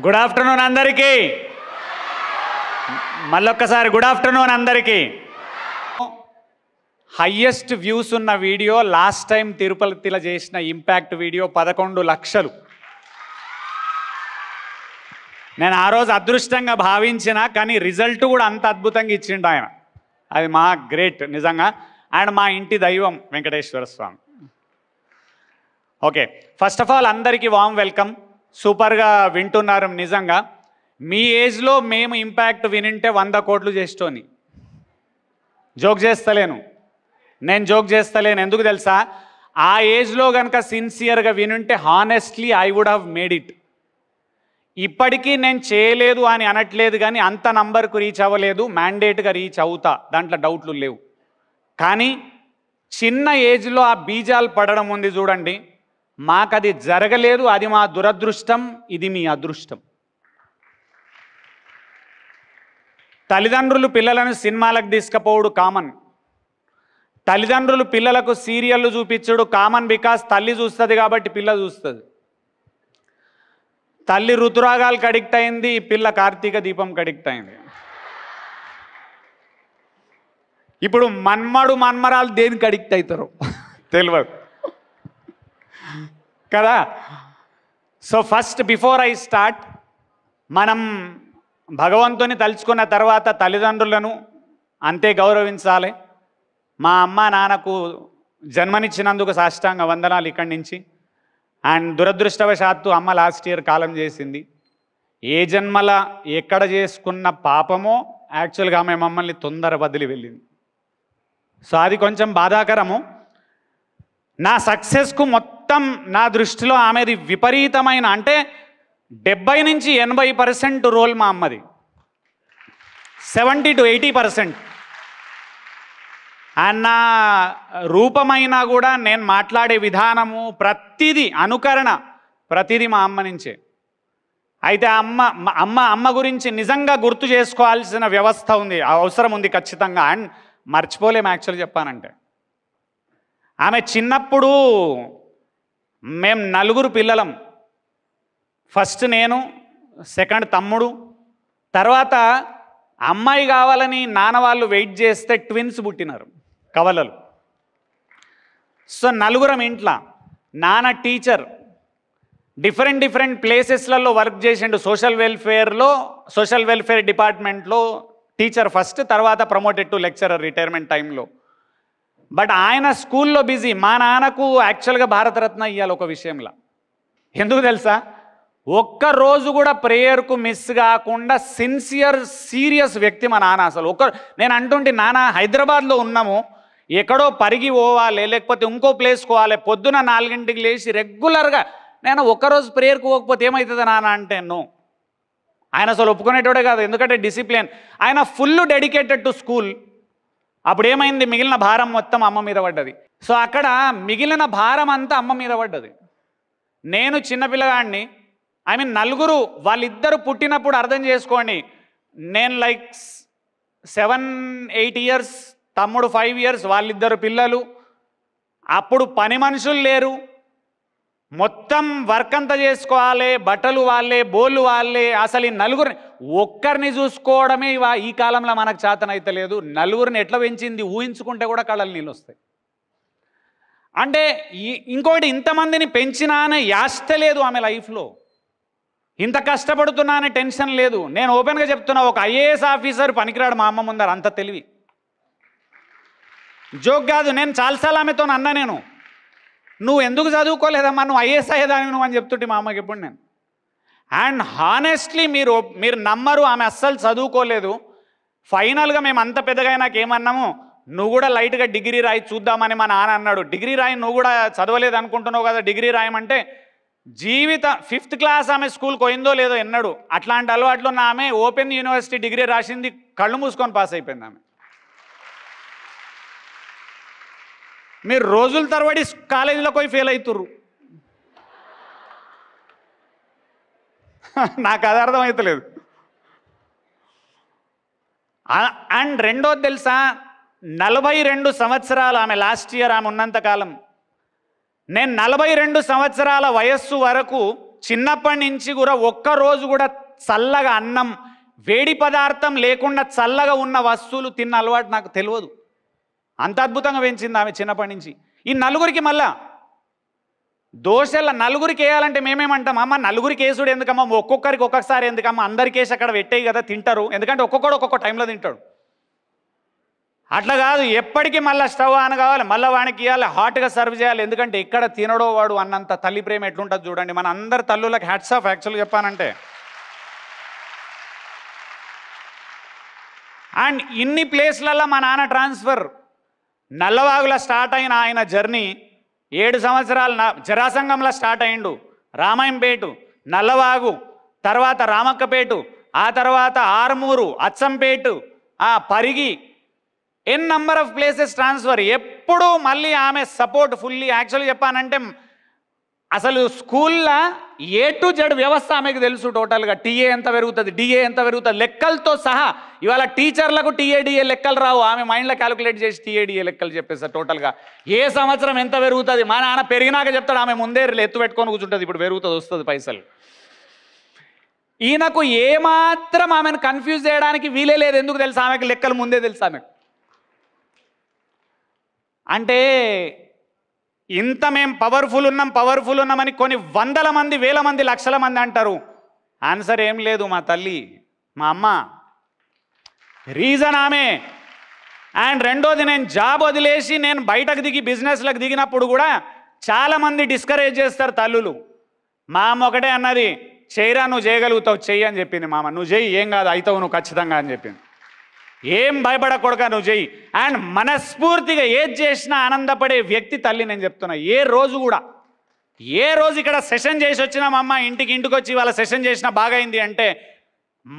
Good afternoon అందరికీ. మళ్ళొక్కసారి good afternoon అందరికీ. హయ్యెస్ట్ వ్యూస్ ఉన్న వీడియో లాస్ట్ టైం తిరుపతిలో చేసిన ఇంపాక్ట్ వీడియో 11 లక్షలు. నేను ఆ రోజు అదృష్టంగా భావించిన, కానీ రిజల్ట్ కూడా అంత అద్భుతంగా ఇచ్చిండు ఆయన. అది మా గ్రేట్ నిజంగా. అండ్ మా ఇంటి దైవం వెంకటేశ్వర స్వామి. ఓకే, ఫస్ట్ ఆఫ్ ఆల్ అందరికీ వామ్ వెల్కమ్. సూపర్గా వింటున్నారు నిజంగా. మీ ఏజ్లో మేము ఇంపాక్ట్ వినింటే 100 కోట్లు చేస్తోని. జోక్ చేస్తలేను, నేను జోక్ చేస్తలేను. ఎందుకు తెలుసా? ఆ ఏజ్లో కనుక సిన్సియర్గా వినుంటే honestly I would have made it. ఇప్పటికీ నేను చేయలేదు అని అనట్లేదు, కానీ అంత నంబర్కు రీచ్ అవ్వలేదు. మ్యాండేట్గా రీచ్ అవుతా, దాంట్లో డౌట్లు లేవు. కానీ చిన్న ఏజ్లో ఆ బీజాలు పడడం ఉంది చూడండి, మాకది జరగలేదు. అది మా దురదృష్టం, ఇది మీ అదృష్టం. తల్లిదండ్రులు పిల్లలను సినిమాలకు తీసుకుపోవడు కామన్. తల్లిదండ్రులు పిల్లలకు సీరియళ్ళు చూపించడు కామన్. బికాస్ తల్లి చూస్తుంది కాబట్టి పిల్ల చూస్తుంది. తల్లి ఋతురాగాలకు అడిక్ట్ అయింది, పిల్ల కార్తీక దీపంకి అడిక్ట్ అయింది. ఇప్పుడు మన్మడు మన్మరాలు దేనికి అడిక్ట్ అవుతారు తెలియదు కదా. So first before I start, మనం భగవంతుని తలుచుకున్న తర్వాత తల్లిదండ్రులను అంతే గౌరవించాలి. మా అమ్మ నాన్నకు జన్మనిచ్చినందుకు సాష్టాంగ వందనాలు ఇక్కడి నుంచి. అండ్ దురదృష్టవశాత్తు అమ్మ లాస్ట్ ఇయర్ కాలం చేసింది. ఏ జన్మల ఎక్కడ చేసుకున్న పాపమో యాక్చువల్గా ఆమె మమ్మల్ని తొందర వదిలి వెళ్ళింది. సో అది కొంచెం బాధాకరము. నా సక్సెస్కు మొత్తం నా దృష్టిలో ఆమెది విపరీతమైన, అంటే 70 నుంచి 80% రోల్ మా అమ్మది, 70 to 80%. అండ్ నా రూపమైనా కూడా, నేను మాట్లాడే విధానము, ప్రతిదీ అనుకరణ, ప్రతిదీ మా అమ్మ నుంచే. అయితే అమ్మ గురించి నిజంగా గుర్తు చేసుకోవాల్సిన వ్యవస్థ ఉంది, అవసరం ఉంది ఖచ్చితంగా. అండ్ మర్చిపోలేము యాక్చువల్గా చెప్పానంటే. ఆమె చిన్నప్పుడు మేము 4 పిల్లలం. ఫస్ట్ నేను, సెకండ్ తమ్ముడు. తర్వాత అమ్మాయి కావాలని నాన్న వాళ్ళు వెయిట్ చేస్తే ట్విన్స్ పుట్టినారు, కవలలు. సో 4 ఇంట్లో. నాన్న టీచర్, డిఫరెంట్ ప్లేసెస్లలో వర్క్ చేసిండు. సోషల్ వెల్ఫేర్ డిపార్ట్మెంట్లో టీచర్ ఫస్ట్, తర్వాత ప్రమోటెడ్ టు లెక్చరర్ రిటైర్మెంట్ టైంలో. బట్ ఆయన స్కూల్లో బిజీ. మా నాన్నకు యాక్చువల్గా భారతరత్న ఇవ్వాలి ఒక విషయంలో. ఎందుకు తెలుసా? ఒక్కరోజు కూడా ప్రేయర్కు మిస్ కాకుండా సీరియస్ వ్యక్తి మా నాన్న. అసలు నేను అంటుంటే, నాన్న హైదరాబాద్లో ఉన్నాము, ఎక్కడో పరిగి పోవాలి, లేకపోతే ఇంకో ప్లేస్కి పోవాలి, పొద్దున 4 లేచి రెగ్యులర్గా. నేను ఒక్కరోజు ప్రేయర్కి పోకపోతే ఏమవుతుంది నాన్న అంటే, నో. ఆయన అసలు ఒప్పుకునేటోడే కాదు, ఎందుకంటే డిసిప్లిన్. ఆయన ఫుల్ డెడికేటెడ్ టు స్కూల్. అప్పుడు ఏమైంది, మిగిలిన భారం మొత్తం అమ్మ మీద పడ్డది. సో అక్కడ మిగిలిన భారం అంతా అమ్మ మీద పడ్డది. నేను చిన్నపిల్లగాడిని, ఐ మీన్ 4, వాళ్ళిద్దరు పుట్టినప్పుడు అర్థం చేసుకోండి, నేను లైక్ 7-8 ఇయర్స్, తమ్ముడు 5 ఇయర్స్, వాళ్ళిద్దరు పిల్లలు. అప్పుడు పని మనుషులు లేరు, మొత్తం వర్క్ అంతా చేసుకోవాలి, బట్టలు వాళ్ళే, బోళ్ళు వాళ్ళే. అసలు ఈ 4 ఒక్కరిని చూసుకోవడమే ఈ కాలంలో మనకు చేతనైతే లేదు. 4 ఎట్లా పెంచింది ఊహించుకుంటే కూడా కళ్ళలు నీళ్ళు వస్తాయి. అంటే ఇంకోటి, ఇంతమందిని పెంచినా అనే యాష్ట లేదు ఆమె లైఫ్లో, ఇంత కష్టపడుతున్నా అనే టెన్షన్ లేదు. నేను ఓపెన్గా చెప్తున్నా, ఒక ఐఏఎస్ ఆఫీసర్ పనికిరాడు మా అమ్మ ముందర, అంత తెలివి. జోక్ కాదు. నేను చాలాసార్లు ఆమెతో అన్నా, నేను నువ్వు ఎందుకు చదువుకోలేదమ్మా, నువ్వు ఐఏఎస్ అయ్యేదాన్ని నువ్వు అని చెప్తుంటే మా అమ్మకి ఎప్పుడు నేను. అండ్ హానెస్ట్లీ మీరు నమ్మరు, ఆమె అస్సలు చదువుకోలేదు. ఫైనల్గా మేము అంత పెద్దగా నాకేమన్నాము, నువ్వు కూడా లైట్గా డిగ్రీ రాయి చూద్దామని మా నాన్న అన్నాడు. డిగ్రీ రాయి, నువ్వు కూడా చదవలేదు అనుకుంటున్నావు కదా, డిగ్రీ రాయమంటే 5th క్లాస్ ఆమె స్కూల్కి పోయిందో లేదో ఎన్నడు. అట్లాంటి అలవాట్లు ఉన్న ఆమె ఓపెన్ యూనివర్సిటీ డిగ్రీ రాసింది, కళ్ళు మూసుకొని పాస్ అయిపోయింది ఆమె. మీరు రోజుల తరబడి కాలేజీలో పోయి ఫెయిల్ అవుతుర్రు. నాకు అది అర్థమవుతలేదు. అండ్ రెండోది తెలుసా, 42 సంవత్సరాలు ఆమె లాస్ట్ ఇయర్ ఆమె ఉన్నంతకాలం. నేను 42 సంవత్సరాల వయస్సు వరకు చిన్నప్పటి నుంచి కూడా ఒక్కరోజు కూడా చల్లగా అన్నం వేడి పదార్థం లేకుండా చల్లగా ఉన్న వస్తువులు తిన్న అలవాటు నాకు తెలియదు. అంత అద్భుతంగా పెంచింది ఆమె చిన్నప్పటి నుంచి. ఈ నలుగురికి మళ్ళా దోశల నలుగురికి వేయాలంటే మేమేమంటాం, అమ్మ నలుగురికి వేసుడు ఎందుకమ్మా, ఒక్కొక్కరికి ఒక్కొక్కసారి ఎందుకమ్మా, అందరికి వేసి అక్కడ పెట్టేయి కదా తింటారు, ఎందుకంటే ఒక్కొక్కడు ఒక్కొక్క టైంలో తింటాడు. అట్లా కాదు, ఎప్పటికీ మళ్ళీ స్టవ్ ఆన్ కావాలి, మళ్ళీ వానికి ఇవ్వాలి, హాట్గా సర్వ్ చేయాలి. ఎందుకంటే ఎక్కడ తినడో వాడు అన్నంత తల్లి ప్రేమ ఎట్లుంటుంది చూడండి. మన అందరి తల్లులకు హ్యాట్స్ ఆఫ్. యాక్చువల్గా చెప్పానంటే అండ్ ఇన్ని ప్లేస్లలో మా నాన్న ట్రాన్స్ఫర్. నల్లవాగులో స్టార్ట్ అయిన ఆయన జర్నీ 7 సంవత్సరాలు జరాసంగంలో స్టార్ట్ అయిండు. రామాయంపేటు, నల్లవాగు, తర్వాత రామక్కపేటు, ఆ తర్వాత ఆర్మూరు, అచ్చంపేటు, పరిగి, ఎన్ నంబర్ ఆఫ్ ప్లేసెస్ ట్రాన్స్ఫర్. ఎప్పుడు మళ్ళీ ఆమె సపోర్ట్ ఫుల్లీ. యాక్చువల్గా చెప్పానంటే అసలు స్కూల్లో A to Z వ్యవస్థ ఆమెకు తెలుసు టోటల్గా. టీఏ ఎంత పెరుగుతుంది, డిఏ ఎంత పెరుగుతుంది, లెక్కలతో సహా. ఇవాళ టీచర్లకు టీఏడిఏ లెక్కలు రావు, ఆమె మైండ్లో క్యాలిక్యులేట్ చేసి టీఏడిఏ లెక్కలు చెప్పేస్తారు టోటల్గా. ఏ సంవత్సరం ఎంత పెరుగుతుంది, మా నాన్న పెరిగినాక చెప్తాడు, ఆమె ముందే ఎత్తు పెట్టుకొని కూర్చుంటుంది, ఇప్పుడు పెరుగుతుంది, వస్తుంది పైసలు. ఈయనకు ఏమాత్రం ఆమెను కన్ఫ్యూజ్ చేయడానికి వీలే లేదు. ఎందుకు తెలుసు, ఆమెకు లెక్కలు ముందే తెలుసు ఆమెకు. అంటే ఇంత మేము పవర్ఫుల్ ఉన్నామని కొన్ని వందల మంది, వేల మంది, లక్షల మంది అంటారు. ఆన్సర్ ఏం లేదు, మా తల్లి, మా అమ్మ. రీజన్ ఆమె. అండ్ రెండోది, నేను జాబ్ వదిలేసి నేను బయటకు దిగి బిజినెస్లకు దిగినప్పుడు కూడా చాలామంది డిస్కరేజ్ చేస్తారు తల్లులు. మా అమ్మ ఒకటే అన్నది, చేయరా నువ్వు చేయగలుగుతావు, చెయ్యి అని చెప్పింది. మామ నువ్వు చెయ్యి, ఏం కాదు, అవుతావు నువ్వు ఖచ్చితంగా అని చెప్పింది. ఏం భయపడకూడక నువ్వు చెయ్యి. అండ్ మనస్ఫూర్తిగా ఏది చేసినా ఆనందపడే వ్యక్తి తల్లి. నేను చెప్తున్నా, ఏ రోజు ఇక్కడ సెషన్ చేసి వచ్చినా మా అమ్మ ఇంటికి వచ్చి వాళ్ళ సెషన్ చేసినా బాగా అయింది అంటే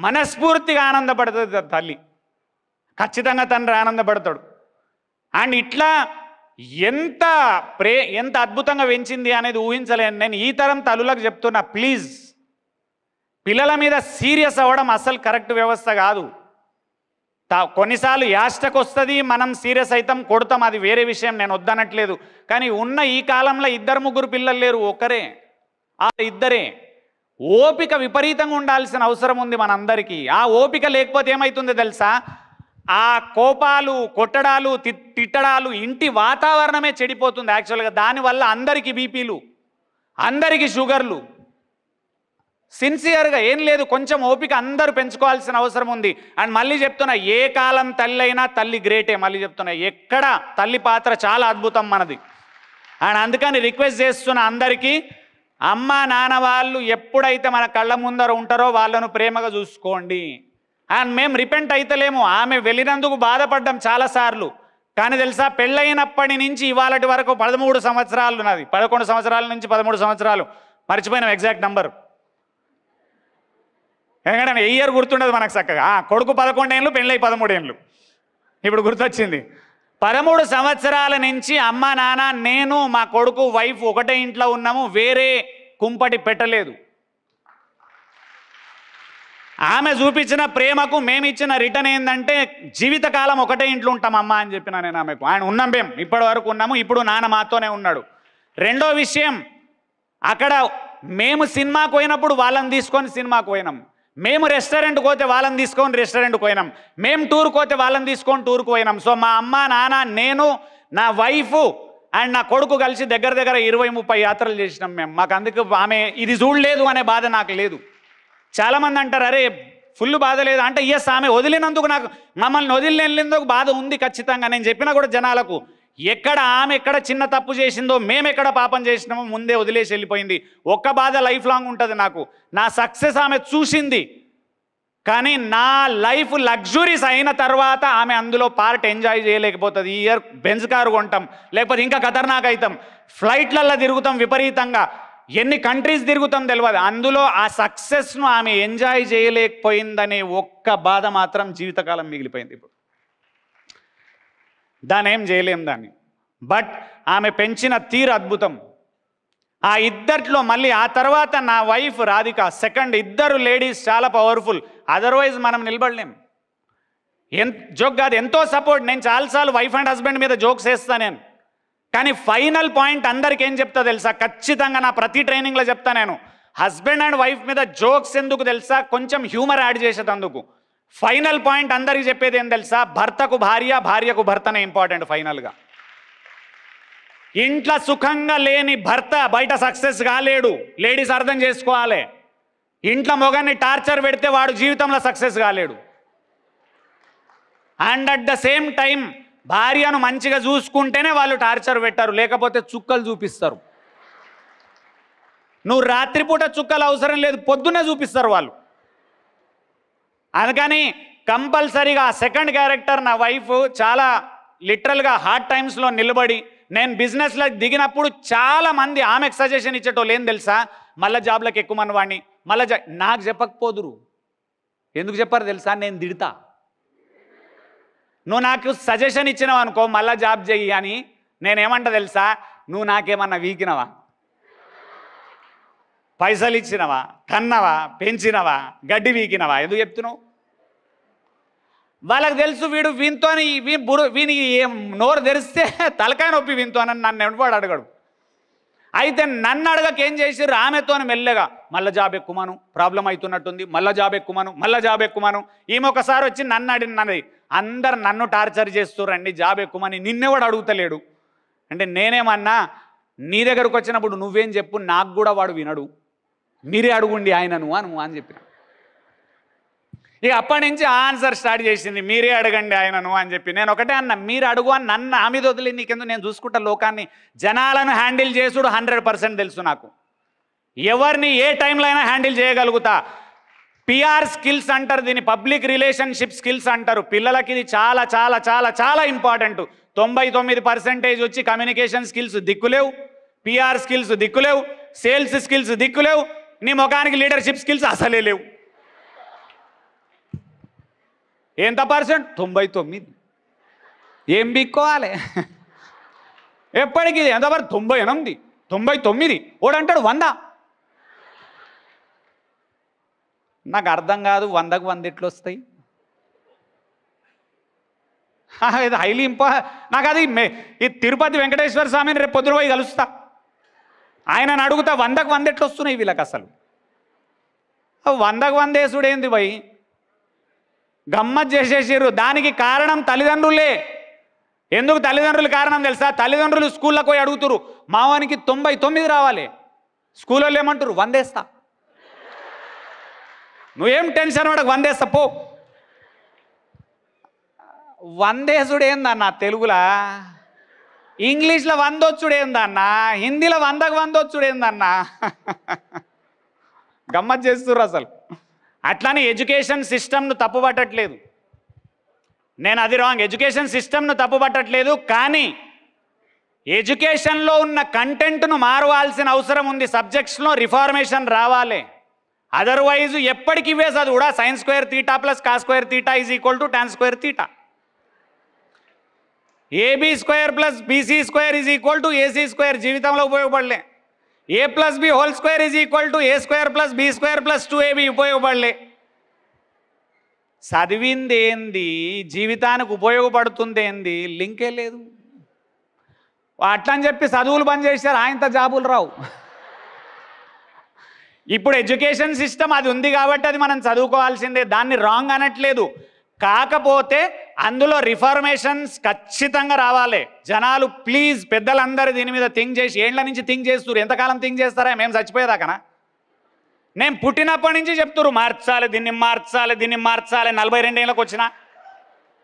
మనస్ఫూర్తిగా ఆనందపడుతుంది తల్లి. ఖచ్చితంగా తండ్రి ఆనందపడతాడు. అండ్ ఇట్లా ఎంత అద్భుతంగా పెంచింది అనేది ఊహించలేను. నేను ఈ తరం తల్లులకు చెప్తున్నా, ప్లీజ్ పిల్లల మీద సీరియస్ అవ్వడం అసలు కరెక్ట్ వ్యవస్థ కాదు. కొన్నిసార్లు యాస్టకు వస్తుంది, మనం సీరియస్ అవుతాం, కొడతాం, అది వేరే విషయం, నేను వద్దనట్లేదు. కానీ ఉన్న ఈ కాలంలో 2-3 పిల్లలు లేరు, ఒకరే, ఇద్దరే. ఓపిక విపరీతంగా ఉండాల్సిన అవసరం ఉంది మనందరికీ. ఆ ఓపిక లేకపోతే ఏమవుతుందో తెలుసా, ఆ కోపాలు, కొట్టడాలు, తిట్టడాలు, ఇంటి వాతావరణమే చెడిపోతుంది యాక్చువల్గా. దానివల్ల అందరికీ బీపీలు, అందరికీ షుగర్లు. సిన్సియర్గా ఏం లేదు, కొంచెం ఓపిక అందరూ పెంచుకోవాల్సిన అవసరం ఉంది. అండ్ మళ్ళీ చెప్తున్నా, ఏ కాలం తల్లి అయినా తల్లి గ్రేటే. మళ్ళీ చెప్తున్నా, ఎక్కడ తల్లి పాత్ర చాలా అద్భుతం మనది. అండ్ అందుకని రిక్వెస్ట్ చేస్తున్న అందరికీ, అమ్మ నాన్న వాళ్ళు ఎప్పుడైతే మన కళ్ళ ముందర ఉంటారో వాళ్ళను ప్రేమగా చూసుకోండి. అండ్ మేము రిపెంట్ అయితలేము, ఆమె వెళ్ళినందుకు బాధపడ్డాం చాలాసార్లు. కానీ తెలుసా, పెళ్ళైనప్పటి నుంచి ఇవాళటి వరకు 13 సంవత్సరాలు ఉన్నది. 11 సంవత్సరాల నుంచి 13 సంవత్సరాలు, మర్చిపోయినాం ఎగ్జాక్ట్ నంబర్. ఎందుకంటే ఏ ఇయర్ గుర్తుండదు మనకు చక్కగా. కొడుకు 11 ఏళ్ళు, పెళ్ళై 13 ఏళ్ళు, ఇప్పుడు గుర్తొచ్చింది. 13 సంవత్సరాల నుంచి అమ్మ నాన్న, నేను, మా కొడుకు, వైఫ్ ఒకటే ఇంట్లో ఉన్నాము, వేరే కుంపటి పెట్టలేదు. ఆమె చూపించిన ప్రేమకు మేమిచ్చిన రిటర్న్ ఏంటంటే జీవితకాలం ఒకటే ఇంట్లో ఉంటాం అమ్మ అని చెప్పిన నేను ఆమెకు. ఆయన ఉన్నాం, మేము ఇప్పటి వరకు ఉన్నాము, ఇప్పుడు నాన్న మాతోనే ఉన్నాడు. రెండో విషయం, అక్కడ మేము సినిమాకు పోయినప్పుడు వాళ్ళని తీసుకొని సినిమాకు పోయినాం, మేము రెస్టారెంట్కి పోతే వాళ్ళని తీసుకొని రెస్టారెంట్కి పోయినాం, మేము టూర్కి పోతే వాళ్ళని తీసుకొని టూర్కి పోయినాం. సో మా అమ్మ నాన్న, నేను, నా వైఫ్ అండ్ నా కొడుకు కలిసి దగ్గర 20-30 యాత్రలు చేసినాం మేము. మాకు అందుకు ఆమె ఇది చూడలేదు అనే బాధ నాకు లేదు. చాలామంది అంటారు, అరే ఫుల్ బాధ లేదు అంటే, ఎస్ ఆమె వదిలినందుకు నాకు, మమ్మల్ని వదిలినందుకు బాధ ఉంది ఖచ్చితంగా. నేను చెప్పినా కూడా జనాలకు, ఆమె ఎక్కడ చిన్న తప్పు చేసిందో, మేము ఎక్కడ పాపం చేసినామో ముందే వదిలేసి వెళ్ళిపోయింది. ఒక్క బాధ లైఫ్ లాంగ్ ఉంటుంది నాకు, నా సక్సెస్ ఆమె చూసింది. కానీ నా లైఫ్ లగ్జరీస్ అయిన తర్వాత ఆమె అందులో పార్ట్ ఎంజాయ్ చేయలేకపోతుంది. ఈ ఇయర్ బెంజ్ కారు కొంటాం, లేకపోతే ఇంకా ఖతర్నాక్ అవుతాం, ఫ్లైట్లల్లో తిరుగుతాం విపరీతంగా, ఎన్ని కంట్రీస్ తిరుగుతాం తెలియదు. అందులో ఆ సక్సెస్ను ఆమె ఎంజాయ్ చేయలేకపోయిందనే ఒక్క బాధ మాత్రం జీవితకాలం మిగిలిపోయింది. ఇప్పుడు దాన్ని ఏం చేయలేం దాన్ని. బట్ ఆమె పెంచిన తీరు అద్భుతం. ఆ ఇద్దట్లో మళ్ళీ ఆ తర్వాత నా వైఫ్ రాధిక, సెకండ్, ఇద్దరు లేడీస్ చాలా పవర్ఫుల్. అదర్వైజ్ మనం నిలబడలేం. జోక్ కాదు, ఎంతో సపోర్ట్. నేను చాలాసార్లు వైఫ్ అండ్ హస్బెండ్ మీద జోక్స్ వేస్తాను నేను. కానీ ఫైనల్ పాయింట్ అందరికి ఏం చెప్తా తెలుసా, ఖచ్చితంగా నా ప్రతి ట్రైనింగ్లో చెప్తా నేను, హస్బెండ్ అండ్ వైఫ్ మీద జోక్స్ ఎందుకు తెలుసా? కొంచెం హ్యూమర్ యాడ్ చేసేటందుకు. ఫైనల్ పాయింట్ అందరికీ చెప్పేది ఏం తెలుసా? భర్తకు భార్య, భార్యకు భర్తనే ఇంపార్టెంట్. ఫైనల్గా ఇంట్లో సుఖంగా లేని భర్త బయట సక్సెస్ కాలేడు. లేడీస్ అర్థం చేసుకోవాలి. ఇంట్లో మొగాన్ని టార్చర్ పెడితే వాడు జీవితంలో సక్సెస్ కాలేడు. And at the same time భార్యను మంచిగా చూసుకుంటేనే వాళ్ళు టార్చర్ పెట్టారు, లేకపోతే చుక్కలు చూపిస్తారు. నువ్వు రాత్రిపూట చుక్కలు అవసరం లేదు, పొద్దున్నే చూపిస్తారు వాళ్ళు. అందుకని కంపల్సరీగా సెకండ్ క్యారెక్టర్ నా వైఫ్ చాలా లిటరల్గా హార్డ్ టైమ్స్లో నిలబడి, నేను బిజినెస్లో దిగినప్పుడు చాలామంది ఆమెకు సజెషన్ ఇచ్చేటోళ్ళు ఏం తెలుసా? మళ్ళీ జాబ్లోకి ఎక్కువమని వాడిని మళ్ళీ నాకు చెప్పకపోదురు. ఎందుకు చెప్పారు తెలుసా? నేను తిడతా. నువ్వు నాకు సజెషన్ ఇచ్చినావు అనుకో మళ్ళీ జాబ్ చెయ్యి అని, నేనేమంటా తెలుసా? నువ్వు నాకేమన్నా వీకినవా? పైసలు ఇచ్చినవా? కన్నవా? పెంచినవా? గడ్డి వీకినవా? ఎందుకు చెప్తున్నావు? వాళ్ళకి తెలుసు వీనికి నోరు తెరిస్తే తలకాయ నొప్పి వీనితోనని నన్ను ఎవడు అడగడు. అయితే నన్ను అడగక ఏం చేసిర్రు? ఆమెతో మెల్లగా మళ్ళీ జాబ్ ఎక్కుమను, ప్రాబ్లం అవుతున్నట్టుంది, మళ్ళీ జాబ్ ఎక్కుమను, మళ్ళీ జాబ్ ఎక్కుమను. ఈమె ఒకసారి వచ్చి నన్ను అడిగినది, అందరు నన్ను టార్చర్ చేస్తురండి జాబ్ ఎక్కుమని, నిన్నెవడు అడుగుతలేడు అంటే నేనేమన్నా, నీ దగ్గరకు వచ్చినప్పుడు నువ్వేం చెప్పు, నాకు కూడా వాడు వినడు, మీరే అడుగుండి ఆయనను అని చెప్పిన. ఇక అప్పటి నుంచి ఆన్సర్ స్టార్ట్ చేసింది, మీరే అడగండి ఆయనను అని చెప్పి. నేను ఒకటే అన్న, మీరు అడుగు అని నన్ను ఆ మీద వదిలి నీకెందుకు, నేను చూసుకుంటా లోకాన్ని. జనాలను హ్యాండిల్ చేసుడు 100% తెలుసు నాకు. ఎవరిని ఏ టైంలో అయినా హ్యాండిల్ చేయగలుగుతా. పిఆర్ స్కిల్స్ అంటారు దీన్ని, పబ్లిక్ రిలేషన్షిప్ స్కిల్స్ అంటారు. పిల్లలకి ఇది చాలా చాలా చాలా చాలా ఇంపార్టెంట్. 99% వచ్చి కమ్యూనికేషన్ స్కిల్స్ దిక్కులేవు, పిఆర్ స్కిల్స్ దిక్కులేవు, సేల్స్ స్కిల్స్ దిక్కులేవు, నీ ముఖానికి లీడర్షిప్ స్కిల్స్ అసలే లేవు. ఎంత పర్సెంట్? 99. ఏం బిక్కోవాలి ఎప్పటికి? ఎంతవరకు? 98, 99. ఓడంటాడు 100. నాకు అర్థం కాదు, 100కు 100 ఎట్లు వస్తాయి? ఇది హైలీ నాకు అది ఈ తిరుపతి వెంకటేశ్వర స్వామిని రేపు పొద్దున పోయి కలుస్తా, ఆయనను అడుగుతా 100కు 100 ఎట్లు వస్తున్నాయి వీళ్ళకి అసలు. 100కు 100 వేసుడు ఏంది భయ్? గమ్మత్ చేసేసారు. దానికి కారణం తల్లిదండ్రులే. ఎందుకు తల్లిదండ్రులు కారణం తెలుసా? తల్లిదండ్రులు స్కూళ్ళకు పోయి అడుగుతారు, మావానికి 99 రావాలి. స్కూల్లో ఏమంటారు? 100 వేస్తా. నువ్వేం టెన్షన్ పడకు, 100 వేస్తా పో. 100 వేసుడు ఏందన్నా తెలుగులా? ఇంగ్లీష్లో 100 వచ్చుడు ఏందన్నా? హిందీలో 100కు 100 వచ్చుడు ఏందన్నా? గమ్మత్ చేస్తుర్రు అసలు. అట్లానే ఎడ్యుకేషన్ సిస్టమ్ను తప్పుపట్టట్లేదు నేను, అది రాంగ్. ఎడ్యుకేషన్ సిస్టమ్ను తప్పుపట్టట్లేదు, కానీ ఎడ్యుకేషన్లో ఉన్న కంటెంట్ను మారవాల్సిన అవసరం ఉంది. సబ్జెక్ట్స్లో రిఫార్మేషన్ రావాలి. అదర్వైజ్ ఎప్పటికి ఇవే చదువుడా? sin² θ + cos² θ = tan² θ. AB² + BC² = AC². జీవితంలో ఉపయోగపడలే. A + B² = A² + B² + 2AB ఉపయోగపడలే. చదివింది ఏంది, జీవితానికి ఉపయోగపడుతుంది ఏంది, లింకే లేదు. అట్లా అని చెప్పి చదువులు బంద్ చేశారు, ఆయనతో జాబులు రావు. ఇప్పుడు ఎడ్యుకేషన్ సిస్టమ్ అది ఉంది కాబట్టి అది మనం చదువుకోవాల్సిందే, దాన్ని రాంగ్ అనట్లేదు. కాకపోతే అందులో రిఫార్మేషన్స్ ఖచ్చితంగా రావాలి. జనాలు ప్లీజ్, పెద్దలందరూ దీని మీద థింక్ చేసి, ఏండ్ల నుంచి థింక్ చేస్తున్నారు. ఎంతకాలం థింక్ చేస్తారా? మేము చచ్చిపోయేదాకనా? నేను పుట్టినప్పటి నుంచి చెప్తున్నారు మార్చాలి, దీన్ని మార్చాలి, దీన్ని మార్చాలి. 42 ఏళ్ళకి వచ్చినా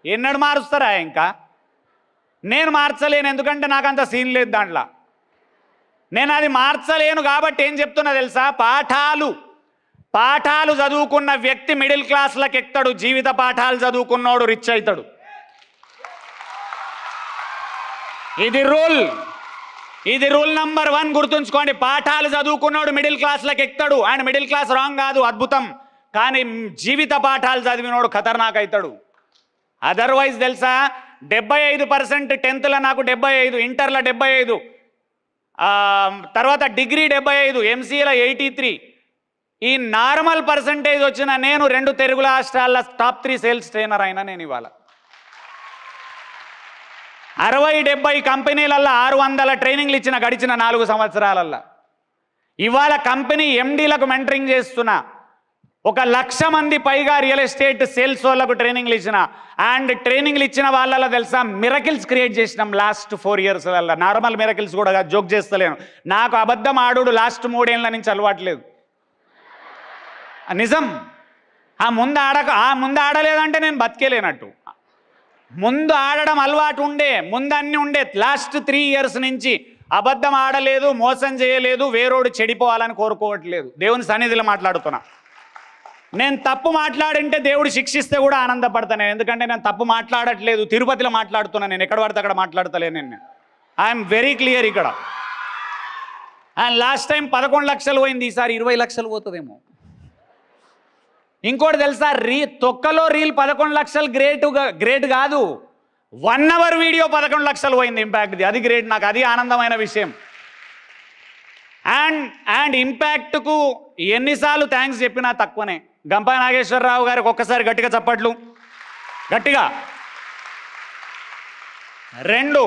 ఎన్నడు మారుస్తారా? ఇంకా నేను మార్చలేను, ఎందుకంటే నాకు అంత సీన్ లేదు దాంట్లో. నేను అది మార్చలేను కాబట్టి ఏం చెప్తున్నా తెలుసా? పాఠాలు చదువుకున్న వ్యక్తి మిడిల్ క్లాస్లకు ఎక్కుతాడు, జీవిత పాఠాలు చదువుకున్నోడు రిచ్ అవుతాడు. ఇది రూల్ నంబర్ 1 గుర్తుంచుకోండి. పాఠాలు చదువుకున్నాడు మిడిల్ క్లాస్లకు ఎక్కుతాడు. ఆయన మిడిల్ క్లాస్ రాంగ్ కాదు, అద్భుతం. కానీ జీవిత పాఠాలు చదివినోడు ఖతర్నాక్ అవుతాడు. అదర్వైజ్ తెలుసా, 75% 10th నాకు 75, ఇంటర్లో 75, తర్వాత డిగ్రీ 75, ఎంసీఏలో 83. ఈ నార్మల్ పర్సంటేజ్ వచ్చిన నేను 2 తెలుగు రాష్ట్రాల టాప్ 3 సేల్స్ ట్రైనర్ అయినా నేను ఇవాళ. 60-70 కంపెనీలల్లో 600 ట్రైనింగ్లు ఇచ్చిన గడిచిన 4 సంవత్సరాలల్లో. ఇవాళ కంపెనీ ఎండీలకు మెంటరింగ్ చేస్తున్నా, 1,00,000 మంది పైగా రియల్ ఎస్టేట్ సేల్స్ వాళ్ళకు ట్రైనింగ్లు ఇచ్చిన, అండ్ ట్రైనింగ్లు ఇచ్చిన వాళ్ళలో తెలుసా మిరకిల్స్ క్రియేట్ చేసినాం లాస్ట్ 4 years. నార్మల్ మిరకిల్స్ కూడా జోక్ చేస్తలేను. నాకు అబద్ధం ఆడు లాస్ట్ 3 ఏళ్ల నుంచి అలవాట్లేదు, నిజం. ముందు ఆడలేదంటే నేను బతికేలేనట్టు. ముందు ఆడడం అలవాటు ఉండే, ముందు అన్నీ ఉండే. లాస్ట్ 3 years నుంచి అబద్ధం ఆడలేదు, మోసం చేయలేదు, వేరోడు చెడిపోవాలని కోరుకోవట్లేదు. దేవుని సన్నిధిలో మాట్లాడుతున్నా. నేను తప్పు మాట్లాడింటే దేవుడు శిక్షిస్తే కూడా ఆనందపడతాను, ఎందుకంటే నేను తప్పు మాట్లాడట్లేదు. తిరుపతిలో మాట్లాడుతున్నా, నేను ఎక్కడ పడితే అక్కడ మాట్లాడతలేను. నేను ఐఎమ్ వెరీ క్లియర్ ఇక్కడ. అండ్ లాస్ట్ టైం 11 లక్షలు పోయింది, ఈసారి 20 లక్షలు పోతుందేమో. ఇంకోటి తెలుసా, తొక్కలో రీల్ 11 లక్షలు గ్రేట్ కాదు, 1 hour వీడియో 11 లక్షలు పోయింది ఇంపాక్ట్ది. అది గ్రేట్, నాకు అది ఆనందమైన విషయం. అండ్ ఇంపాక్ట్కు ఎన్నిసార్లు థ్యాంక్స్ చెప్పినా తక్కువనే. గంపా నాగేశ్వరరావు గారికి ఒక్కసారి గట్టిగా చప్పట్లు, గట్టిగా. 2,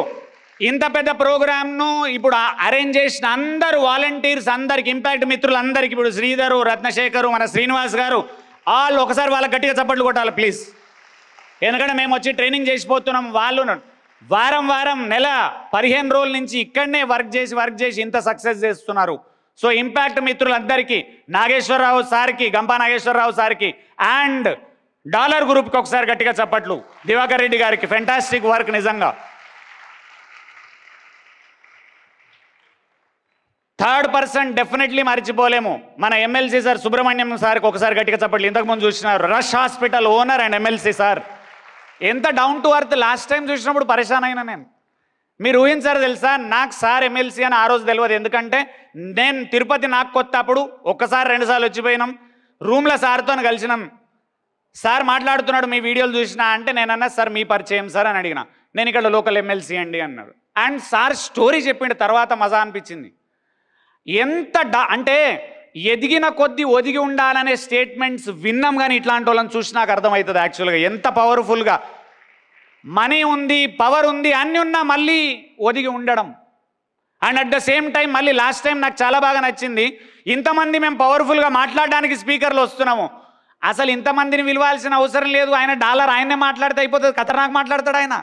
ఇంత పెద్ద ప్రోగ్రామ్ను ఇప్పుడు అరేంజ్ చేసిన అందరు వాలంటీర్స్ అందరికి, ఇంపాక్ట్ మిత్రులందరికీ, ఇప్పుడు శ్రీధరు, రత్నశేఖరు, మన శ్రీనివాస్ గారు, వాళ్ళు ఒకసారి వాళ్ళకి గట్టిగా చప్పట్లు కొట్టాలి ప్లీజ్. ఎందుకంటే మేము వచ్చి ట్రైనింగ్ చేసిపోతున్నాం. వాళ్ళు వారం నెల 15 రోజుల నుంచి ఇక్కడనే వర్క్ చేసి ఇంత సక్సెస్ చేస్తున్నారు. సో ఇంపాక్ట్ మిత్రులందరికీ, నాగేశ్వరరావు సార్కి, గంపా నాగేశ్వరరావు సార్కి, అండ్ డాలర్ గ్రూప్కి ఒకసారి గట్టిగా చప్పట్లు. దివాకర్ రెడ్డి గారికి ఫెంటాస్టిక్ వర్క్ నిజంగా. 3rd person డెఫినెట్లీ మర్చిపోలేము, మన ఎమ్మెల్సీ సార్ సుబ్రహ్మణ్యం సార్కి ఒకసారి గట్టిగా చప్పట్లు. ఇంతకుముందు చూసినారు Rush hospital owner and MLC sir, ఎంత down to earth. Last time చూసినప్పుడు పరేషాన్ అయినా నేను. మీరు ఊహించారు తెలుసా, నాకు సార్ ఎమ్మెల్సీ అని ఆ రోజు తెలియదు. ఎందుకంటే నేను తిరుపతి నాకు కొత్త, అప్పుడు 1-2 సార్లు వచ్చిపోయినాం. రూమ్లో సార్తో కలిసినాం. సార్ మాట్లాడుతున్నాడు, మీ వీడియోలు చూసినా అంటే నేనన్నా సార్ మీ పరిచయం సార్ అని అడిగిన. నేను ఇక్కడ లోకల్ ఎమ్మెల్సీ అండి అన్నాడు. అండ్ సార్ స్టోరీ చెప్పిండు, తర్వాత మజా అనిపించింది. ఎంత అంటే ఎదిగిన కొద్దీ ఒదిగి ఉండాలనే స్టేట్మెంట్స్ విన్నాం, కానీ ఇట్లాంటి వాళ్ళని చూసి నాకు అర్థమవుతుంది యాక్చువల్గా ఎంత పవర్ఫుల్గా. మనీ ఉంది, పవర్ ఉంది, అన్నీ ఉన్నా మళ్ళీ ఒదిగి ఉండడం. And at the same time మళ్ళీ లాస్ట్ టైం నాకు చాలా బాగా నచ్చింది, ఇంతమంది మేము పవర్ఫుల్గా మాట్లాడడానికి స్పీకర్లు వస్తున్నాము, అసలు ఇంతమందిని విలువాల్సిన అవసరం లేదు. ఆయన డాలర్ ఆయనే మాట్లాడితే అయిపోతుంది, ఖతర్నాక్ మాట్లాడతాడు ఆయన.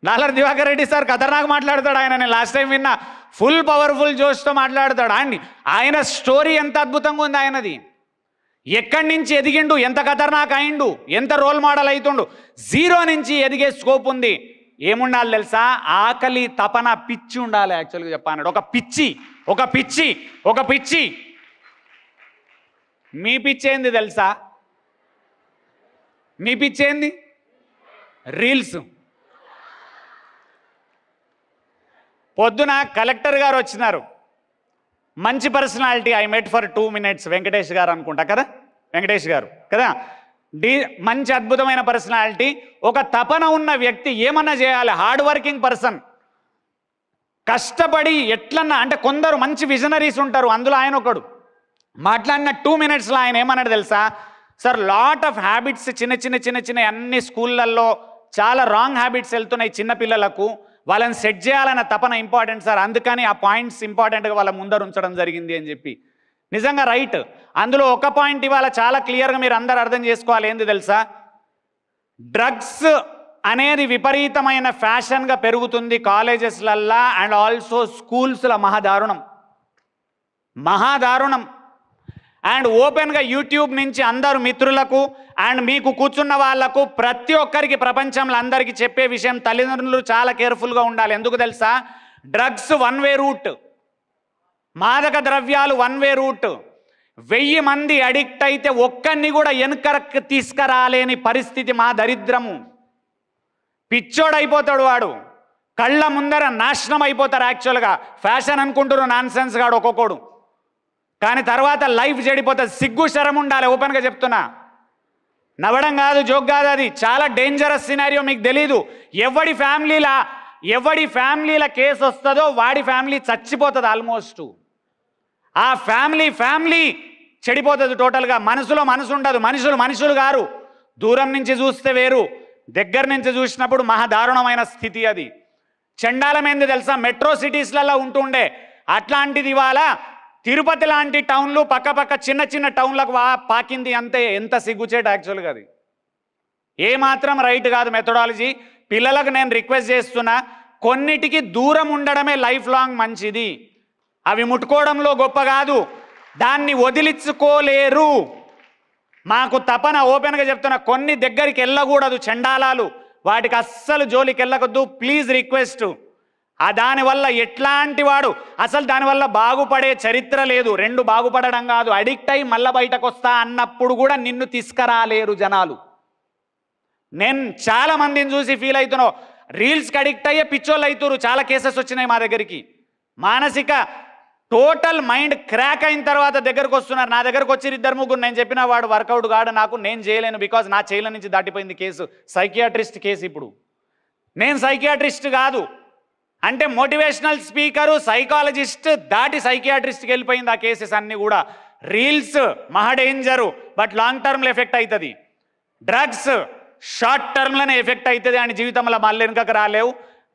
డాలర్ దివాకర్ రెడ్డి సార్ ఖతర్నాక్ మాట్లాడతాడు ఆయన. నేను లాస్ట్ టైం విన్నా, ఫుల్ పవర్ఫుల్ జోష్తో మాట్లాడతాడు. అండ్ ఆయన స్టోరీ ఎంత అద్భుతంగా ఉంది ఆయనది. ఎక్కడి నుంచి ఎదిగిండు, ఎంత ఖతర్నాక్ అయిండు, ఎంత రోల్ మోడల్ అవుతుండు. 0 నుంచి ఎదిగే స్కోప్ ఉంది. ఏముండాలి తెలుసా, ఆకలి, తపన, పిచ్చి ఉండాలి. యాక్చువల్గా చెప్పాను, ఒక పిచ్చి. మీ పిచ్చి ఏంది తెలుసా, మీ పిచ్చి ఏంది? రీల్స్. పొద్దున కలెక్టర్ గారు వచ్చినారు, మంచి personality. I met for 2 minutes, Venkatesh గారు అనుకుంటా కదా, వెంకటేష్ గారు కదా, మంచి అద్భుతమైన పర్సనాలిటీ. ఒక తపన ఉన్న వ్యక్తి ఏమన్నా చేయాలి, హార్డ్ వర్కింగ్ పర్సన్, కష్టపడి ఎట్లన్నా. అంటే కొందరు మంచి విజనరీస్ ఉంటారు, అందులో ఆయన ఒకడు. మాట్లాడిన 2 minutesలో ఆయన ఏమన్నాడు తెలుసా, సార్ లాట్ ఆఫ్ హ్యాబిట్స్ చిన్న అన్ని స్కూళ్ళల్లో చాలా రాంగ్ హ్యాబిట్స్ వెళ్తున్నాయి చిన్నపిల్లలకు, వాళ్ళని సెట్ చేయాలన్న తపన ఇంపార్టెంట్ సార్, అందుకని ఆ పాయింట్స్ ఇంపార్టెంట్గా వాళ్ళ ముందర ఉంచడం జరిగింది అని చెప్పి. నిజంగా రైట్. అందులో ఒక పాయింట్ ఇవాళ చాలా క్లియర్గా మీరు అందరు అర్థం చేసుకోవాలి, ఏంది తెలుసా, డ్రగ్స్ అనేది విపరీతమైన ఫ్యాషన్గా పెరుగుతుంది కాలేజెస్లల్లా అండ్ ఆల్సో స్కూల్స్లో. మహాదారుణం. అండ్ ఓపెన్గా యూట్యూబ్ నుంచి అందరు మిత్రులకు అండ్ మీకు కూర్చున్న వాళ్లకు ప్రతి ఒక్కరికి, ప్రపంచంలో అందరికీ చెప్పే విషయం, తల్లిదండ్రులు చాలా కేర్ఫుల్గా ఉండాలి. ఎందుకు తెలుసా, డ్రగ్స్ 1 way రూట్, మాదక ద్రవ్యాలు 1 way రూట్. 1000 మంది అడిక్ట్ అయితే ఒక్కరిని కూడా వెనుకరకు తీసుకురాలేని పరిస్థితి మా దరిద్రము. పిచ్చోడైపోతాడు వాడు, కళ్ళ ముందర నాశనం అయిపోతారు. యాక్చువల్గా ఫ్యాషన్ అనుకుంటున్నారు, నాన్ సెన్స్ గాడు ఒక్కొక్కడు, కానీ తర్వాత లైఫ్ చెడిపోతుంది. సిగ్గు శరం ఉండాలి, ఓపెన్గా చెప్తున్నా. నవ్వడం కాదు, జోక్ కాదు, అది చాలా డేంజరస్ సినారియో. మీకు తెలీదు, ఎవడి ఫ్యామిలీల కేసు వస్తుందో వాడి ఫ్యామిలీ చచ్చిపోతుంది ఆల్మోస్ట్. ఆ ఫ్యామిలీ చెడిపోతుంది టోటల్గా. మనసులో మనసు ఉండదు, మనుషులు గారు. దూరం నుంచి చూస్తే వేరు, దగ్గర నుంచి చూసినప్పుడు మహాదారుణమైన స్థితి అది. చండాలమైంది తెలుసా, మెట్రో సిటీస్లలో ఉంటుండే అట్లాంటిది ఇవాళ తిరుపతి లాంటి టౌన్లు పక్క చిన్న చిన్న టౌన్లకు పాకింది అంతే. ఎంత సిగ్గుచేట యాక్చువల్గా అది. ఏమాత్రం రైట్ కాదు మెథడాలజీ. పిల్లలకు నేను రిక్వెస్ట్ చేస్తున్నా, కొన్నిటికి దూరం ఉండడమే లైఫ్ లాంగ్ మంచిది. అవి ముట్టుకోవడంలో గొప్ప కాదు, దాన్ని వదిలించుకోలేరు. మాకు తపన, ఓపెన్గా చెప్తున్నా, కొన్ని దగ్గరికి వెళ్ళకూడదు చండాలాలు, వాటికి అస్సలు జోలికి వెళ్ళకొద్దు. Please request. దానివల్ల ఎట్లాంటి వాడు అసలు దానివల్ల బాగుపడే చరిత్ర లేదు. రెండు బాగుపడడం కాదు, అడిక్ట్ అయి మళ్ళీ బయటకు వస్తా అన్నప్పుడు కూడా నిన్ను తీసుకురాలేరు జనాలు. నేను చాలా మందిని చూసి ఫీల్ అవుతున్నావు, రీల్స్కి అడిక్ట్ అయ్యే పిచ్చోళ్ళు అవుతారు. చాలా కేసెస్ వచ్చినాయి మా దగ్గరికి. మానసిక టోటల్ మైండ్ క్రాక్ అయిన తర్వాత దగ్గరకు వస్తున్నారు. నా దగ్గరకు వచ్చి 2-3 నేను చెప్పిన వాడు వర్కౌట్ కాడు, నాకు నేను చేయలేను, బికాజ్ నా చేయల నుంచి దాటిపోయింది కేసు. Psychiatrist case. ఇప్పుడు నేను సైకియాట్రిస్ట్ కాదు అంటే మోటివేషనల్ స్పీకరు, సైకాలజిస్ట్ దాటి సైకియాట్రిస్ట్కి వెళ్ళిపోయింది ఆ కేసెస్ అన్నీ కూడా. రీల్స్ మహా డేంజరు, బట్ లాంగ్ టర్మ్లో ఎఫెక్ట్ అవుతుంది. డ్రగ్స్ షార్ట్ టర్మ్లోనే ఎఫెక్ట్ అవుతుంది అని జీవితంలో మళ్ళీ వెనుకకు రాలేవు.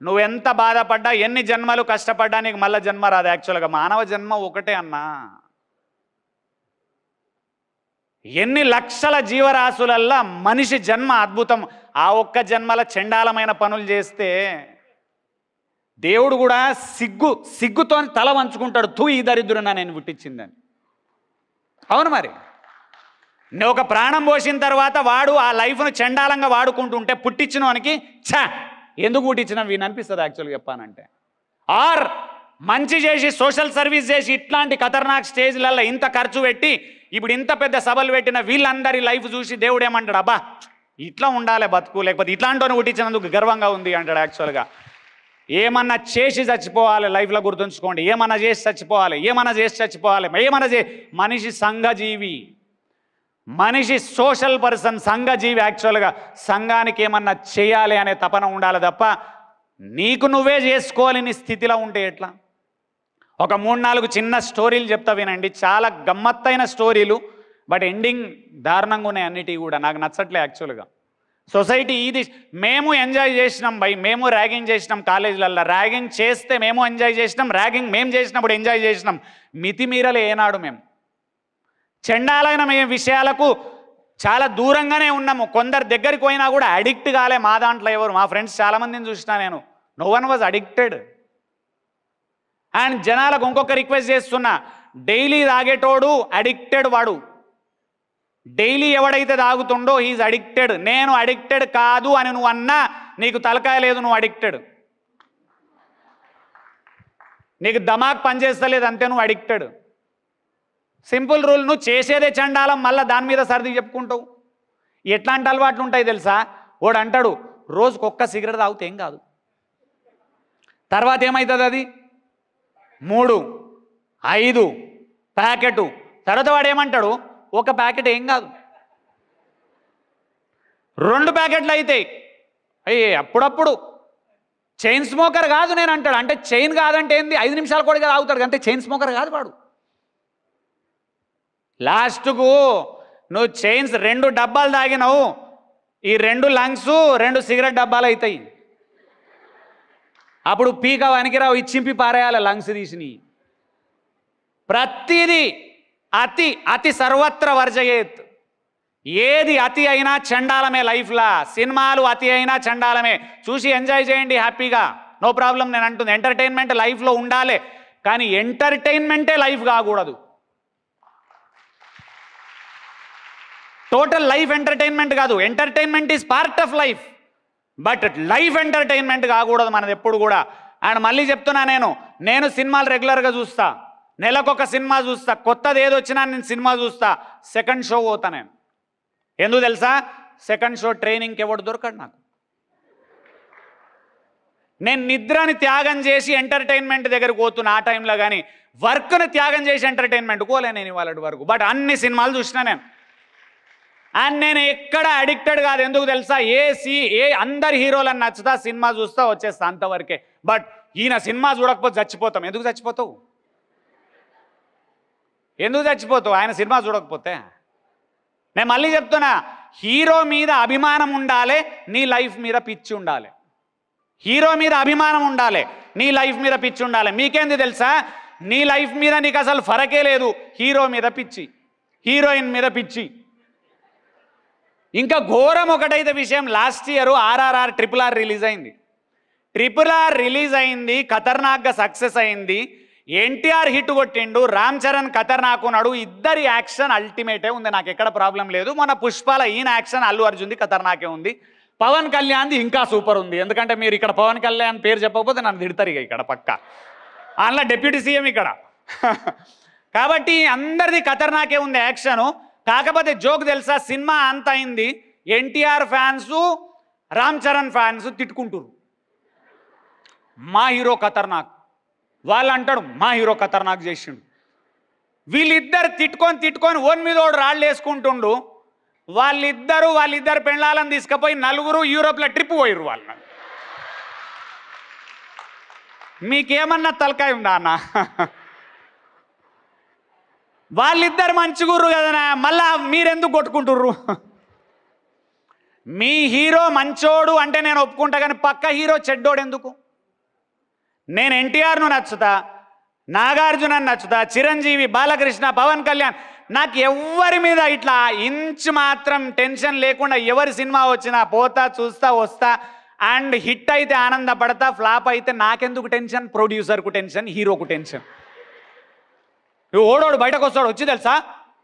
నువ్వెంత బాధపడ్డా, ఎన్ని జన్మలు కష్టపడ్డా నీకు మళ్ళీ జన్మ రాదు. యాక్చువల్గా మానవ జన్మ ఒకటే అన్నా. ఎన్ని లక్షల జీవరాశులల్లా మనిషి జన్మ అద్భుతం. ఆ ఒక్క జన్మల చండాలమైన పనులు చేస్తే దేవుడు కూడా సిగ్గుతో తల వంచుకుంటాడు, తూ ఈ దరిద్రున్నా నేను పుట్టించిందని. అవును మరి. నువ్వు ఒక ప్రాణం పోసిన తర్వాత వాడు ఆ లైఫ్ను చండాలంగా వాడుకుంటుంటే పుట్టించిన వానికి ఎందుకు పుట్టించిన వీని అనిపిస్తుంది యాక్చువల్గా చెప్పానంటే. ఆర్ మంచి చేసి సోషల్ సర్వీస్ చేసి ఇట్లాంటి ఖతర్నాక్ స్టేజ్లలో ఇంత ఖర్చు పెట్టి ఇప్పుడు ఇంత పెద్ద సభలు పెట్టిన వీళ్ళందరి లైఫ్ చూసి దేవుడు ఏమంటాడు, అబ్బా ఇట్లా ఉండాలి బతుకు, లేకపోతే ఇట్లాంటి పుట్టించినందుకు గర్వంగా ఉంది అంటాడు. యాక్చువల్గా ఏమన్నా చేసి చచ్చిపోవాలి లైఫ్లో, గుర్తుంచుకోండి. ఏమన్నా చేసి చచ్చిపోవాలి, ఏమన్నా చేసి చచ్చిపోవాలి, మనిషి సంఘజీవి, మనిషి సోషల్ పర్సన్, సంఘజీవి. యాక్చువల్గా సంఘానికి ఏమన్నా చేయాలి అనే తపన ఉండాలి తప్ప నీకు నువ్వే చేసుకోవాలని స్థితిలో ఉంటే ఎట్లా? ఒక 3-4 చిన్న స్టోరీలు చెప్తా వినండి. చాలా గమ్మత్తైన స్టోరీలు, బట్ ఎండింగ్ దారుణంగా ఉన్నాయి అన్నిటివి కూడా. నాకు నచ్చట్లే యాక్చువల్గా. సొసైటీ ఇది మేము ఎంజాయ్ చేసినాం బై, మేము ర్యాగింగ్ చేసినాం కాలేజీలలో. ర్యాగింగ్ చేస్తే మేము ఎంజాయ్ చేసినాం, ర్యాగింగ్ మేము చేసినప్పుడు ఎంజాయ్ చేసినాం. మితిమీరలే ఏనాడు మేము. చండాలైన మేము విషయాలకు చాలా దూరంగానే ఉన్నాము. కొందరు దగ్గరికి పోయినా కూడా అడిక్ట్ కాలే. మా దాంట్లో ఎవరు, మా ఫ్రెండ్స్ చాలామందిని చూసినా నేను, no one was addicted. And జనాలకు ఇంకొక రిక్వెస్ట్ చేస్తున్నా, డైలీ తాగేటోడు అడిక్టెడ్. వాడు డైలీ ఎవడైతే తాగుతుండో హీజ్ అడిక్టెడ్. నేను అడిక్టెడ్ కాదు అని నువ్వు అన్నా నీకు తలకాయ లేదు, నువ్వు అడిక్టెడ్. నీకు దమాక్ పనిచేస్తలేదు అంతే, నువ్వు అడిక్టెడ్. Simple rule. నువ్వు చేసేదే చండాలం, మళ్ళీ దాని మీద సర్ది చెప్పుకుంటావు. ఎట్లాంటి అలవాట్లు ఉంటాయి తెలుసా? వాడు అంటాడు రోజుకు 1 సిగరెట్ తాగితే ఏం కాదు, తర్వాత ఏమవుతుంది అది 3, 5 ప్యాకెట్, తర్వాత వాడు ఏమంటాడు 1 ప్యాకెట్ ఏం కాదు, 2 ప్యాకెట్లు అవుతాయి. అప్పుడప్పుడు చైన్ స్మోకర్ కాదు నేను అంటాడు. అంటే చైన్ కాదంటే ఏంది, 5 నిమిషాలు కూడా తాగుతాడు, అంటే చైన్ స్మోకర్ కాదు వాడు. లాస్ట్కు నువ్వు చైన్స్ 2 డబ్బాలు తాగినావు, ఈ 2 లంగ్స్ 2 సిగరెట్ డబ్బాలు అవుతాయి. అప్పుడు పీక వనికిరావు, ఇచ్చింపి పారేయాలి లంగ్స్ తీసిని. ప్రతిదీ అతి అతి సర్వత్ర వర్జయేత్. ఏది అతి అయినా చండాలమే లైఫ్లా. సినిమాలు అతి అయినా చండాలమే. చూసి ఎంజాయ్ చేయండి హ్యాపీగా, నో ప్రాబ్లం. నేను అంటుంది ఎంటర్టైన్మెంట్ లైఫ్లో ఉండాలి, కానీ ఎంటర్టైన్మెంటే లైఫ్ కాకూడదు. టోటల్ లైఫ్ ఎంటర్టైన్మెంట్ కాదు. Entertainment is part of life, but life entertainment కాకూడదు మనది ఎప్పుడు కూడా. అండ్ మళ్ళీ చెప్తున్నా, నేను సినిమాలు రెగ్యులర్గా చూస్తా, నెలకొక సినిమా చూస్తా. కొత్తది ఏది వచ్చినా నేను సినిమా చూస్తా. సెకండ్ షో పోతా నేను. ఎందుకు తెలుసా? సెకండ్ షో ట్రైనింగ్కి ఎవడు దొరకడు నాకు. నేను నిద్రని త్యాగం చేసి ఎంటర్టైన్మెంట్ దగ్గరకు పోతున్నా ఆ టైంలో, కానీ వర్క్ని త్యాగం చేసి ఎంటర్టైన్మెంట్ పోలే నేను ఇవాళ వరకు. బట్ అన్ని సినిమాలు చూసినా నేను. అండ్ నేను ఎక్కడ అడిక్టెడ్ కాదు. ఎందుకు తెలుసా? అందరు హీరోలను నచ్చుతా, సినిమా చూస్తా, వచ్చేస్తా, అంతవరకే. బట్ ఈయన సినిమా చూడకపోతే చచ్చిపోతాం. ఎందుకు చచ్చిపోతావు? ఎందుకు చచ్చిపోతావు ఆయన సినిమా చూడకపోతే? నేను మళ్ళీ చెప్తున్నా, హీరో మీద అభిమానం ఉండాలి, నీ లైఫ్ మీద పిచ్చి ఉండాలి. హీరో మీద అభిమానం ఉండాలి, నీ లైఫ్ మీద పిచ్చి ఉండాలి. మీకేంది తెలుసా? నీ లైఫ్ మీద నీకు అసలు ఫరకే లేదు. హీరో మీద పిచ్చి, హీరోయిన్ మీద పిచ్చి. ఇంకా ఘోరం ఒకటైతే విషయం, last year RRR RRR release అయింది. RRR రిలీజ్ అయింది, ఖతర్నాక్గా సక్సెస్ అయింది. ఎన్టీఆర్ హిట్ కొట్టిండు, రామ్ చరణ్ ఖతర్నాక్ ఉన్నాడు. ఇద్దరి యాక్షన్ అల్టిమేటే ఉంది, నాకు ఎక్కడ ప్రాబ్లం లేదు. మన పుష్పాల ఈయన యాక్షన్ అల్లు అర్జున్ది ఖతర్నాకే ఉంది. పవన్ కళ్యాణ్ది ఇంకా సూపర్ ఉంది. ఎందుకంటే మీరు ఇక్కడ పవన్ కళ్యాణ్ పేరు చెప్పకపోతే నన్ను తిడతారు ఇక ఇక్కడ పక్క, అందులో డిప్యూటీ సీఎం ఇక్కడ. కాబట్టి అందరిది ఖతర్నాకే ఉంది యాక్షను. కాకపోతే జోక్ తెలుసా, సినిమా అంత అయింది, ఎన్టీఆర్ ఫ్యాన్స్ రామ్ చరణ్ ఫ్యాన్స్ తిట్టుకుంటారు, మా హీరో ఖతర్నాక్. వాళ్ళు అంటాడు మా హీరో ఖతర్నాక్ చేసిండు. వీళ్ళిద్దరు తిట్టుకొని ఓన్ మీద ఓడు రాళ్ళు వేసుకుంటుండు. వాళ్ళిద్దరు పెళ్ళాలను తీసుకుపోయి నలుగురు యూరోప్లో ట్రిప్ పోయిర్రు. వాళ్ళ మీకేమన్నా తలకాయ ఉందా అన్న? వాళ్ళిద్దరు మంచిగుర్రు కదనా, మళ్ళా మీరెందుకు కొట్టుకుంటుర్రు? మీ హీరో మంచోడు అంటే నేను ఒప్పుకుంటా, కానీ పక్క హీరో చెడ్డోడు ఎందుకు? నేను ఎన్టీఆర్ను నచ్చుతా, నాగార్జునని నచ్చుతా, చిరంజీవి, బాలకృష్ణ, పవన్ కళ్యాణ్, నాకు ఎవరి మీద ఇట్లా ఇంచ్ మాత్రం టెన్షన్ లేకుండా ఎవరి సినిమా వచ్చినా పోతా, చూస్తా, వస్తా. అండ్ హిట్ అయితే ఆనందపడతా, ఫ్లాప్ అయితే నాకెందుకు టెన్షన్? ప్రొడ్యూసర్కు టెన్షన్, హీరోకు టెన్షన్. ఓడోడు బయటకు వస్తాడు, వచ్చి తెలుసా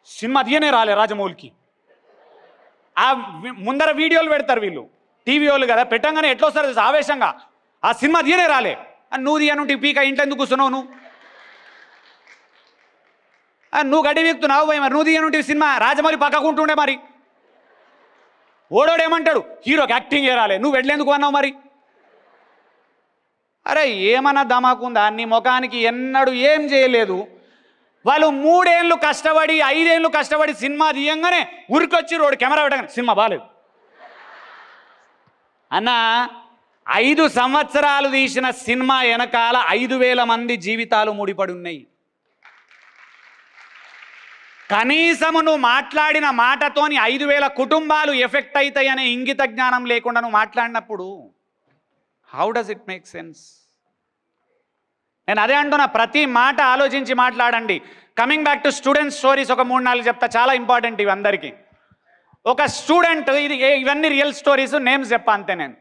సినిమా తీయనే రాలే రాజమౌళికి. ఆ ముందర వీడియోలు పెడతారు వీళ్ళు, టీవీ వాళ్ళు కదా, పెట్టంగానే ఎట్లా వస్తారు తెలుసా ఆవేశంగా, ఆ సినిమా తీయనే రాలే. నువ్వు తీయనుంటే పీక ఇంట్లో ఎందుకు కూర్చున్నావు? నువ్వు గడ్డి వీక్తున్నావు పోయి, మరి నువ్వు తీయనుంటే సినిమా రాజమౌళి పక్కకుంటుండే. మరి ఓడోడు ఏమంటాడు, హీరోకి యాక్టింగ్ రాలే, నువ్వు వెళ్ళేందుకు అన్నావు మరి? అరే ఏమన్నా దమాకుందా? నీ ముఖానికి ఎన్నడూ ఏం చేయలేదు. వాళ్ళు 3 ఏళ్ళు కష్టపడి 5 ఏళ్ళు కష్టపడి సినిమా తీయంగానే ఉరికొచ్చి రోడ్డు కెమెరా పెట్టగానే సినిమా బాగాలేదు అన్న. 5 సంవత్సరాలు తీసిన సినిమా వెనకాల 5,000 మంది జీవితాలు ముడిపడి ఉన్నాయి. కనీసము నువ్వు మాట్లాడిన మాటతోని 5,000 కుటుంబాలు ఎఫెక్ట్ అవుతాయనే ఇంగిత జ్ఞానం లేకుండా నువ్వు మాట్లాడినప్పుడు how does it make sense? నేను అదే అంటున్నా, ప్రతి మాట ఆలోచించి మాట్లాడండి. Coming back to student stories, ఒక 3-4 చెప్తా, చాలా ఇంపార్టెంట్ ఇవి అందరికీ. ఒక స్టూడెంట్, ఇవన్నీ రియల్ స్టోరీస్, నేమ్స్ చెప్పా అంతే. నేను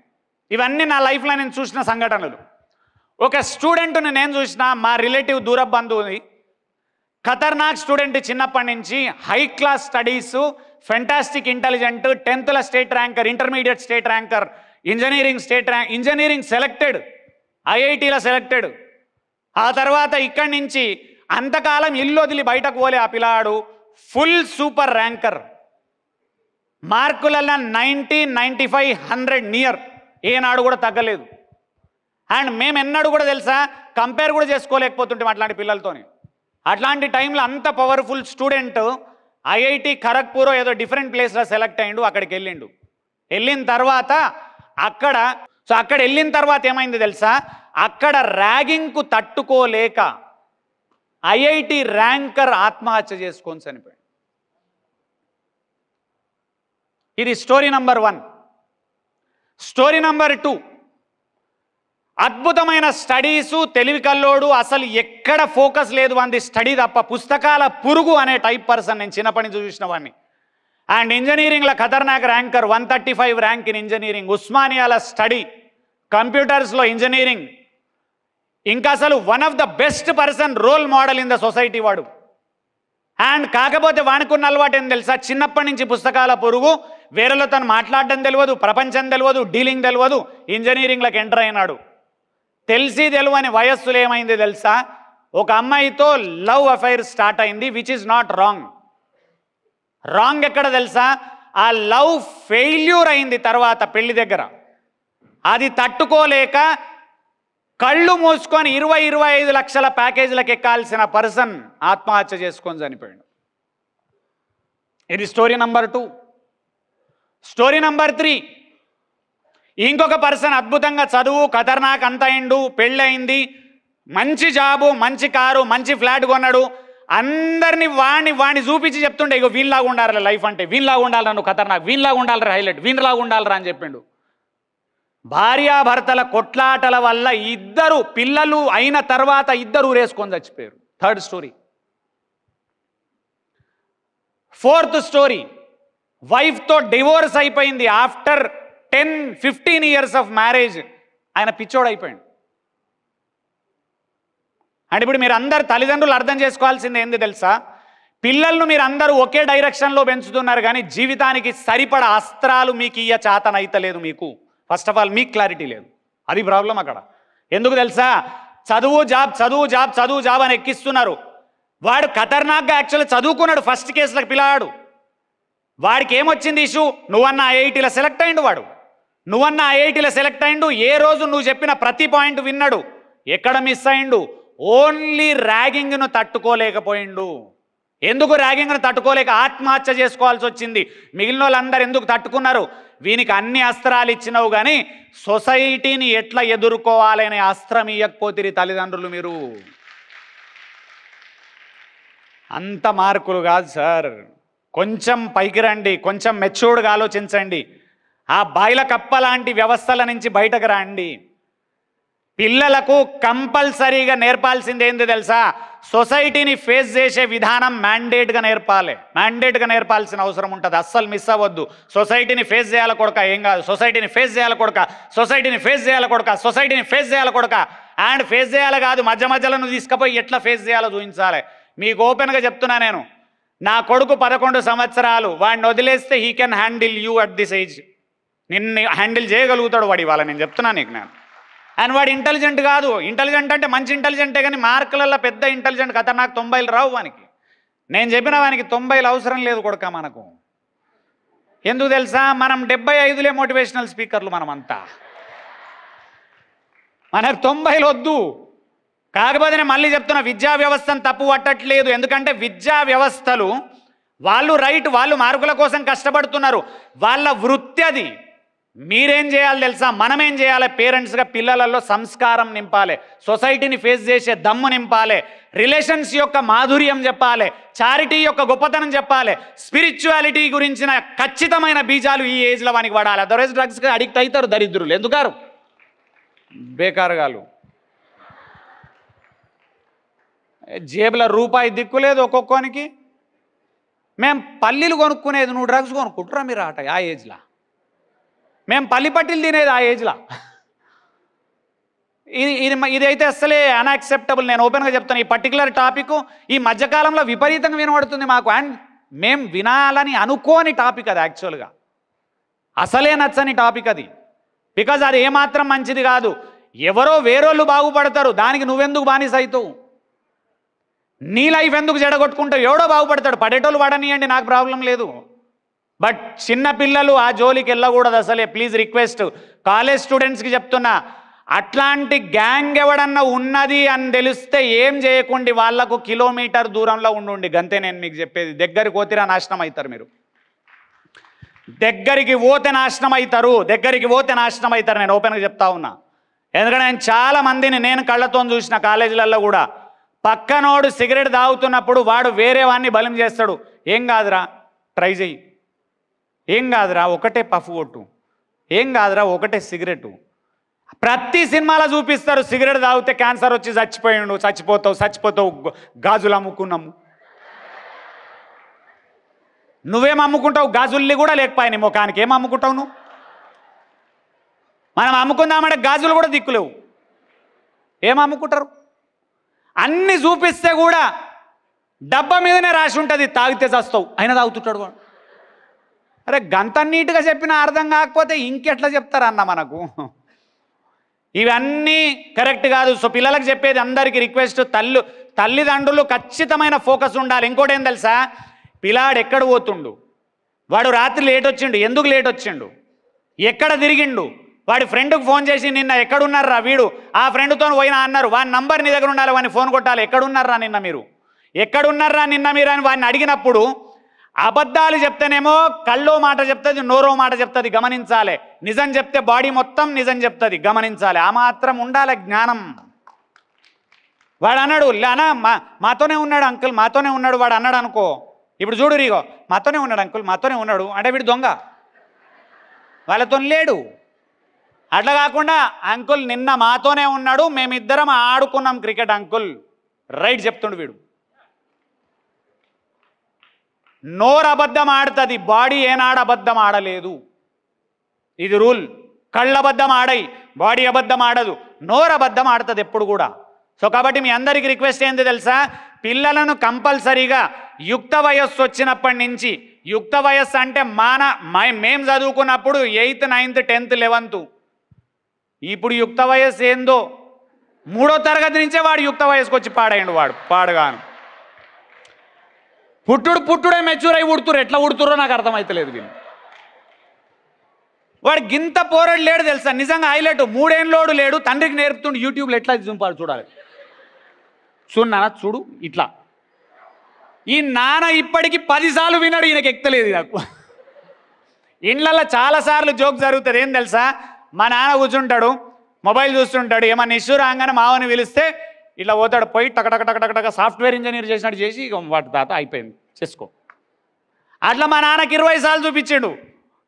ఇవన్నీ నా లైఫ్లో నేను చూసిన సంఘటనలు. ఒక స్టూడెంట్ని నేను చూసిన, మా రిలేటివ్ దూర బంధువుని, ఖతర్నాక్ స్టూడెంట్, చిన్నప్పటి నుంచి high class studies, fantastic intelligent, 10th state ranker, intermediate state ranker, engineering selected, IITలో సెలెక్టెడ్. ఆ తర్వాత ఇక్కడి నుంచి అంతకాలం ఇల్లు వదిలి బయటకు పోలే ఆ పిల్లాడు ఫుల్ సూపర్ ర్యాంకర్, మార్కులలో 90, 95, 100 నియర్, ఏనాడు కూడా తగ్గలేదు. అండ్ మేము ఎన్నడూ కూడా తెలుసా కంపేర్ కూడా చేసుకోలేకపోతుంటాం అట్లాంటి పిల్లలతోని. అట్లాంటి టైంలో అంత పవర్ఫుల్ స్టూడెంట్ IIT ఖరగ్పూర్ ఏదో డిఫరెంట్ ప్లేస్లో సెలెక్ట్ అయ్యిండు. అక్కడికి వెళ్ళిన తర్వాత అక్కడ వెళ్ళిన తర్వాత ఏమైంది తెలుసా, అక్కడ ర్యాగింగ్కు తట్టుకోలేక IIT ర్యాంకర్ ఆత్మహత్య చేసుకొని చనిపోయాడు. ఇది స్టోరీ నంబర్ 1. స్టోరీ నంబర్ 2, అద్భుతమైన స్టడీసు, తెలివి కల్లోడు, అసలు ఎక్కడ ఫోకస్ లేదు అంది స్టడీ తప్ప, పుస్తకాల పురుగు అనే టైప్ పర్సన్ నేను చిన్నప్పటి నుంచి చూసిన వాడిని. అండ్ ఇంజనీరింగ్లో ఖతర్నాక్ ర్యాంకర్, 135 ర్యాంక్ ఇన్ ఇంజనీరింగ్, ఉస్మానియాల స్టడీ, కంప్యూటర్స్లో ఇంజనీరింగ్, ఇంకా అసలు one of the best person, role model in the society వాడు. అండ్ కాకపోతే వానుకున్న అలవాటు ఏం తెలుసా, చిన్నప్పటి నుంచి పుస్తకాల పురుగు, వేరేలతో మాట్లాడడం తెలియదు, ప్రపంచం తెలియదు, డీలింగ్ తెలియదు. ఇంజనీరింగ్లోకి ఎంటర్ అయినాడు. తెలిసి తెలియని వయస్సులో ఏమైంది తెలుసా, ఒక అమ్మాయితో లవ్ అఫైర్ స్టార్ట్ అయింది, which is not wrong. Wrong ఎక్కడ తెలుసా, ఆ లవ్ ఫెయిల్యూర్ అయింది తర్వాత పెళ్లి దగ్గర. అది తట్టుకోలేక కళ్ళు మూసుకొని 20-25 లక్షల ప్యాకేజీలకు ఎక్కాల్సిన పర్సన్ ఆత్మహత్య చేసుకొని చనిపోయాడు. ఇది స్టోరీ నంబర్ 2. స్టోరీ నంబర్ 3, ఇంకొక పర్సన్ అద్భుతంగా చదువు, ఖతర్నాక్ అంత అయిండు, పెళ్ళయింది, మంచి జాబు, మంచి కారు, మంచి ఫ్లాట్ కొన్నాడు. అందరినీ వాణ్ణి చూపించి చెప్తుండే, ఇగో వీళ్ళలాగా ఉండాలి లైఫ్ అంటే, వీళ్ళలాగా ఉండాలి నువ్వు ఖతర్నాక్, వీళ్ళలాగా ఉండాలి హైలైట్, వీళ్ళలాగా ఉండాలిరా అని చెప్పిండు. భార్యాభర్తల కొట్లాటల వల్ల 2 పిల్లలు అయిన తర్వాత 2 ఊరేసుకొని చచ్చిపోయారు. Third story. ఫోర్త్ స్టోరీ, వైఫ్తో డివోర్స్ అయిపోయింది. ఆఫ్టర్ 10-15 years ఆఫ్ మ్యారేజ్ ఆయన పిచ్చోడు అయిపోయాడు. అంటే ఇప్పుడు మీరు అందరు తల్లిదండ్రులు అర్థం చేసుకోవాల్సింది ఏంది తెలుసా? పిల్లలను మీరు అందరూ ఒకే డైరెక్షన్లో పెంచుతున్నారు, కానీ జీవితానికి సరిపడ అస్త్రాలు మీకు ఇయ్య చేతనైతలేదు. మీకు ఫస్ట్ ఆఫ్ ఆల్ మీకు క్లారిటీ లేదు, అది ప్రాబ్లం అక్కడ. ఎందుకు తెలుసా? చదువు జాబ్, చదువు జాబ్, చదువు జాబ్ అని ఎక్కిస్తున్నారు. వాడు ఖతర్నాక్గా యాక్చువల్లీ చదువుకున్నాడు ఫస్ట్ కేసులకు పిల్లాడు. వాడికి ఏమొచ్చింది ఇష్యూ? నువ్వన్నా ఐఐటీలో సెలెక్ట్ అయ్యిండు. వాడు నువ్వన్నా ఐఐటీలో సెలెక్ట్ అయ్యిండు. ఏ రోజు నువ్వు చెప్పిన ప్రతి పాయింట్ విన్నాడు. ఎక్కడ మిస్ అయ్యిండు? ఓన్లీ ర్యాగింగ్ను తట్టుకోలేకపోయిండు. ఎందుకు ర్యాగింగ్ను తట్టుకోలేక ఆత్మహత్య చేసుకోవాల్సి వచ్చింది? మిగిలిన వాళ్ళందరూ ఎందుకు తట్టుకున్నారు? వీనికి అన్ని అస్త్రాలు ఇచ్చినావు, కానీ సొసైటీని ఎట్లా ఎదుర్కోవాలనే అస్త్రం ఇవ్వకపోతే తల్లిదండ్రులు మీరు. అంత మార్కులు కాదు సార్, కొంచెం పైకి రండి, కొంచెం మెచ్యూర్డ్గా ఆలోచించండి. ఆ బాయిల కప్ప లాంటి వ్యవస్థల నుంచి బయటకు రండి. పిల్లలకు కంపల్సరీగా నేర్పాల్సింది ఏంది తెలుసా? సొసైటీని ఫేస్ చేసే విధానం మ్యాండేట్గా నేర్పాలి. మ్యాండేట్గా నేర్పాల్సిన అవసరం ఉంటుంది. అస్సలు మిస్ అవ్వద్దు. సొసైటీని ఫేస్ చేయాలి కొడక, ఏం కాదు. సొసైటీని ఫేస్ చేయాలి కొడక, సొసైటీని ఫేస్ చేయాలి కొడక, సొసైటీని ఫేస్ చేయాలి కొడక. అండ్ ఫేస్ చేయాలి కాదు, మధ్య మధ్యలో నువ్వు తీసుకుపోయి ఎట్లా ఫేస్ చేయాలో చూపించాలి. మీకు ఓపెన్గా చెప్తున్నా నేను, నా కొడుకు 11 సంవత్సరాలు, వాడిని వదిలేస్తే he can handle you at this age. నిన్ను హ్యాండిల్ చేయగలుగుతాడు వాడు ఇవాళ, నేను చెప్తున్నాను నీకు. నేను అండ్ వాడు ఇంటెలిజెంట్ కాదు. ఇంటెలిజెంట్ అంటే మంచి ఇంటెలిజెంటే, కానీ మార్కులలో పెద్ద ఇంటెలిజెంట్ కదా. నాకు 90 రావు వానికి. నేను చెప్పిన వానికి 90 అవసరం లేదు కొడుక మనకు. ఎందుకు తెలుసా? మనం 75లే మోటివేషనల్ స్పీకర్లు మనమంతా. మనకు 90 వద్దు. కాకపోతే నేను మళ్ళీ చెప్తున్నా, విద్యా వ్యవస్థను తప్పు పట్టట్లేదు. ఎందుకంటే విద్యా వ్యవస్థలు వాళ్ళు రైట్, వాళ్ళు మార్కుల కోసం కష్టపడుతున్నారు, వాళ్ళ వృత్తి అది. మీరేం చేయాలి తెలుసా? మనమేం చేయాలి? పేరెంట్స్గా పిల్లలలో సంస్కారం నింపాలి, సొసైటీని ఫేస్ చేసే దమ్ము నింపాలి, రిలేషన్స్ యొక్క మాధుర్యం చెప్పాలి, చారిటీ యొక్క గొప్పతనం చెప్పాలి, స్పిరిచువాలిటీ గురించిన ఖచ్చితమైన బీజాలు ఈ ఏజ్లో వానికి పడాలి. అదర్వైజ్ డ్రగ్స్కి అడిక్ట్ అవుతారు దరిద్రులు. ఎందుకారు? బేకారుగాలు. జేబులో రూపాయి దిక్కులేదు ఒక్కొక్కనికి. మేము పల్లీలు కొనుక్కునేది, నువ్వు డ్రగ్స్ కొనుక్కుంటురా మీరు ఆట ఆ ఏజ్లో. మేము పల్లి పట్టీలు తినేది ఆ ఏజ్లో. ఇదైతే అస్సలే అన్యాక్సెప్టబుల్. నేను ఓపెన్గా చెప్తాను. ఈ పర్టికులర్ టాపిక్ ఈ మధ్యకాలంలో విపరీతంగా వినబడుతుంది మాకు. అండ్ మేము వినాలని అనుకోని టాపిక్ అది. యాక్చువల్గా అసలే నచ్చని టాపిక్ అది. బికాజ్ అది ఏమాత్రం మంచిది కాదు. ఎవరో వేరోళ్ళు బాగుపడతారు, దానికి నువ్వెందుకు బానిస అవుతావు? నీ లైఫ్ ఎందుకు జడగొట్టుకుంటావు? ఎవడో బాగుపడతాడు, పడేటోళ్ళు పడనియండి, నాకు ప్రాబ్లం లేదు. బట్ చిన్న పిల్లలు ఆ జోలికి వెళ్ళకూడదు అసలే. ప్లీజ్ రిక్వెస్ట్, కాలేజ్ స్టూడెంట్స్కి చెప్తున్నా, అట్లాంటి గ్యాంగ్ ఎవడన్నా ఉన్నది అని తెలిస్తే ఏం చేయకండి, వాళ్లకు కిలోమీటర్ దూరంలో ఉండండి. గంతే నేను మీకు చెప్పేది. దగ్గరికి పోతిరా నాశనం అవుతారు మీరు. దగ్గరికి పోతే నాశనం అవుతారు, దగ్గరికి పోతే నాశనం అవుతారు. నేను ఓపెన్గా చెప్తా ఉన్నా. ఎందుకంటే నేను చాలా మందిని నేను కళ్ళతో చూసిన కాలేజీలలో కూడా. పక్కనోడు సిగరెట్ తాగుతున్నప్పుడు వాడు వేరే వాడిని బలం చేస్తాడు. ఏం కాదురా ట్రై చెయ్యి, ఏం కాదురా ఒకటే పఫ్ కొట్టు, ఏం కాదురా ఒకటే సిగరెట్. ప్రతి సినిమాలో చూపిస్తారు, సిగరెట్ తాగితే క్యాన్సర్ వచ్చి చచ్చిపోయాడు, చచ్చిపోతావు, గాజులు అమ్ముకున్నాము. నువ్వేం అమ్ముకుంటావు? గాజుల్ని కూడా లేకపోయినాయి ముఖానికి. ఏం అమ్ముకుంటావు నువ్వు? మనం అమ్ముకుందామంటే గాజులు కూడా దిక్కులేవు. ఏం అమ్ముకుంటారు? అన్ని చూపిస్తే కూడా డబ్బా మీదనే రాసి ఉంటుంది, తాగితే చస్తావు, అయినా తాగుతుంటాడు వాడు. అరే గంత నీట్గా చెప్పినా అర్థం కాకపోతే ఇంకెట్లా చెప్తారన్న మనకు? ఇవన్నీ కరెక్ట్ కాదు. సో పిల్లలకు చెప్పేది అందరికీ రిక్వెస్ట్, తల్లిదండ్రులు ఖచ్చితమైన ఫోకస్ ఉండాలి. ఇంకోటి ఏం తెలుసా? పిల్లాడు ఎక్కడ పోతుండు, వాడు రాత్రి లేట్ వచ్చిండు, ఎందుకు లేట్ వచ్చిండు, ఎక్కడ తిరిగిండు, వాడి ఫ్రెండ్కి ఫోన్ చేసి నిన్న ఎక్కడున్నారా వీడు, ఆ ఫ్రెండ్తో పోయినా అన్నారు, వాడి నంబర్ నీ దగ్గర ఉండాలి, వాడిని ఫోన్ కొట్టాలి. ఎక్కడున్నారా నిన్న మీరు, ఎక్కడున్నారా నిన్న మీరు అని వాడిని అడిగినప్పుడు అబద్ధాలు చెప్తేనేమో కళ్ళో మాట చెప్తుంది, నోరో మాట చెప్తుంది, గమనించాలి. నిజం చెప్తే బాడీ మొత్తం నిజం చెప్తుంది, గమనించాలి. ఆ మాత్రం ఉండాలి జ్ఞానం. వాడు అన్నాడు లేనా మాతోనే ఉన్నాడు అంకుల్, మాతోనే ఉన్నాడు వాడు అన్నాడు అనుకో. ఇప్పుడు చూడు రీగో, మాతోనే ఉన్నాడు అంకుల్, మాతోనే ఉన్నాడు అంటే వీడు దొంగ, వాళ్ళతో లేడు. అట్లా కాకుండా అంకుల్ నిన్న మాతోనే ఉన్నాడు, మేమిద్దరం ఆడుకున్నాం క్రికెట్ అంకుల్, రైట్ చెప్తుండు వీడు. నోరు అబద్ధం ఆడుతుంది, బాడీ ఏనాడు అబద్ధం ఆడలేదు. ఇది రూల్. కళ్ళు అబద్ధం ఆడాయి, బాడీ అబద్ధం ఆడదు. నోరు అబద్ధం ఆడుతుంది ఎప్పుడు కూడా. సో కాబట్టి మీ అందరికీ రిక్వెస్ట్ ఏంది తెలుసా, పిల్లలను కంపల్సరీగా యుక్త వయస్సు వచ్చినప్పటి నుంచి, యుక్త వయస్సు అంటే మేం చదువుకున్నప్పుడు 8th 9th 10th 11th, ఇప్పుడు యుక్త వయస్సు ఏందో 3వ తరగతి నుంచే వాడు యుక్త వయస్సుకు వచ్చి పాడేయండు. వాడు పాడుగాను పుట్టుడే మెచ్యూర్ అయి ఉడుతురు. ఎట్లా ఉడుతురో నాకు అర్థమవుతలేదు వీళ్ళు. వాడు గింత పోరాడు లేడు తెలుసా, నిజంగా హైలైట్. 3 ఏళ్ళోడు లేడు, తండ్రికి నేర్పుతుండు యూట్యూబ్లో ఎట్లా చూపాలి చూడాలి. చూడు నాన్న చూడు ఇట్లా. ఈ నాన్న ఇప్పటికి 10 సార్లు విన్నాడు, ఈయనకి ఎక్కలేదు. నాకు ఇండ్లలో చాలాసార్లు జోక్ జరుగుతుంది. ఏం తెలుసా, మా నాన్న కూర్చుంటాడు, మొబైల్ చూస్తుంటాడు, ఏమన్నా ఇష్యూ రాగానే మావని పిలిస్తే ఇట్లా పోతాడు, పోయి టక సాఫ్ట్వేర్ ఇంజనీర్ చేసినట్టు చేసి ఇక వాటి తాత అయిపోయింది చేసుకో. అట్లా మా నాన్నకి 20 సార్లు చూపించాడు.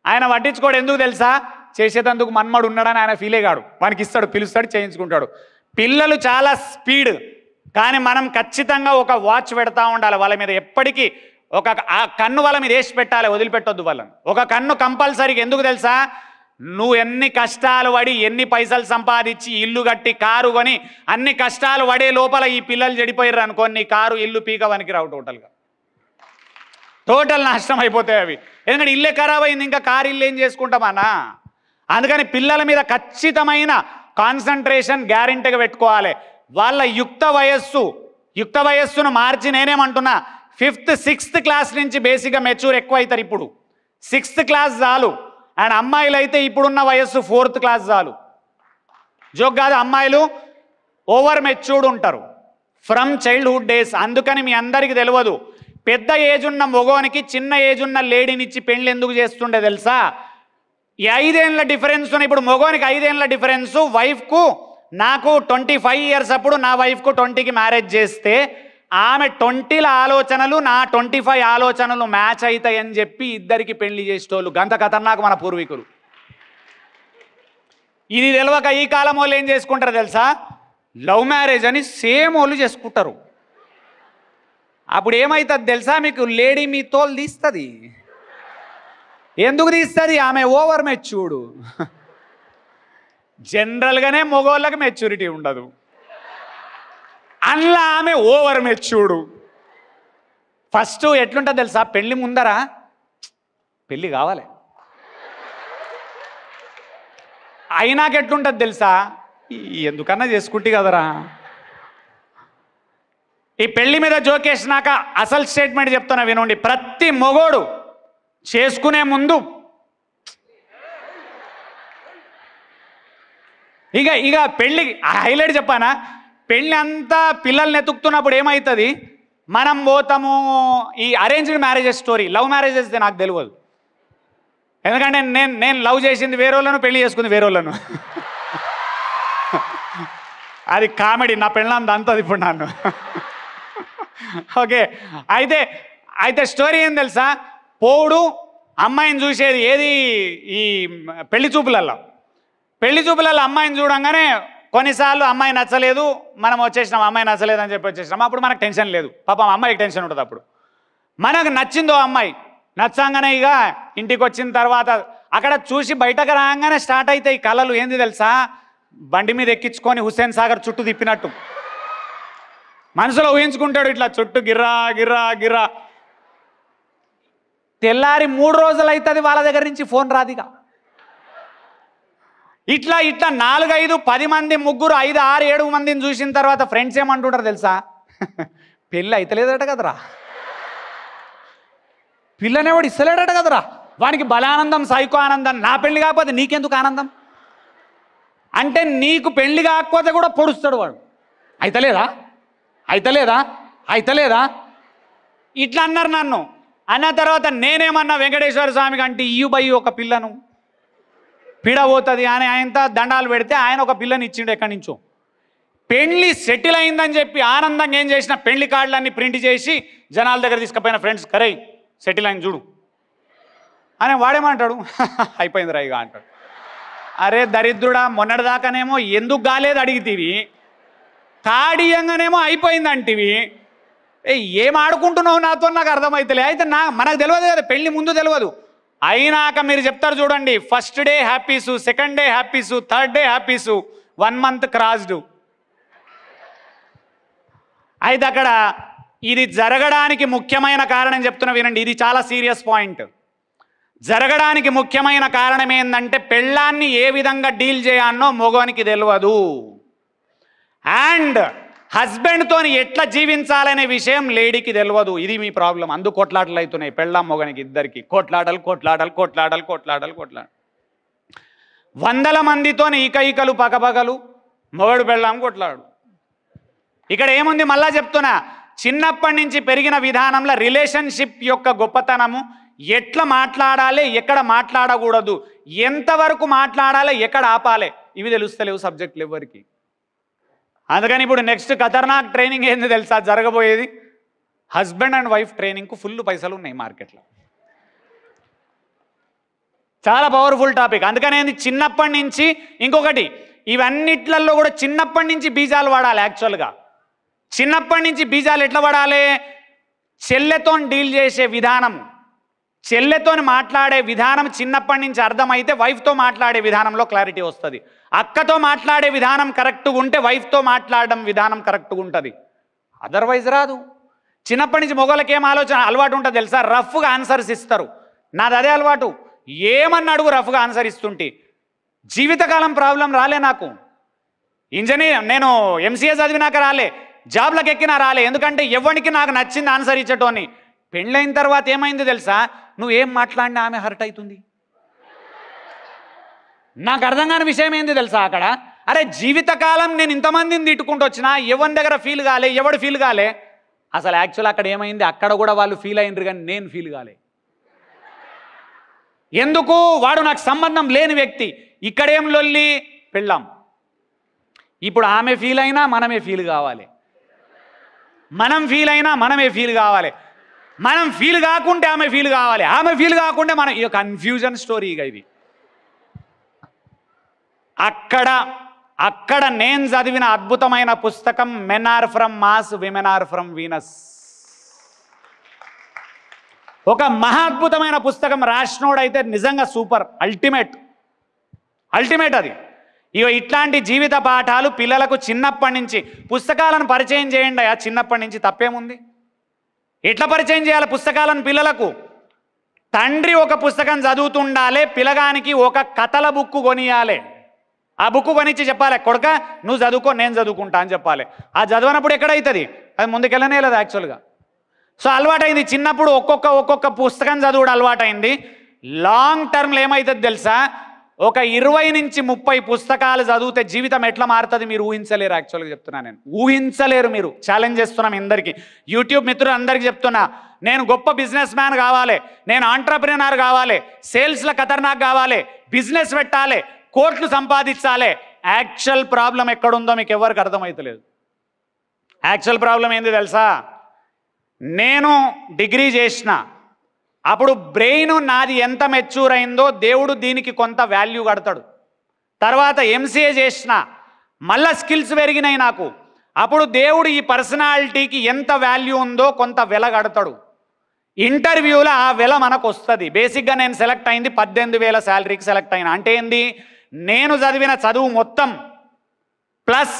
ఆయన పట్టించుకోడు. ఎందుకు తెలుసా, చేసేటందుకు మన్మడు ఉన్నాడని ఆయన ఫీలే కాడు. వానికి ఇస్తాడు, పిలుస్తాడు, చేయించుకుంటాడు. పిల్లలు చాలా స్పీడ్, కానీ మనం ఖచ్చితంగా ఒక వాచ్ పెడతా ఉండాలి వాళ్ళ మీద. ఎప్పటికీ ఆ కన్ను వాళ్ళ మీద వేసి పెట్టాలి, వదిలిపెట్టొద్దు వాళ్ళని. ఒక కన్ను కంపల్సరీగా. ఎందుకు తెలుసా, నువ్వు ఎన్ని కష్టాలు పడి, ఎన్ని పైసలు సంపాదించి, ఇల్లు కట్టి, కారు కొని, అన్ని కష్టాలు పడే లోపల ఈ పిల్లలు చెడిపోయారు అనుకో, నీ కారు ఇల్లు పీకవనికి రావు. టోటల్ నష్టం అయిపోతాయి అవి. ఎందుకంటే ఇల్లే ఖరాబ్ అయింది, ఇంకా కారు ఇల్లు ఏం చేసుకుంటామన్నా. అందుకని పిల్లల మీద ఖచ్చితమైన కాన్సన్ట్రేషన్ గ్యారెంటీగా పెట్టుకోవాలి. వాళ్ళ యుక్త వయస్సును మార్చి, నేనేమంటున్నా 5th 6th క్లాస్ నుంచి బేసిక్గా మెచ్యూర్ ఎక్కువ అవుతారు. ఇప్పుడు 6th క్లాస్ చాలు. అండ్ అమ్మాయిలు అయితే ఇప్పుడున్న వయస్సు 4th క్లాస్ చాలు. జోక్ కాదు, అమ్మాయిలు ఓవర్ మెచ్యూర్డ్ ఉంటారు ఫ్రమ్ చైల్డ్హుడ్ డేస్. అందుకని మీ అందరికీ తెలియదు, పెద్ద ఏజ్ ఉన్న మగోనికి చిన్న ఏజ్ ఉన్న లేడీనిచ్చి పెళ్ళి ఎందుకు చేస్తుండే తెలుసా, ఈ 5 ఏళ్ళ డిఫరెన్స్. ఇప్పుడు మగోనికి 5 ఏళ్ళ డిఫరెన్సు, వైఫ్కు నాకు 25 years అప్పుడు నా వైఫ్కు 20కి మ్యారేజ్ చేస్తే, ఆమె 20ల ఆలోచనలు నా 25 ఆలోచనలు మ్యాచ్ అవుతాయని చెప్పి ఇద్దరికి పెళ్లి చేసేటోళ్ళు గంత ఖతర్నాకు మన పూర్వీకులు. ఇది తెలియక ఈ కాలం వాళ్ళు ఏం చేసుకుంటారు తెలుసా, లవ్ మ్యారేజ్ అని సేమ్ వాళ్ళు చేసుకుంటారు. అప్పుడు ఏమవుతుంది తెలుసా మీకు, లేడీ మీ తోలు తీస్తుంది. ఎందుకు తీస్తుంది, ఆమె ఓవర్ మెచ్యూర్డ్. జనరల్గానే మగోళ్ళకి మెచ్యూరిటీ ఉండదు, అందులో ఆమె ఓవర్ మెచ్యూర్డ్. ఫస్ట్ ఎట్లుంటుంది తెలుసా, పెళ్ళి ముందర పెళ్ళి కావాలి, అయినాక ఎట్లుంటుంది తెలుసా, ఎందుకన్నా చేసుకుంటే కదరా. ఈ పెళ్లి మీద జోకేసినాక అసలు స్టేట్మెంట్ చెప్తున్నా వినండి. ప్రతి మొగోడు చేసుకునే ముందు ఇక పెళ్ళి హైలైట్ చెప్పానా, పెళ్ళి అంతా పిల్లల్ని ఎత్తుకుతున్నప్పుడు ఏమవుతుంది, మనం పోతాము ఈ arranged marriages story. Love marriages నాకు తెలియదు, ఎందుకంటే నేను లవ్ చేసింది వేరేళ్ళను, పెళ్లి చేసుకుంది వేరేళ్ళను. అది కామెడీ, నా పెళ్ళంత అంతది ఇప్పుడు నన్ను. ఓకే, అయితే స్టోరీ ఏం తెలుసా, పోవుడు అమ్మాయిని చూసేది ఏది, ఈ పెళ్లి చూపులల్లో అమ్మాయిని చూడంగానే కొన్నిసార్లు అమ్మాయి నచ్చలేదు, మనం వచ్చేసినాం, అమ్మాయి నచ్చలేదు అని చెప్పి వచ్చేసినాం. అప్పుడు మనకు టెన్షన్ లేదు, పాపం అమ్మాయికి టెన్షన్ ఉంటుంది. అప్పుడు మనకు నచ్చిందో అమ్మాయి, నచ్చంగానే ఇక ఇంటికి వచ్చిన తర్వాత అక్కడ చూసి బయటకు రాగానే స్టార్ట్ అవుతాయి కళలు. ఏంది తెలుసా, బండి మీద ఎక్కించుకొని హుస్సేన్ సాగర్ చుట్టూ తిప్పినట్టు మనసులో ఊహించుకుంటాడు, ఇట్లా చుట్టూ గిర్రా గిర్రా గిర్రా. తెల్లారి 3 రోజులు అవుతుంది, వాళ్ళ దగ్గర నుంచి ఫోన్ రాదిగా. ఇట్లా 4 5 10 మంది, 3 5 6 7 మందిని చూసిన తర్వాత ఫ్రెండ్స్ ఏమంటుంటారు తెలుసా, పెళ్ళి అయితలేదట కదరా, పిల్లనేవాడు ఇస్తలేడట కదరా, వానికి బలానందం సైకో ఆనందం. నా పెళ్లి కాకపోతే నీకెందుకు ఆనందం అంటే, నీకు పెళ్లి కాకపోతే కూడా పొడుస్తాడు వాడు. అయితలేదా ఇట్లా అన్నారు నన్ను. అన్న తర్వాత నేనేమన్నా, వెంకటేశ్వర స్వామికి అంటే ఇయ్యుబయ్యి ఒక పిల్లను పిడబోతుంది అని ఆయనతో దండాలు పెడితే ఆయన ఒక పిల్లని ఇచ్చిండు ఎక్కడి నుంచో. పెళ్లి సెటిల్ అయిందని చెప్పి ఆనందంగా ఏం చేసిన, పెళ్లి కార్డులన్నీ ప్రింట్ చేసి జనాల దగ్గర తీసుకుపోయిన ఫ్రెండ్స్, కరే సెటిల్ అయింది చూడు అని. వాడేమంటాడు, అయిపోయింది రా ఇక అంటాడు. అరే దరిద్రుడా, మొన్నటిదాకానేమో ఎందుకు కాలేదు అడిగితేవి, తాడియంగానేమో అయిపోయిందంటివి. ఏం ఆడుకుంటున్నావు నాతో నాకు అర్థమవుతలే. అయితే మనకు తెలియదు కదా, పెళ్లి ముందు తెలియదు. అయినాక మీరు చెప్తారు చూడండి, first day happies, second day happies, third day happies, 1 month crossed. అయితే అక్కడ ఇది జరగడానికి ముఖ్యమైన కారణం చెప్తున్నా వినండి, ఇది చాలా సీరియస్ పాయింట్. జరగడానికి ముఖ్యమైన కారణం ఏంటంటే పెళ్ళాన్ని ఏ విధంగా డీల్ చేయాలనో మొగోనికి తెలియదు. అండ్ హస్బెండ్తో ఎట్లా జీవించాలనే విషయం లేడీకి తెలియదు. ఇది మీ ప్రాబ్లం. అందుకు కొట్లాటలు అవుతున్నాయి పెళ్ళాం మొగనికి ఇద్దరికి. కొట్లాటలు కొట్లాటలు కొట్లాటలు కొట్లాటలు కొట్లాటలు. 100 మందితో ఈకలు పకపకలు, మొగడు పెళ్ళాం కొట్లాడు. ఇక్కడ ఏముంది మళ్ళా చెప్తున్నా, చిన్నప్పటి నుంచి పెరిగిన విధానంలో రిలేషన్షిప్ యొక్క గొప్పతనము, ఎట్లా మాట్లాడాలి, ఎక్కడ మాట్లాడకూడదు, ఎంతవరకు మాట్లాడాలి, ఎక్కడ ఆపాలి, ఇవి తెలుస్తలేవు సబ్జెక్టులు ఎవరికి. అందుకని ఇప్పుడు నెక్స్ట్ ఖతర్నాక్ ట్రైనింగ్ ఏంది తెలుసా జరగబోయేది? హస్బెండ్ అండ్ వైఫ్ ట్రైనింగ్కు ఫుల్ పైసలు ఉన్నాయి మార్కెట్లో. చాలా పవర్ఫుల్ టాపిక్. అందుకని ఏంది చిన్నప్పటి నుంచి, ఇంకొకటి ఇవన్నిట్లలో కూడా చిన్నప్పటి నుంచి బీజాలు వాడాలి. యాక్చువల్గా చిన్నప్పటి నుంచి బీజాలు ఎట్లా పడాలి? చెల్లెతో డీల్ చేసే విధానము, చెల్లెతో మాట్లాడే విధానం చిన్నప్పటి నుంచి అర్థమైతే వైఫ్తో మాట్లాడే విధానంలో క్లారిటీ వస్తుంది. అక్కతో మాట్లాడే విధానం కరెక్ట్గా ఉంటే వైఫ్తో మాట్లాడడం విధానం కరెక్ట్గా ఉంటుంది. అదర్వైజ్ రాదు. చిన్నప్పటి నుంచి మొగోళ్ళకి ఏం అలవాటు ఉంటుంది తెలుసా? రఫ్గా ఆన్సర్స్ ఇస్తారు. నాది అదే అలవాటు. ఏమన్నా అడుగు రఫ్గా ఆన్సర్ ఇస్తుంటే. జీవితకాలం ప్రాబ్లం రాలే నాకు. ఇంజనీర్ నేను ఎంసీఏ చదివినాక రాలే, జాబ్లకు ఎక్కినా రాలే. ఎందుకంటే ఎవరికి నాకు నచ్చింది ఆన్సర్ ఇచ్చటోని. పెళ్ళైన తర్వాత ఏమైంది తెలుసా? నువ్వేం మాట్లాడినా ఆమె హర్ట్ అవుతుంది. నాకు అర్థం కాని విషయం ఏంది తెలుసా అక్కడ? అరే జీవితకాలం నేను ఇంతమందిని తిట్టుకుంటూ వచ్చినా ఎవరి దగ్గర ఫీల్ కాలే, ఎవడు ఫీల్ కాలే. అసలు యాక్చువల్ అక్కడ ఏమైంది, అక్కడ కూడా వాళ్ళు ఫీల్ అయినరు కానీ నేను ఫీల్ కాలే. ఎందుకు? వాడు నాకు సంబంధం లేని వ్యక్తి. ఇక్కడేం లొల్లి? పెళ్ళాం. ఇప్పుడు ఆమె ఫీల్ అయినా మనమే ఫీల్ కావాలి, మనం ఫీల్ అయినా మనమే ఫీల్ కావాలి, మనం ఫీల్ కాకుంటే ఆమె ఫీల్ కావాలి, ఆమె ఫీల్ కాకుంటే మనం. ఈ కన్ఫ్యూజన్ స్టోరీ ఇక ఇది. అక్కడ నేను చదివిన అద్భుతమైన పుస్తకం men are from Mars, women are from Venus. ఒక మహా అద్భుతమైన పుస్తకం. రాసినోడైతే నిజంగా సూపర్, అల్టిమేట్ అది. ఇక ఇట్లాంటి జీవిత పాఠాలు పిల్లలకు చిన్నప్పటి నుంచి పుస్తకాలను పరిచయం చేయండి. ఆ చిన్నప్పటి నుంచి తప్పేముంది? ఎట్లా పరిచయం చేయాలి పుస్తకాలను పిల్లలకు? తండ్రి ఒక పుస్తకం చదువుతుండాలి, పిల్లగానికి ఒక కథల బుక్కు కొనియాలి. ఆ బుక్కు కొనిచ్చి చెప్పాలి, కొడుక నువ్వు చదువుకో నేను చదువుకుంటా అని చెప్పాలి. ఆ చదవనప్పుడు ఎక్కడవుతుంది? అది ముందుకెళ్ళనే లేదు యాక్చువల్గా. సో అలవాటైంది. చిన్నప్పుడు ఒక్కొక్క పుస్తకం చదువుడు అలవాటైంది. లాంగ్ టర్మ్లో ఏమవుతుంది తెలుసా? ఒక 20 నుంచి 30 పుస్తకాలు చదివితే జీవితం ఎట్లా మారుతుంది మీరు ఊహించలేరు. యాక్చువల్గా చెప్తున్నా, నేను ఊహించలేరు. మీరు ఛాలెంజ్ చేస్తున్నాం అందరికీ, యూట్యూబ్ మిత్రులు అందరికీ చెప్తున్నా, నేను గొప్ప బిజినెస్ మ్యాన్ కావాలి, నేను ఆంట్రప్రెనర్ కావాలి, సేల్స్లో ఖతర్నాక్ కావాలి, బిజినెస్ పెట్టాలి, కోట్లు సంపాదించాలి. యాక్చువల్ ప్రాబ్లం ఎక్కడుందో మీకు ఎవరికి అర్థమవుతలేదు. యాక్చువల్ ప్రాబ్లం ఏంది తెలుసా? నేను డిగ్రీ చేసిన అప్పుడు బ్రెయిన్ నాది ఎంత మెచ్యూర్ అయిందో దేవుడు దీనికి కొంత వాల్యూ కడతాడు. తర్వాత ఎంసీఏ చేసిన మళ్ళా స్కిల్స్ పెరిగినాయి నాకు, అప్పుడు దేవుడు ఈ పర్సనాలిటీకి ఎంత వాల్యూ ఉందో కొంత వెల కడతాడు. ఇంటర్వ్యూలో ఆ వెల మనకు వస్తుంది. బేసిక్గా నేను సెలెక్ట్ అయింది 18,000 శాలరీకి సెలెక్ట్ అయినా. అంటే ఏంది? నేను చదివిన చదువు మొత్తం plus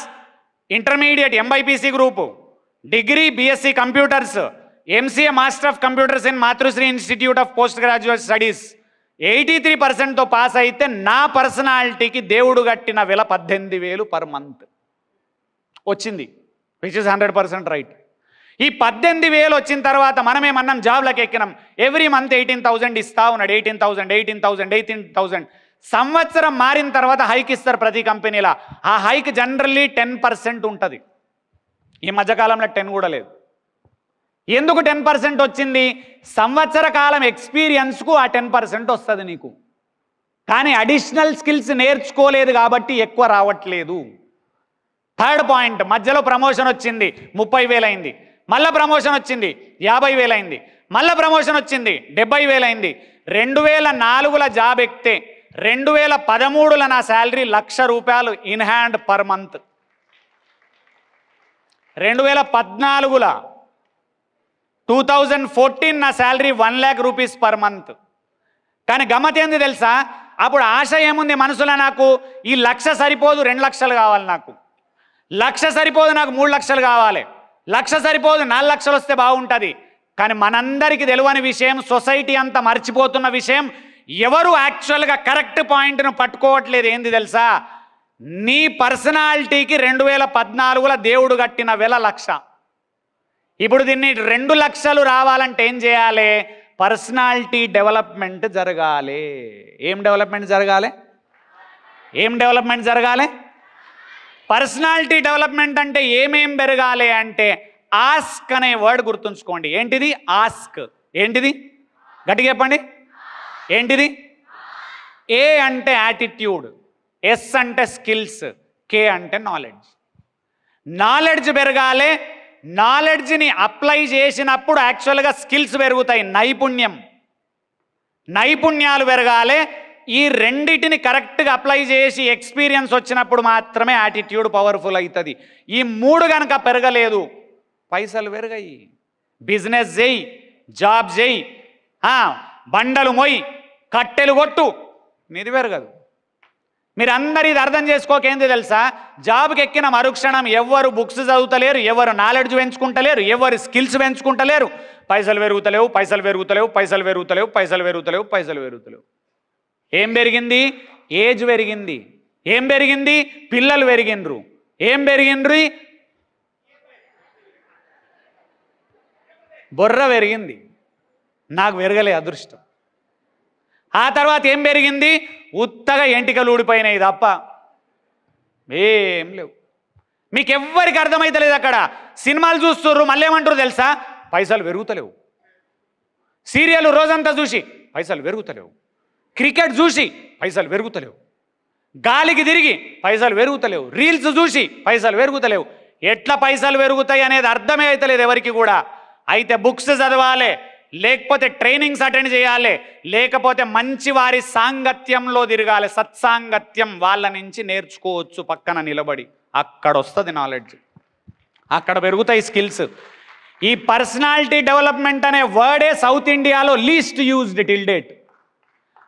intermediate MBiPC group, degree BSc computers, MCA master of computers in Matrusri institute of post graduate studies 83%తో పాస్ అయితే నా పర్సనాలిటీకి దేవుడు కట్టిన వెల 18,000 పర్ మంత్ వచ్చింది, విచ్ ఇస్ 100% రైట్. ఈ 18,000 వచ్చిన తర్వాత మనమేమన్నాం, జాబ్లకు ఎక్కినాం, ఎవ్రీ మంత్ 18,000 ఇస్తా ఉన్నాడు. 18,000 సంవత్సరం మారిన తర్వాత హైక్ ఇస్తారు ప్రతి కంపెనీలో. ఆ హైక్ జనరల్లీ 10% ఉంటుంది. ఈ మధ్యకాలంలో 10 కూడా లేదు. ఎందుకు 10% వచ్చింది? సంవత్సర కాలం ఎక్స్పీరియన్స్కు ఆ 10% వస్తుంది నీకు. కానీ అడిషనల్ స్కిల్స్ నేర్చుకోలేదు కాబట్టి ఎక్కువ రావట్లేదు. థర్డ్ పాయింట్, మధ్యలో ప్రమోషన్ వచ్చింది 30,000 అయింది, మళ్ళీ ప్రమోషన్ వచ్చింది 50,000 అయింది, మళ్ళీ ప్రమోషన్ వచ్చింది 70,000 అయింది. 2004లో జాబ్ ఎక్కితే 2013లో నా salary ₹1,00,000 in hand per month. 2014లో 2014 నా salary 1 lakh rupees per month. కానీ గమ్మత్ ఏంది తెలుసా, అప్పుడు ఆశ ఏముంది మనసులో, నాకు ఈ 1 లక్ష సరిపోదు, 2 లక్షలు కావాలి, నాకు 1 లక్ష సరిపోదు, నాకు 3 లక్షలు కావాలి, 1 లక్ష సరిపోదు, 4 లక్షలు వస్తే బాగుంటుంది. కానీ మనందరికీ తెలియని విషయం, సొసైటీ అంతా మర్చిపోతున్న విషయం, ఎవరు యాక్చువల్గా కరెక్ట్ పాయింట్ను పట్టుకోవట్లేదు. ఏంది తెలుసా, నీ పర్సనాలిటీకి 2014లో దేవుడు కట్టిన వెల 1 లక్ష. ఇప్పుడు దీన్ని 2 లక్షలు రావాలంటే ఏం చేయాలి? పర్సనాలిటీ డెవలప్మెంట్ జరగాలి. ఏం డెవలప్మెంట్ జరగాలి? ఏం డెవలప్మెంట్ జరగాలి? పర్సనాలిటీ డెవలప్మెంట్ అంటే ఏమేం పెరగాలి అంటే ఆస్క్ అనే వర్డ్ గుర్తుంచుకోండి. ఏంటిది? ఆస్క్. ఏంటిది? గట్టిగా చెప్పండి. ఏంటిది? ఏ అంటే యాటిట్యూడ్, ఎస్ అంటే స్కిల్స్, కే అంటే నాలెడ్జ్. నాలెడ్జ్ పెరగాలి. నాలెడ్జ్ని అప్లై చేసినప్పుడు యాక్చువల్గా స్కిల్స్ పెరుగుతాయి, నైపుణ్యాలు పెరగాలి. ఈ రెండిటిని కరెక్ట్గా అప్లై చేసి ఎక్స్పీరియన్స్ వచ్చినప్పుడు మాత్రమే యాటిట్యూడ్ పవర్ఫుల్ అవుతుంది. ఈ 3 కనుక పెరగలేదు, పైసలు పెరగాయి. బిజినెస్ చేయి, జాబ్ చేయి, బండలు మొయ్యి, కట్టెలు కొట్టు, నిధి పెరగదు. మీరు అందరు ఇది అర్థం చేసుకోకేంది తెలుసా, జాబ్కి ఎక్కిన మరుక్షణం ఎవరు బుక్స్ చదువుతలేరు, ఎవరు నాలెడ్జ్ పెంచుకుంటలేరు, ఎవరు స్కిల్స్ పెంచుకుంటలేరు, పైసలు పెరుగుతలేవు, పైసలు పెరుగుతలేవు, పైసలు పెరుగుతలేవు, పైసలు పెరుగుతలేవు, పైసలు పెరుగుతలేవు. ఏం పెరిగింది? ఏజ్ పెరిగింది. ఏం పెరిగింది? పిల్లలు పెరిగిండ్రు. ఏం పెరిగిండ్రు? బొర్ర పెరిగింది. నాకు పెరగలే అదృష్టం. ఆ తర్వాత ఏం పెరిగింది? ఉత్తగా ఎంటికలు ఊడిపోయినాయి తప్ప ఏం లేవు. మీకు ఎవ్వరికి అర్థమైతలేదు. అక్కడ సినిమాలు చూస్తుర్రు, మళ్ళీ ఏమంటారు తెలుసా, పైసలు పెరుగుతలేవు. సీరియల్ రోజంతా చూసి పైసలు పెరుగుతలేవు. క్రికెట్ చూసి పైసలు పెరుగుతలేవు. గాలికి తిరిగి పైసలు పెరుగుతలేవు. రీల్స్ చూసి పైసలు పెరుగుతలేవు. ఎట్లా పైసలు పెరుగుతాయి అనేది అర్థమే అవుతలేదు ఎవరికి కూడా. అయితే బుక్స్ చదవాలి, లేకపోతే ట్రైనింగ్స్ అటెండ్ చేయాలి, లేకపోతే మంచి వారి సాంగత్యంలో తిరగాలి. సత్సాంగత్యం, వాళ్ళ నుంచి నేర్చుకోవచ్చు పక్కన నిలబడి. అక్కడ వస్తుంది నాలెడ్జ్, అక్కడ పెరుగుతాయి స్కిల్స్. ఈ పర్సనాలిటీ డెవలప్మెంట్ అనే వర్డే సౌత్ ఇండియాలో లీస్ట్ యూజ్డ్ టిల్ డేట్.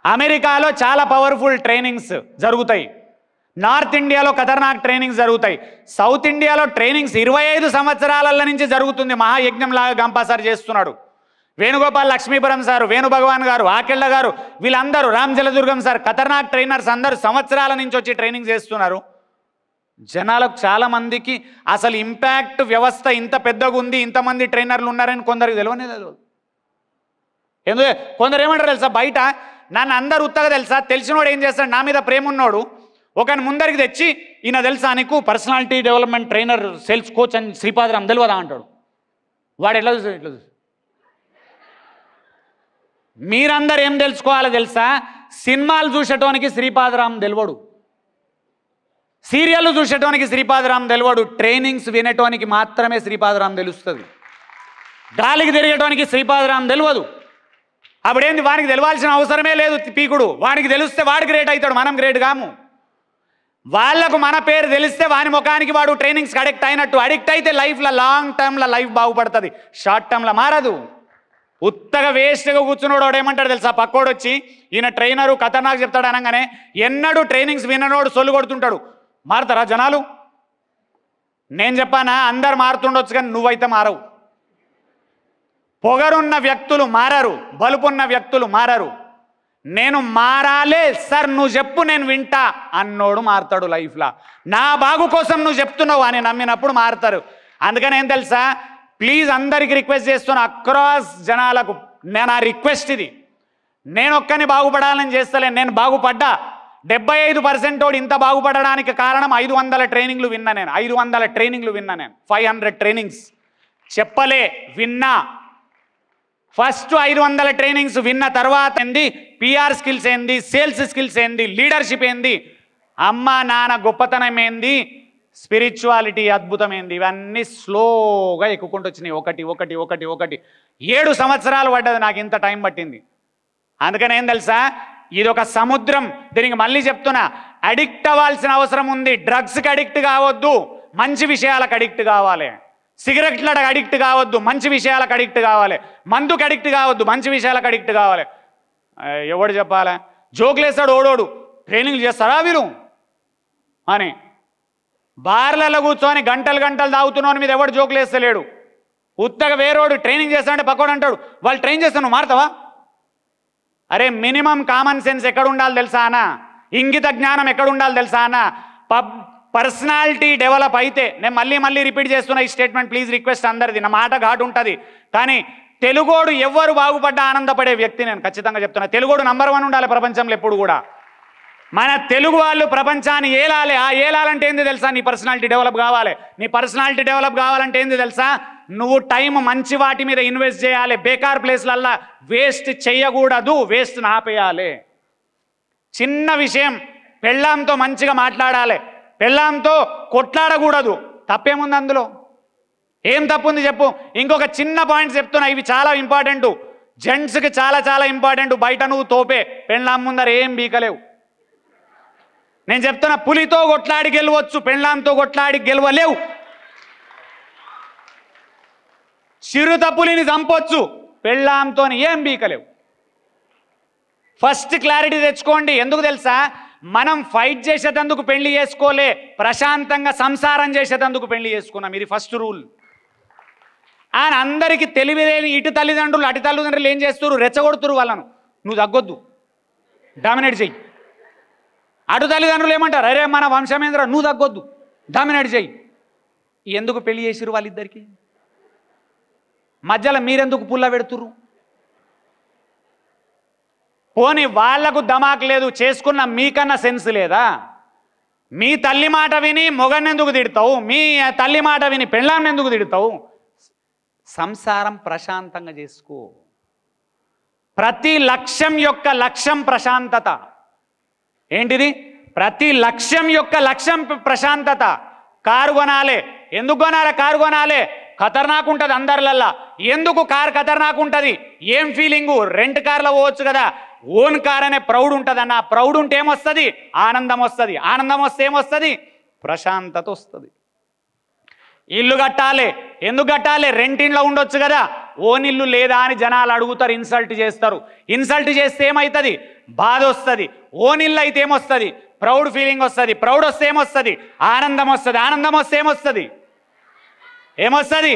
అమెరికాలో చాలా పవర్ఫుల్ ట్రైనింగ్స్ జరుగుతాయి. నార్త్ ఇండియాలో ఖతర్నాక్ ట్రైనింగ్స్ జరుగుతాయి. సౌత్ ఇండియాలో ట్రైనింగ్స్ 25 సంవత్సరాల నుంచి జరుగుతుంది. మహాయజ్ఞం లాగా గంపా సార్ చేస్తున్నాడు, వేణుగోపాల్ లక్ష్మీపురం సారు, వేణు భగవాన్ గారు, ఆకెళ్ళ గారు, వీళ్ళందరూ, రామ్ జలదుర్గం సార్, ఖతర్నాక్ ట్రైనర్స్ అందరూ సంవత్సరాల నుంచి వచ్చి ట్రైనింగ్ చేస్తున్నారు. జనాలకు చాలామందికి అసలు ఇంపాక్ట్ వ్యవస్థ ఇంత పెద్దగా ఉంది, ఇంతమంది ట్రైనర్లు ఉన్నారని కొందరికి తెలియదు. ఎందుకు కొందరు ఏమంటారు తెలుసా, బయట నన్ను అందరు ఉత్తగా తెలుసా, తెలిసినోడు ఏం చేస్తాడు, నా మీద ప్రేమ ఉన్నోడు ఒకని ముందరికి తెచ్చి, ఈయన తెలుసా నీకు personality development trainer sales coach అని శ్రీపాదరాం తెలియదా అంటాడు. వాడు ఎట్లా చూసాడు, ఇట్లా చూసాడు. మీరందరూ ఏం తెలుసుకోవాలో తెలుసా, సినిమాలు చూసేటోనికి శ్రీపాదరాం తెలియడు, సీరియల్ చూసేటోనికి శ్రీపాదరాం తెలియడు, ట్రైనింగ్స్ వినేటోనికి మాత్రమే శ్రీపాదరాం తెలుస్తుంది. గాలికి తిరిగేటోనికి శ్రీపాదరాం తెలియదు. అప్పుడేంది, వానికి తెలవాల్సిన అవసరమే లేదు పీకుడు. వానికి తెలిస్తే వాడు గ్రేట్ అవుతాడు, మనం గ్రేట్ కాము. వాళ్లకు మన పేరు తెలిస్తే వాని ముఖానికి వాడు ట్రైనింగ్స్కి అడిక్ట్ అయినట్టు. అడిక్ట్ అయితే లైఫ్లో లాంగ్ టర్మ్లో లైఫ్ బాగుపడుతుంది, షార్ట్ టర్మ్లో మారదు. ఉత్తగా వేస్ట్గా కూర్చున్నాడు వాడు ఏమంటాడు తెలుసా, పక్కోడు వచ్చి ఈయన ట్రైనరు ఖతర్నాక్ చెప్తాడు అనగానే ఎన్నడూ ట్రైనింగ్స్ విననోడు సొల్లు కొడుతుంటాడు. మారుతారా జనాలు? నేను చెప్పానా, అందరు మారుతుండొచ్చు కానీ నువ్వైతే మారవు. పొగరున్న వ్యక్తులు మారరు, బలుపున్న వ్యక్తులు మారరు. నేను మారాలే సార్, నువ్వు చెప్పు నేను వింటా అన్నోడు మారుతాడు లైఫ్లో. నా బాగు కోసం నువ్వు చెప్తున్నావు అని నమ్మినప్పుడు మారుతారు. అందుకని ఏం తెలుసా, ప్లీజ్ అందరికి రిక్వెస్ట్ చేస్తున్నా, అక్రాస్ జనాలకు నేను ఆ రిక్వెస్ట్ ఇది. నేను ఒక్కని బాగుపడాలని చేస్తలేను, నేను బాగుపడ్డా. 75% వాడు ఇంత బాగుపడడానికి కారణం 500 ట్రైనింగ్లు విన్నా నేను. 500 ట్రైనింగ్లు విన్నా నేను. 500 ట్రైనింగ్స్ చెప్పలే, విన్నా. ఫస్ట్ 500 ట్రైనింగ్స్ విన్న తర్వాత ఏంది, పిఆర్ స్కిల్స్ ఏంది, సేల్స్ స్కిల్స్ ఏంది, లీడర్షిప్ ఏంది, అమ్మ నాన్న గొప్పతనం ఏంది, స్పిరిచువాలిటీ అద్భుతం ఏంది, ఇవన్నీ స్లోగా ఎక్కుకుంటూ వచ్చినాయి. ఒకటి ఒకటి ఒకటి ఒకటి 7 సంవత్సరాలు పడ్డది నాకు, ఇంత టైం పట్టింది. అందుకని ఏం తెలుసా, ఇది ఒక సముద్రం. దీనికి మళ్ళీ చెప్తున్నా, అడిక్ట్ అవ్వాల్సిన అవసరం ఉంది. డ్రగ్స్కి అడిక్ట్ కావద్దు, మంచి విషయాలకు అడిక్ట్ కావాలి. సిగరెట్లకు అడిక్ట్ కావద్దు, మంచి విషయాలకు అడిక్ట్ కావాలి. మందుకు అడిక్ట్ కావద్దు, మంచి విషయాలకు అడిక్ట్ కావాలి. ఎవడు చెప్పాలి? జోకులేస్తాడు ఓడోడు, ట్రైనింగ్ చేస్తారా వీరు అని. బార్లలో కూర్చొని గంటలు గంటలు తాగుతున్నాను మీద ఎవడు జోకులు వేస్తలేడు. ఉత్తగా వేరోడు ట్రైనింగ్ చేస్తాడంటే పక్కోడు అంటాడు, వాళ్ళు ట్రైన్ చేస్తాను నువ్వు మారుతావా? అరే మినిమం కామన్ సెన్స్ ఎక్కడ ఉండాలి తెలుసా అన్న? ఇంగిత జ్ఞానం ఎక్కడ ఉండాలి తెలుసా అన్న? పర్సనాలిటీ డెవలప్ అయితే, నేను మళ్ళీ రిపీట్ చేస్తున్నా ఈ స్టేట్మెంట్, ప్లీజ్ రిక్వెస్ట్ అందరిది, నా మాట ఘాటు ఉంటుంది. కానీ తెలుగోడు ఎవ్వరు బాగుపడ్డా ఆనందపడే వ్యక్తి నేను ఖచ్చితంగా చెప్తున్నా. తెలుగోడు నంబర్ 1 ఉండాలి ప్రపంచంలో ఎప్పుడు కూడా. మన తెలుగు వాళ్ళు ప్రపంచాన్ని ఏలాలి. ఆ ఏలాలంటే ఏంది తెలుసా? నీ పర్సనాలిటీ డెవలప్ కావాలి. నీ పర్సనాలిటీ డెవలప్ కావాలంటే ఏంది తెలుసా? నువ్వు టైం మంచి వాటి మీద ఇన్వెస్ట్ చేయాలి. బేకార్ ప్లేస్లల్లా వేస్ట్ చేయకూడదు, వేస్ట్ ఆపేయాలి. చిన్న విషయం, పెళ్ళాంతో మంచిగా మాట్లాడాలి, పెళ్ళాంతో కొట్లాడకూడదు. తప్పేముంది అందులో? ఏం తప్పుంది చెప్పు? ఇంకొక చిన్న పాయింట్స్ చెప్తున్నా, ఇవి చాలా ఇంపార్టెంట్, జెంట్స్కి చాలా చాలా ఇంపార్టెంట్. బయట నువ్వు తోపే, పెళ్ళాం ముందర ఏం బీకలేవు. నేను చెప్తున్నా, పులితో కొట్లాడి గెలవచ్చు, పెళ్ళాంతో కొట్లాడి గెలవలేవు. చిరుత పులిని చంపొచ్చు, పెళ్ళాంతో ఏం బీకలేవు. ఫస్ట్ క్లారిటీ తెచ్చుకోండి. ఎందుకు తెలుసా? మనం ఫైట్ చేసేటందుకు పెళ్లి చేసుకోలే, ప్రశాంతంగా సంసారం చేసేటందుకు పెళ్లి చేసుకున్నాం. ఇది ఫస్ట్ రూల్. ఆయన అందరికీ తెలివిలేని ఇటు తల్లిదండ్రులు అటు తల్లిదండ్రులు ఏం చేస్తారు? రెచ్చగొడుతురు వాళ్ళను, నువ్వు తగ్గొద్దు, డామినేట్ చెయ్యి. అటు తల్లిదండ్రులు ఏమంటారు? అరే మన వంశమేంద్ర, నువ్వు తగ్గొద్దు, డామినేట్ చెయ్యి. ఎందుకు పెళ్లి చేసిరు వాళ్ళిద్దరికి? మధ్యలో మీరెందుకు పుల్ల పెడుతురు? పోనీ వాళ్లకు దమాక్ లేదు, చేసుకున్న మీకన్నా సెన్స్ లేదా? మీ తల్లి మాట విని మొగన్నెందుకు తిడతావు? మీ తల్లి మాట విని పెళ్ళాన్ని ఎందుకు తిడతావు? సంసారం ప్రశాంతంగా చేసుకో. ప్రతి లక్ష్యం యొక్క లక్ష్యం ప్రశాంతత. ఏంటిది? ప్రతి లక్ష్యం యొక్క లక్ష్యం ప్రశాంతత. కారు కొనాలి, ఎందుకు కొనాలి? కారు కొనాలి, ఖతర్నాక్ ఉంటుంది అందరిలల్లా. ఎందుకు కారు ఖతర్నాక్ ఉంటుంది? ఏం ఫీలింగు? రెంట్ కార్లో పోవచ్చు కదా. ఓన్ కార్ అనే ప్రౌడ్ ఉంటుంది అన్న. ప్రౌడ్ ఉంటే ఏమొస్తుంది? ఆనందం వస్తుంది. ఆనందం వస్తే ఏమొస్తుంది? ప్రశాంతత వస్తుంది. ఇల్లు కట్టాలి, ఎందుకు కట్టాలి? రెంటింట్లో ఉండొచ్చు కదా. ఓన్ ఇల్లు లేదా అని జనాలు అడుగుతారు, ఇన్సల్ట్ చేస్తారు. ఇన్సల్ట్ చేస్తే ఏమవుతుంది? బాధ వస్తుంది. ఓన్ ఇల్లు అయితే ఏమొస్తుంది? ప్రౌడ్ ఫీలింగ్ వస్తుంది. ప్రౌడ్ వస్తే ఏమొస్తుంది? ఆనందం వస్తుంది. ఆనందం వస్తే ఏమొస్తుంది? ఏమొస్తుంది?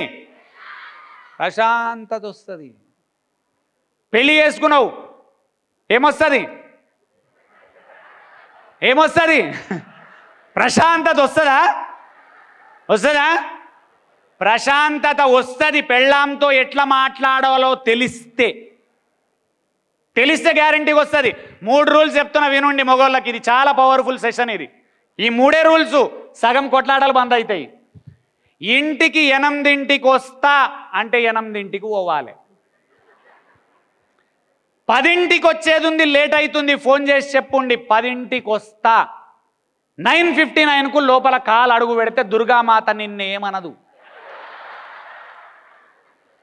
ప్రశాంతత వస్తుంది. పెళ్లి చేసుకున్నావు, ఏమొస్తుంది? ఏమొస్తుంది? ప్రశాంతత వస్తుందా? వస్తుందా? ప్రశాంతత వస్తుంది. పెళ్ళాంతో ఎట్లా మాట్లాడాలో తెలిస్తే గ్యారంటీగా వస్తుంది. 3 రూల్స్ చెప్తున్నా వినండి మగవాళ్ళకి. ఇది చాలా పవర్ఫుల్ సెషన్ ఇది. ఈ 3 రూల్స్ సగం కొట్లాటలు బంద్ అవుతాయి. ఇంటికి 8ంటికి వస్తా అంటే 8ంటికి పోవాలి. 10ంటికి వచ్చేది ఉంది, లేట్ అవుతుంది, ఫోన్ చేసి చెప్పుండి 10ంటికి వస్తా. 9:59కు లోపల కాలు అడుగు పెడితే దుర్గామాత నిన్నేమనదు.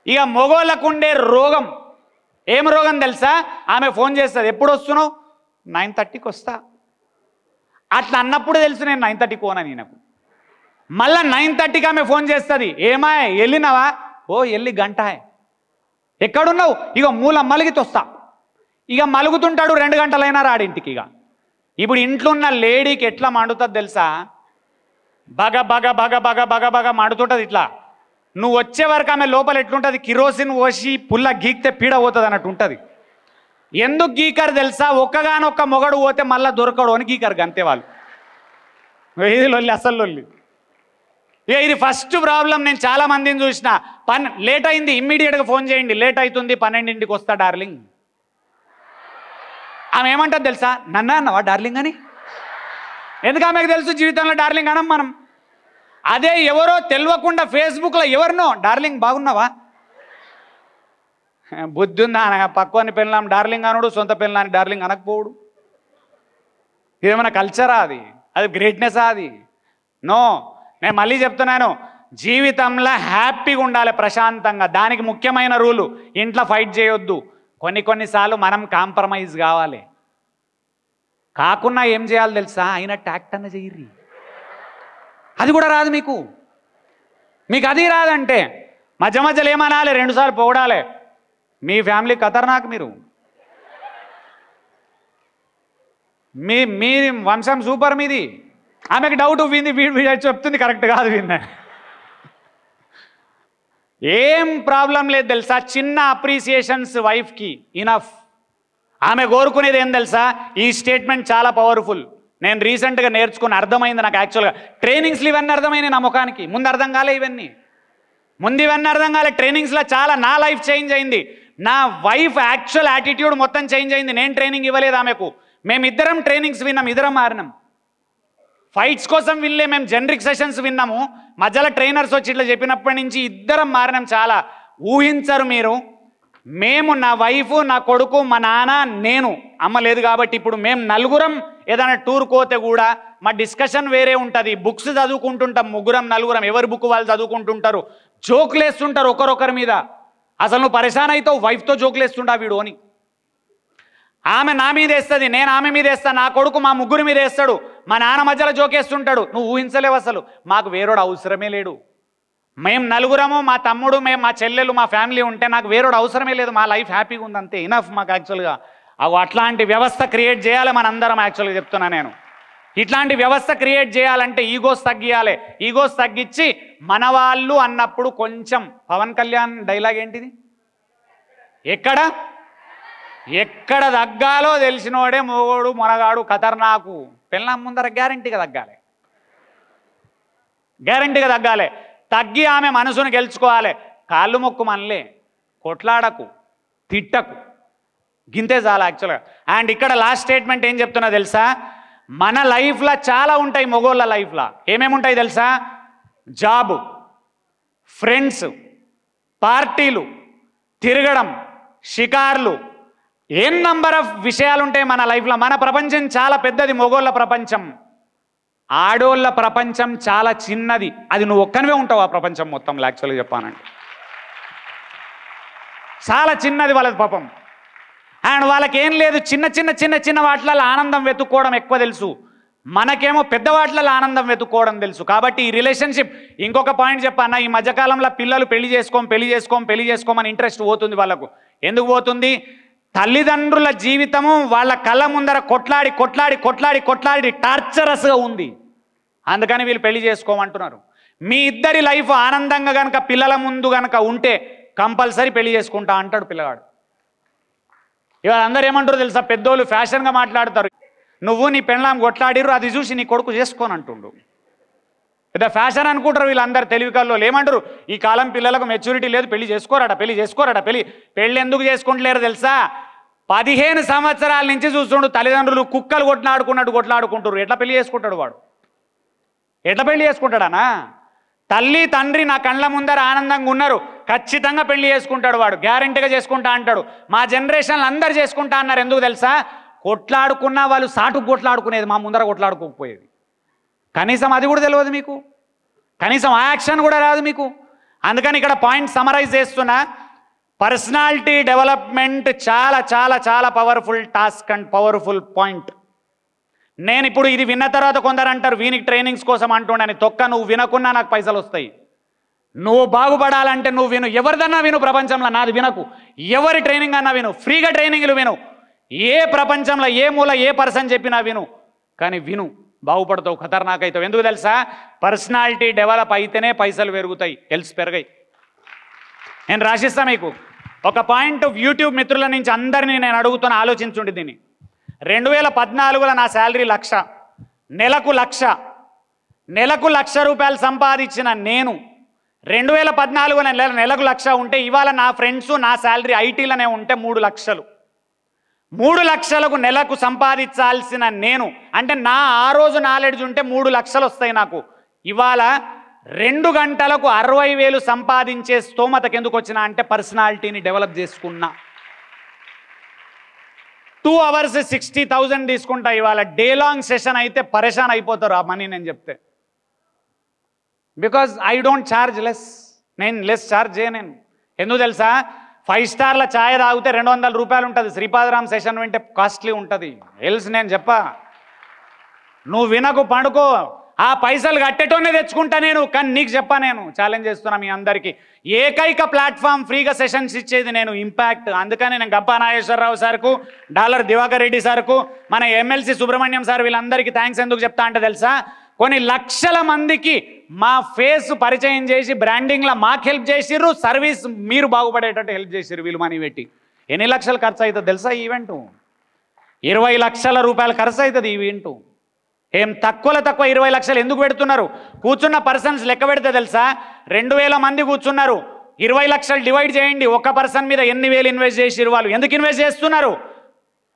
ఇక మొగోళ్ళకుండే రోగం ఏం రోగం తెలుసా? ఆమె ఫోన్ చేస్తుంది, ఎప్పుడు వస్తున్నావు? 9:30కి వస్తా. అట్లా అన్నప్పుడు తెలుసు నేను 9:30కి పోనని. నాకు మళ్ళీ 9:30కి ఆమె ఫోన్ చేస్తుంది, ఏమా వెళ్ళినావా? ఓ వెళ్ళి గంట. ఎక్కడున్నావు? ఇక మూల మలిగితే వస్తా. ఇక మలుగుతుంటాడు, 2 గంటలైనా రాడింటికి. ఇక ఇప్పుడు ఇంట్లో ఉన్న లేడీకి ఎట్లా మండుతుంది తెలుసా? బగ బగ బగ బగ బగ బగ మండుతుంటుంది ఇట్లా. నువ్వు వచ్చే వరకు ఆమె లోపల ఎట్లుంటుంది? కిరోసిన్ పోసి పుల్ల గీక్తే పీడ పోతుంది అన్నట్టు ఉంటుంది. ఎందుకు గీకరు తెలుసా? ఒక్కగానొక్క మొగడు పోతే మళ్ళీ దొరకడు అని గీకరు, అంతే వాళ్ళు. ఇది లొల్లి, అసలు లొల్లి. ఇక ఇది ఫస్ట్ ప్రాబ్లం. నేను చాలా మందిని చూసిన, లేట్ అయింది ఇమ్మీడియట్గా ఫోన్ చేయండి, లేట్ అవుతుంది 12ంటికి వస్తా డార్లింగ్. ఆమె ఏమంటుంది తెలుసా? నన్ను అన్నవా డార్లింగ్ అని? ఎందుకు ఆమెకు తెలుసు జీవితంలో డార్లింగ్ అనం మనం. అదే ఎవరో తెలియకుండా ఫేస్బుక్లో ఎవరినో డార్లింగ్ బాగున్నావా? బుద్ధి ఉందా? పక్కని పెళ్ళాం డార్లింగ్ అనుడు, సొంత పెళ్ళాన్ని డార్లింగ్ అనకపోవడు. ఇదేమైనా కల్చరా? అది గ్రేట్నెస్సా? అది నో. నేను మళ్ళీ చెప్తున్నాను, జీవితంలో హ్యాపీగా ఉండాలి, ప్రశాంతంగా. దానికి ముఖ్యమైన రూలు, ఇంట్లో ఫైట్ చేయొద్దు. కొన్నిసార్లు మనం కాంప్రమైజ్ కావాలి. కాకుండా ఏం చేయాలి తెలుసా? అయినా ట్యాక్ట్ అన్న చెయ్యి. అది కూడా రాదు మీకు. మీకు అది రాదంటే మధ్య మధ్యలో ఏమనాలి, 2 సార్లు పొగడాలి. మీ ఫ్యామిలీ ఖతర్నాక్, మీ వంశం సూపర్ మీది. ఆమెకు డౌట్ వింది, వీడు చెప్తుంది కరెక్ట్ కాదు విన్న. ఏం ప్రాబ్లం లేదు తెలుసా, చిన్న అప్రిసియేషన్స్ వైఫ్కి ఇనఫ్. ఆమె కోరుకునేది ఏం తెలుసా, ఈ స్టేట్మెంట్ చాలా పవర్ఫుల్. నేను రీసెంట్గా నేర్చుకుని అర్థమైంది నాకు. యాక్చువల్గా ట్రైనింగ్స్లో ఇవన్నీ అర్థమైనాయి నా ముఖానికి. ముందు అర్థం కాలే ఇవన్నీ అర్థం కాలే. ట్రైనింగ్స్లో చాలా నా లైఫ్ చేంజ్ అయింది. నా వైఫ్ యాక్చువల్ యాటిట్యూడ్ మొత్తం చేంజ్ అయింది. నేను ట్రైనింగ్ ఇవ్వలేదు ఆమెకు. మేమిద్దరం ట్రైనింగ్స్ విన్నాం, ఇద్దరం మారినాం. ఫైట్స్ కోసం వినలే, మేము జనరిక్ సెషన్స్ విన్నాము. మధ్యలో ట్రైనర్స్ వచ్చి ఇట్లా చెప్పినప్పటి నుంచి ఇద్దరం మారినాం. చాలా ఊహించరు మీరు. మేము, నా వైఫ్, నా కొడుకు, మా నాన్న, నేను, అమ్మ లేదు కాబట్టి ఇప్పుడు మేము నలుగురం ఏదైనా టూర్ పోతే కూడా మా డిస్కషన్ వేరే ఉంటుంది. బుక్స్ చదువుకుంటుంటాం, ముగ్గురం నలుగురం, ఎవరి బుక్ వాళ్ళు చదువుకుంటుంటారు. జోకులు వేస్తుంటారు ఒకరొకరి మీద. అసలు నువ్వు పరేషాన్ అవుతావు, వైఫ్తో జోకులు వేస్తుంటా వీడు అని. ఆమె నా మీద వేస్తుంది, నేను ఆమె మీద వేస్తాను. నా కొడుకు మా ముగ్గురు మీద వేస్తాడు. మా నాన్న మధ్యలో జోకేస్తుంటాడు. నువ్వు ఊహించలేవు అసలు. మాకు వేరోడు అవసరమే లేడు. మేము నలుగురము, మా తమ్ముడు, మేము, మా చెల్లెలు, మా ఫ్యామిలీ ఉంటే నాకు వేరోడు అవసరమే లేదు. మా లైఫ్ హ్యాపీగా ఉంది, అంతే, ఇనఫ్ మాకు. యాక్చువల్గా అట్లాంటి వ్యవస్థ క్రియేట్ చేయాలి మనందరం. యాక్చువల్గా చెప్తున్నా నేను, ఇట్లాంటి వ్యవస్థ క్రియేట్ చేయాలంటే ఈగోస్ తగ్గియాలి. ఈగోస్ తగ్గించి మన వాళ్ళు అన్నప్పుడు కొంచెం, పవన్ కళ్యాణ్ డైలాగ్ ఏంటిది, ఎక్కడ తగ్గాలో తెలిసినోడే మొగోడు మొనగాడు ఖతర్నాకు. పెళ్ళాం ముందర గ్యారంటీగా తగ్గాలి. తగ్గి ఆమె మనసును గెలుచుకోవాలి. కాళ్ళు మొక్కు మనలే, కొట్లాడకు, తిట్టకు, గింతే చాలా యాక్చువల్గా. అండ్ ఇక్కడ లాస్ట్ స్టేట్మెంట్ ఏం చెప్తున్నా తెలుసా, మన లైఫ్లో చాలా ఉంటాయి. మొగోళ్ళ లైఫ్లో ఏమేమి ఉంటాయి తెలుసా, జాబు, ఫ్రెండ్స్, పార్టీలు, తిరగడం, షికార్లు, ఏం నంబర్ ఆఫ్ విషయాలు ఉంటాయి మన లైఫ్లో. మన ప్రపంచం చాలా పెద్దది, మొగోళ్ళ ప్రపంచం. ఆడోళ్ళ ప్రపంచం చాలా చిన్నది. అది నువ్వు ఒక్కనివే ఉంటావు ఆ ప్రపంచం మొత్తంలో. యాక్చువల్గా చెప్పానంటే చాలా చిన్నది వాళ్ళది పాపం. అండ్ వాళ్ళకి ఏం లేదు, చిన్న వాటిలలో ఆనందం వెతుక్కోవడం ఎక్కువ తెలుసు. మనకేమో పెద్ద వాటిలలో ఆనందం వెతుక్కోవడం తెలుసు. కాబట్టి ఈ రిలేషన్షిప్, ఇంకొక పాయింట్ చెప్పాను, ఈ మధ్యకాలంలో పిల్లలు పెళ్లి చేసుకోమని ఇంట్రెస్ట్ పోతుంది వాళ్ళకు. ఎందుకు పోతుంది, తల్లిదండ్రుల జీవితము వాళ్ళ కళ్ళ ముందర కొట్లాడి టార్చరస్గా ఉంది. అందుకని వీళ్ళు పెళ్లి చేసుకోమంటున్నారు. మీ ఇద్దరి లైఫ్ ఆనందంగా కనుక పిల్లల ముందు కనుక ఉంటే కంపల్సరీ పెళ్లి చేసుకుంటా అంటాడు పిల్లగాడు. ఇవాళ అందరు ఏమంటారు తెలుసా, పెద్దోళ్ళు ఫ్యాషన్గా మాట్లాడతారు. నువ్వు నీ పెళ్ళాం కొట్లాడిరు, అది చూసి నీ కొడుకు చేసుకోని అంటుండు. పెద్ద ఫ్యాషన్ అనుకుంటారు వీళ్ళందరూ. తెలివికల్లో ఏమంటారు, ఈ కాలం పిల్లలకు మెచ్యూరిటీ లేదు, పెళ్లి చేసుకోరట. పెళ్లి ఎందుకు చేసుకుంటలేరు తెలుసా, 15 సంవత్సరాల నుంచి చూస్తుండు తల్లిదండ్రులు కుక్కలు కొట్లాడుకుంటారు. ఎట్లా పెళ్లి చేసుకుంటాడు వాడు? ఎట్లా పెళ్లి చేసుకుంటాడనా? తల్లి తండ్రి నా కళ్ళ ముందర ఆనందంగా ఉన్నారు, ఖచ్చితంగా పెళ్లి చేసుకుంటాడు వాడు, గ్యారెంటీగా చేసుకుంటా అంటాడు. మా జనరేషన్లు అందరు చేసుకుంటా అన్నారు. ఎందుకు తెలుసా, కొట్లాడుకున్నా వాళ్ళు సాటుకు కొట్లాడుకునేది, మా ముందర కొట్లాడుకోకపోయేది. కనీసం అది కూడా తెలియదు మీకు, కనీసం ఆ యాక్షన్ కూడా రాదు మీకు. అందుకని ఇక్కడ పాయింట్ సమరైజ్ చేస్తున్నా, పర్సనాలిటీ డెవలప్మెంట్ చాలా చాలా చాలా powerful task and powerful point. నేను ఇప్పుడు ఇది విన్న తర్వాత కొందరు అంటారు వీనికి ట్రైనింగ్స్ కోసం అంటుండని. తొక్క, నువ్వు వినకున్నా నాకు పైసలు వస్తాయి. నువ్వు బాగుపడాలంటే నువ్వు విను, ఎవరిదన్నా విను ప్రపంచంలో, నాది వినకు. ఎవరి ట్రైనింగ్ అన్నా విను, ఫ్రీగా ట్రైనింగ్లు విను. ఏ ప్రపంచంలో ఏ మూల ఏ పర్సన్ చెప్పినా విను, కానీ విను, బాగుపడతావు, ఖతర్నాక్ అవుతావు. ఎందుకు తెలుసా, పర్సనాలిటీ డెవలప్ అయితేనే పైసలు పెరుగుతాయి, ఎల్స్ పెరగాయి. నేను రాసిస్తా మీకు ఒక పాయింట్. యూట్యూబ్ మిత్రుల నుంచి అందరినీ నేను అడుగుతున్నా, ఆలోచించుండి దీన్ని. 2014లో నా శాలరీ 1,00,000, నెలకు 1,00,000 రూపాయలు సంపాదించిన నేను 2014లో నెలకు 1,00,000 ఉంటే, ఇవాళ నా ఫ్రెండ్స్ నా శాలరీ ఐటీలోనే ఉంటే 3 లక్షలు. 3 లక్షలకు నెలకు సంపాదించాల్సిన నేను, అంటే నా ఆ రోజు నాలెడ్జ్ ఉంటే 3 లక్షలు వస్తాయి నాకు. ఇవాళ 2 గంటలకు 60,000 సంపాదించే స్తోమతకు ఎందుకు వచ్చినా అంటే పర్సనాలిటీని డెవలప్ చేసుకున్నా. 2 hours 60,000 తీసుకుంటా. ఇవాళ డే లాంగ్ సెషన్ అయితే పరేషాన్ అయిపోతారు ఆ మనీ నేను చెప్తే. Because I don't charge less, నేను లెస్ ఛార్జ్ చేయను. ఎందుకు తెలుసా, 5 స్టార్ల ఛాయ్ తాగితే 200 రూపాయలు ఉంటుంది, శ్రీపాదరామ్ సెషన్ వింటే కాస్ట్లీ ఉంటుంది. ఎల్స్ నేను చెప్పా, నువ్వు వినకు, పండుకో. ఆ పైసలు కట్టేటోనే తెచ్చుకుంటా నేను. కానీ నీకు చెప్పా, నేను ఛాలెంజ్ చేస్తున్నా మీ అందరికీ, ఏకైక ప్లాట్ఫామ్ ఫ్రీగా సెషన్స్ ఇచ్చేది నేను, ఇంపాక్ట్. అందుకని నేను గప్పా నాగేశ్వరరావు సార్కు, డాలర్ దివాకర్ రెడ్డి సార్కు, మన ఎమ్మెల్సీ సుబ్రహ్మణ్యం సార్, వీళ్ళందరికీ థ్యాంక్స్ ఎందుకు చెప్తా అంటే తెలుసా, కొన్ని లక్షల మందికి మా ఫేస్ పరిచయం చేసి బ్రాండింగ్లో మాకు హెల్ప్ చేసిర్రు, సర్వీస్ మీరు బాగుపడేటట్టు హెల్ప్ చేసిర్రు వీళ్ళు మనీ పెట్టి. ఎన్ని లక్షలు ఖర్చు అవుతుంది తెలుసా ఈ ఈవెంటు? 20 లక్షల రూపాయలు ఖర్చు అవుతుంది ఈ ఈవెంటు. ఏం తక్కువ 20 లక్షలు ఎందుకు పెడుతున్నారు? కూర్చున్న పర్సన్స్ లెక్క పెడితే తెలుసా, 2000 మంది కూర్చున్నారు, 20 లక్షలు డివైడ్ చేయండి, ఒక పర్సన్ మీద ఎన్ని వేలు ఇన్వెస్ట్ చేసిరు వాళ్ళు. ఎందుకు ఇన్వెస్ట్ చేస్తున్నారు?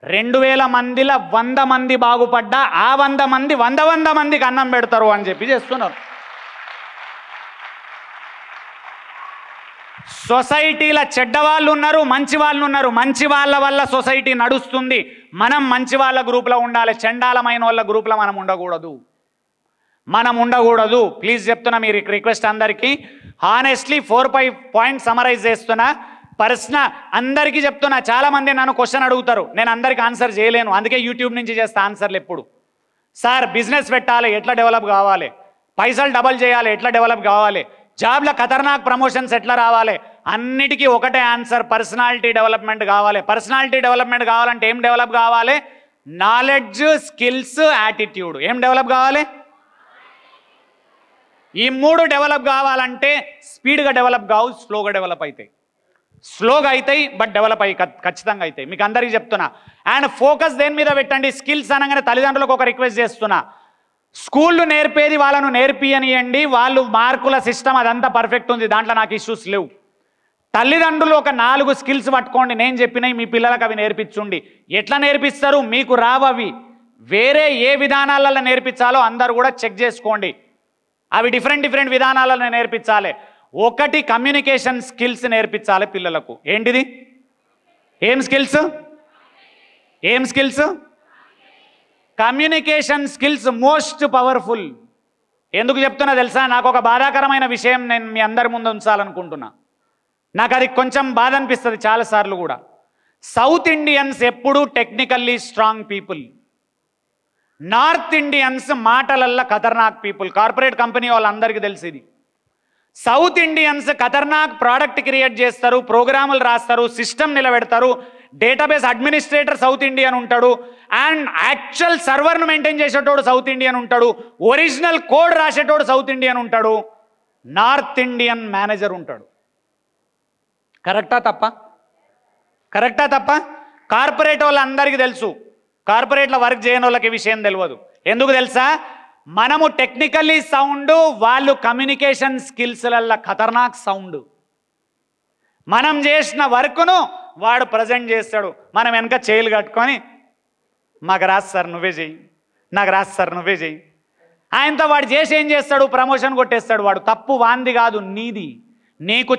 2000 మందిలో 100 మంది బాగుపడ్డా ఆ 100 మంది 100 మందికి అన్నం పెడతారు అని చెప్పి చేస్తున్నారు. సొసైటీల చెడ్డవాళ్ళు ఉన్నారు, మంచి వాళ్ళు ఉన్నారు. మంచి వాళ్ళ వల్ల సొసైటీ నడుస్తుంది. మనం మంచి వాళ్ళ గ్రూప్లో ఉండాలి, చండాలమైన వాళ్ళ గ్రూప్లో మనం ఉండకూడదు. ప్లీజ్ చెప్తున్నా, మీరు రిక్వెస్ట్ అందరికీ హానెస్ట్లీ 4-5 పాయింట్స్ సమరైజ్ చేస్తున్నా. ప్రశ్న అందరికీ చెప్తున్నా, చాలామంది నన్ను క్వశ్చన్ అడుగుతారు, నేను అందరికీ ఆన్సర్ చేయలేను, అందుకే యూట్యూబ్ నుంచి చేస్తా ఆన్సర్లు ఎప్పుడు. సార్ బిజినెస్ పెట్టాలి ఎట్లా డెవలప్ కావాలి, పైసలు డబల్ చేయాలి ఎట్లా డెవలప్ కావాలి, జాబ్లో ఖతర్నాక్ ప్రమోషన్స్ ఎట్లా రావాలి, అన్నిటికీ ఒకటే ఆన్సర్, పర్సనాలిటీ డెవలప్మెంట్ కావాలి. పర్సనాలిటీ డెవలప్మెంట్ కావాలంటే ఏం డెవలప్ కావాలి? Knowledge, skills, attitude. ఏం డెవలప్ కావాలి? ఈ 3 డెవలప్ కావాలంటే స్పీడ్గా డెవలప్ కావు, స్లోగా డెవలప్ అవుతాయి. స్లోగా అవుతాయి బట్ డెవలప్ అయ్యి ఖచ్చితంగా అవుతాయి. మీకు అందరికీ చెప్తున్నా. అండ్ ఫోకస్ దేని మీద పెట్టండి? స్కిల్స్ అనగానే తల్లిదండ్రులకు ఒక రిక్వెస్ట్ చేస్తున్నా, స్కూళ్ళు నేర్పేది వాళ్ళను నేర్పియనియండి, వాళ్ళు మార్కుల సిస్టమ్ అదంతా పర్ఫెక్ట్ ఉంది, దాంట్లో నాకు ఇష్యూస్ లేవు. తల్లిదండ్రులు ఒక 4 స్కిల్స్ పట్టుకోండి, నేను చెప్పినవి మీ పిల్లలకు అవి నేర్పించుండి. ఎట్లా నేర్పిస్తారు? మీకు రావవి, వేరే ఏ విధానాలలో నేర్పించాలో అందరూ కూడా చెక్ చేసుకోండి. అవి డిఫరెంట్ విధానాలలో నేర్పించాలి. ఒకటి కమ్యూనికేషన్ స్కిల్స్ నేర్పించాలి పిల్లలకు. ఏంటిది? ఏం skills? Communication skills most powerful. ఎందుకు చెప్తున్నా తెలుసా? నాకు ఒక బాధాకరమైన విషయం నేను మీ అందరి ముందు ఉంచాలనుకుంటున్నా. నాకు అది కొంచెం బాధ అనిపిస్తుంది చాలాసార్లు కూడా. సౌత్ ఇండియన్స్ ఎప్పుడూ technically strong people, north Indians మాటలల్లో ఖతర్నాక్ పీపుల్. కార్పొరేట్ కంపెనీ వాళ్ళందరికీ తెలిసి ఇది. సౌత్ ఇండియన్స్ ఖతర్నాక్ ప్రోడక్ట్ క్రియేట్ చేస్తారు, ప్రోగ్రాములు రాస్తారు, సిస్టమ్ నిలబెడతారు, డేటాబేస్ అడ్మినిస్ట్రేటర్ సౌత్ ఇండియన్ ఉంటాడు, అండ్ యాక్చువల్ సర్వర్ను మెయింటైన్ చేసేటోడు సౌత్ ఇండియన్ ఉంటాడు, ఒరిజినల్ కోడ్ రాసేటోడు సౌత్ ఇండియన్ ఉంటాడు, నార్త్ ఇండియన్ మేనేజర్ ఉంటాడు. కరెక్టా తప్ప? కార్పొరేట్ వాళ్ళందరికీ తెలుసు, కార్పొరేట్లో వర్క్ చేయని వాళ్ళకి విషయం తెలియదు. ఎందుకు తెలుసా? మనము టెక్నికల్లీ సౌండ్, వాళ్ళు కమ్యూనికేషన్ స్కిల్స్లల్లో ఖతర్నాక్ సౌండ్. మనం చేసిన వర్క్ను వాడు ప్రజెంట్ చేస్తాడు, మనం వెనక చేయలు కట్టుకొని మాకు రాదు సార్ నువ్వే చెయ్యి, నాకు రాదు సార్ నువ్వే చెయ్యి. ఆయనతో వాడు చేసి ఏం చేస్తాడు? ప్రమోషన్ కొట్టేస్తాడు. వాడు తప్పు వాంది కాదు, నీది. నీకు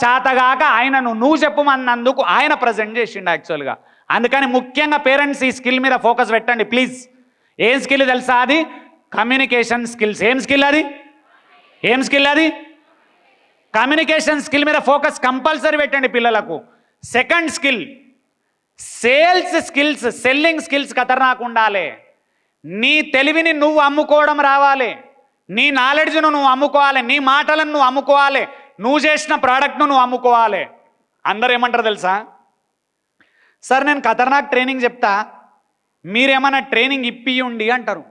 చాతగాక ఆయనను నువ్వు చెప్పమన్నందుకు ఆయన ప్రజెంట్ చేసిండు యాక్చువల్గా. అందుకని ముఖ్యంగా పేరెంట్స్ ఈ స్కిల్ మీద ఫోకస్ పెట్టండి ప్లీజ్. ఏం స్కిల్ తెలుసా? అది కమ్యూనికేషన్ స్కిల్స్. ఏం స్కిల్ అది? కమ్యూనికేషన్ స్కిల్ మీద ఫోకస్ కంపల్సరీ పెట్టండి పిల్లలకు. Second skill sales skills, selling skills ఖతర్నాక్ ఉండాలి. నీ తెలివిని నువ్వు అమ్ముకోవడం రావాలి, నీ నాలెడ్జ్ను నువ్వు అమ్ముకోవాలి, నీ మాటలను నువ్వు అమ్ముకోవాలి, నువ్వు చేసిన ప్రోడక్ట్ను నువ్వు అమ్ముకోవాలి. అందరూ ఏమంటారు తెలుసా? సార్ నేను ఖతర్నాక్ ట్రైనింగ్ చెప్తా, మీరేమన్నా ట్రైనింగ్ ఇప్పియండి అంటారు.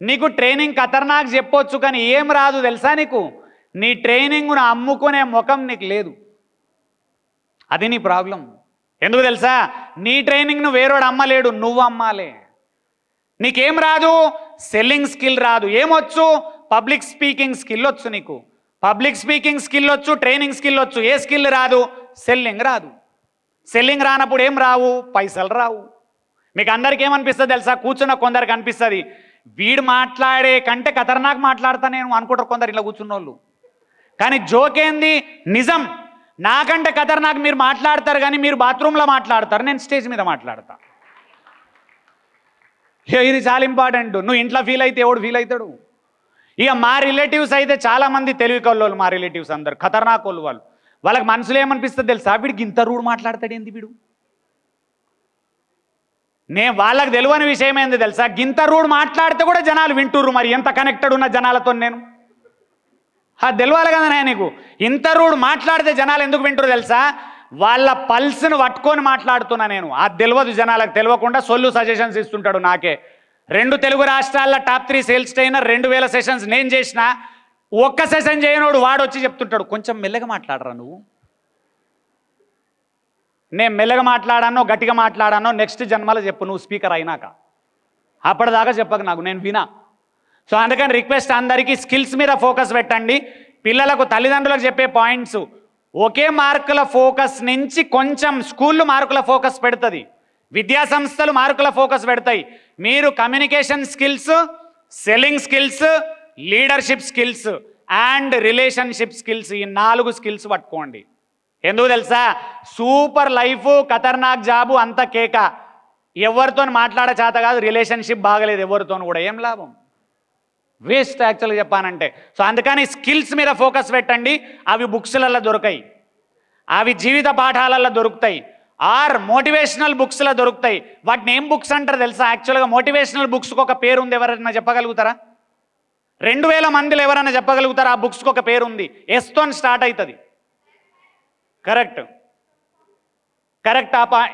నీకు ట్రైనింగ్ ఖతర్నాక్ చెప్పొచ్చు కానీ ఏం రాదు తెలుసా నీకు? నీ ట్రైనింగ్ను అమ్ముకునే ముఖం నీకు లేదు, అది నీ ప్రాబ్లం. ఎందుకు తెలుసా? నీ ట్రైనింగ్ను వేరేవాడు అమ్మలేడు, నువ్వు అమ్మాలి. నీకేం రాదు? సెల్లింగ్ స్కిల్ రాదు. ఏమొచ్చు? పబ్లిక్ స్పీకింగ్ స్కిల్ వచ్చు నీకు. పబ్లిక్ స్పీకింగ్ స్కిల్ వచ్చు, ట్రైనింగ్ స్కిల్ వచ్చు. ఏ స్కిల్ రాదు? సెల్లింగ్ రాదు. సెల్లింగ్ రానప్పుడు ఏం రావు? పైసలు రావు. మీకు అందరికీ ఏమనిపిస్తుంది తెలుసా? కూర్చున్న కొందరికి అనిపిస్తుంది వీడు మాట్లాడే కంటే ఖతర్నాక్ మాట్లాడతా నేను అనుకుంటారు కొందరు ఇలా కూర్చున్న వాళ్ళు. కానీ జోకేంది? నిజం. నాకంటే ఖతర్నాక్ మీరు మాట్లాడతారు కానీ మీరు బాత్రూంలో మాట్లాడతారు, నేను స్టేజ్ మీద మాట్లాడతా. ఇది చాలా ఇంపార్టెంట్. నువ్వు ఇంట్లో ఫీల్ అయితే ఎవడు ఫీల్ అవుతాడు? ఇక మా రిలేటివ్స్ అయితే చాలామంది తెలివి కల్లోళ్ళు, మా రిలేటివ్స్ అందరు ఖతర్నాక్ వాళ్ళు. వాళ్ళకి మనసులో ఏమనిపిస్తుంది తెలుసా? వీడికి ఇంత రూడ్ మాట్లాడతాడు ఏంది వీడు? వాళ్ళకి తెలియని విషయం ఏంది తెలుసా, గింత రూడ్ మాట్లాడితే కూడా జనాలు వింటుర్రు. మరి ఎంత కనెక్టెడ్ ఉన్న జనాలతో నేను అది తెలియాలి కదా నీకు. ఇంత రూడ్ మాట్లాడితే జనాలు ఎందుకు వింటురు తెలుసా, వాళ్ళ పల్స్ను పట్టుకొని మాట్లాడుతున్నా నేను. అది తెలియదు జనాలకు, తెలియకుండా సొల్లు సజెషన్స్ ఇస్తుంటాడు నాకే. 2 తెలుగు రాష్ట్రాల్లో టాప్ 3 సేల్స్ ట్రైనర్, 2000 సెషన్స్ నేను చేసిన, ఒక్క సెషన్ చేయనోడు వాడు వచ్చి చెప్తుంటాడు, కొంచెం మెల్లగా మాట్లాడరా నువ్వు. నేను మెల్లగా మాట్లాడానో గట్టిగా మాట్లాడానో నెక్స్ట్ జన్మలో చెప్పు నువ్వు స్పీకర్ అయినాక, అప్పటిదాకా చెప్పకు నాకు, నేను వినా. సో అందుకని రిక్వెస్ట్ అందరికీ స్కిల్స్ మీద ఫోకస్ పెట్టండి. పిల్లలకు తల్లిదండ్రులకు చెప్పే పాయింట్స్, ఒకే మార్కుల ఫోకస్ నుంచి కొంచెం స్కూళ్ళు మార్కుల ఫోకస్ పెడుతుంది, విద్యా సంస్థలు మార్కుల ఫోకస్ పెడతాయి. మీరు communication skills, selling skills, leadership skills and relationship skills, ఈ 4 స్కిల్స్ పట్టుకోండి. ఎందుకు తెలుసా, సూపర్ లైఫ్, ఖతర్నాక్ జాబు అంత కేక, ఎవరితో మాట్లాడ చేత కాదు, రిలేషన్షిప్ బాగలేదు ఎవరితో కూడా, ఏం లాభం, వేస్ట్ యాక్చువల్గా చెప్పానంటే. సో అందుకని స్కిల్స్ మీద ఫోకస్ పెట్టండి. అవి బుక్స్లలో దొరకాయి, అవి జీవిత పాఠాలలో దొరుకుతాయి, ఆర్ మోటివేషనల్ బుక్స్లో దొరుకుతాయి. వాటిని ఏం బుక్స్ అంటారు తెలుసా, యాక్చువల్గా మోటివేషనల్ బుక్స్కి ఒక పేరు ఉంది, ఎవరైనా చెప్పగలుగుతారా? 2000 మందిలో ఎవరైనా చెప్పగలుగుతారా? ఆ బుక్స్కి ఒక పేరు ఉంది, ఎస్తో స్టార్ట్ అవుతుంది. కరెక్ట్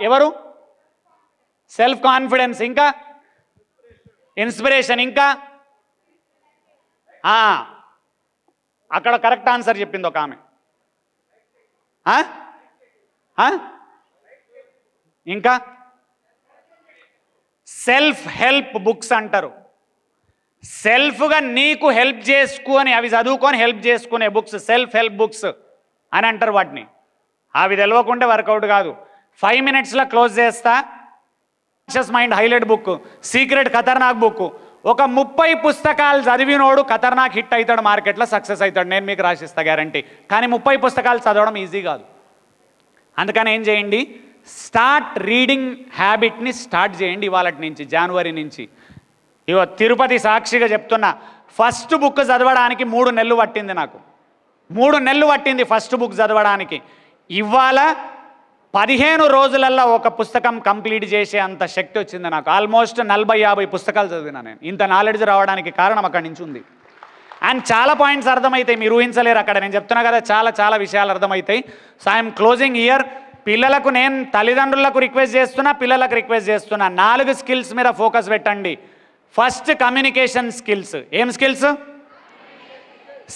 ఎవరు? సెల్ఫ్ కాన్ఫిడెన్స్, ఇంకా ఇన్స్పిరేషన్, ఇంకా అక్కడ కరెక్ట్ ఆన్సర్ చెప్పింది ఒక ఆమె. ఇంకా సెల్ఫ్ హెల్ప్ బుక్స్ అంటారు. సెల్ఫ్గా నీకు హెల్ప్ చేసుకొని అవి చదువుకొని హెల్ప్ చేసుకునే బుక్స్ సెల్ఫ్ హెల్ప్ బుక్స్ అని అంటారు వాటిని. అవి తెలియకుంటే వర్కౌట్ కాదు. 5 మినిట్స్లో క్లోజ్ చేస్తా. Conscious mind highlight book, secret ఖతర్నాక్ బుక్, ఒక 30 పుస్తకాలు చదివినోడు ఖతర్నాక్ హిట్ అవుతాడు, మార్కెట్లో సక్సెస్ అవుతాడు, నేను మీకు రాసిస్తా గ్యారంటీ. కానీ 30 పుస్తకాలు చదవడం ఈజీ కాదు. అందుకని ఏం చేయండి, స్టార్ట్ రీడింగ్ హ్యాబిట్ని స్టార్ట్ చేయండి ఇవాళ నుంచి, జనవరి నుంచి. ఇవో తిరుపతి సాక్షిగా చెప్తున్నా, ఫస్ట్ బుక్ చదవడానికి 3 నెలలు పట్టింది నాకు, 3 నెలలు పట్టింది ఫస్ట్ బుక్ చదవడానికి. ఇవాళ 15 రోజులల్లో ఒక పుస్తకం కంప్లీట్ చేసే అంత శక్తి వచ్చింది నాకు. ఆల్మోస్ట్ 40-50 పుస్తకాలు చదివినా నేను. ఇంత నాలెడ్జ్ రావడానికి కారణం అక్కడి నుంచి ఉంది. అండ్ చాలా పాయింట్స్ అర్థమవుతాయి, మీరు ఊహించలేరు అక్కడ. నేను చెప్తున్నా కదా, చాలా విషయాలు అర్థమవుతాయి. So I'm closing year. పిల్లలకు నేను తల్లిదండ్రులకు రిక్వెస్ట్ చేస్తున్నా, పిల్లలకు రిక్వెస్ట్ చేస్తున్నా, 4 స్కిల్స్ మీద ఫోకస్ పెట్టండి. First communication skills. ఏం స్కిల్స్?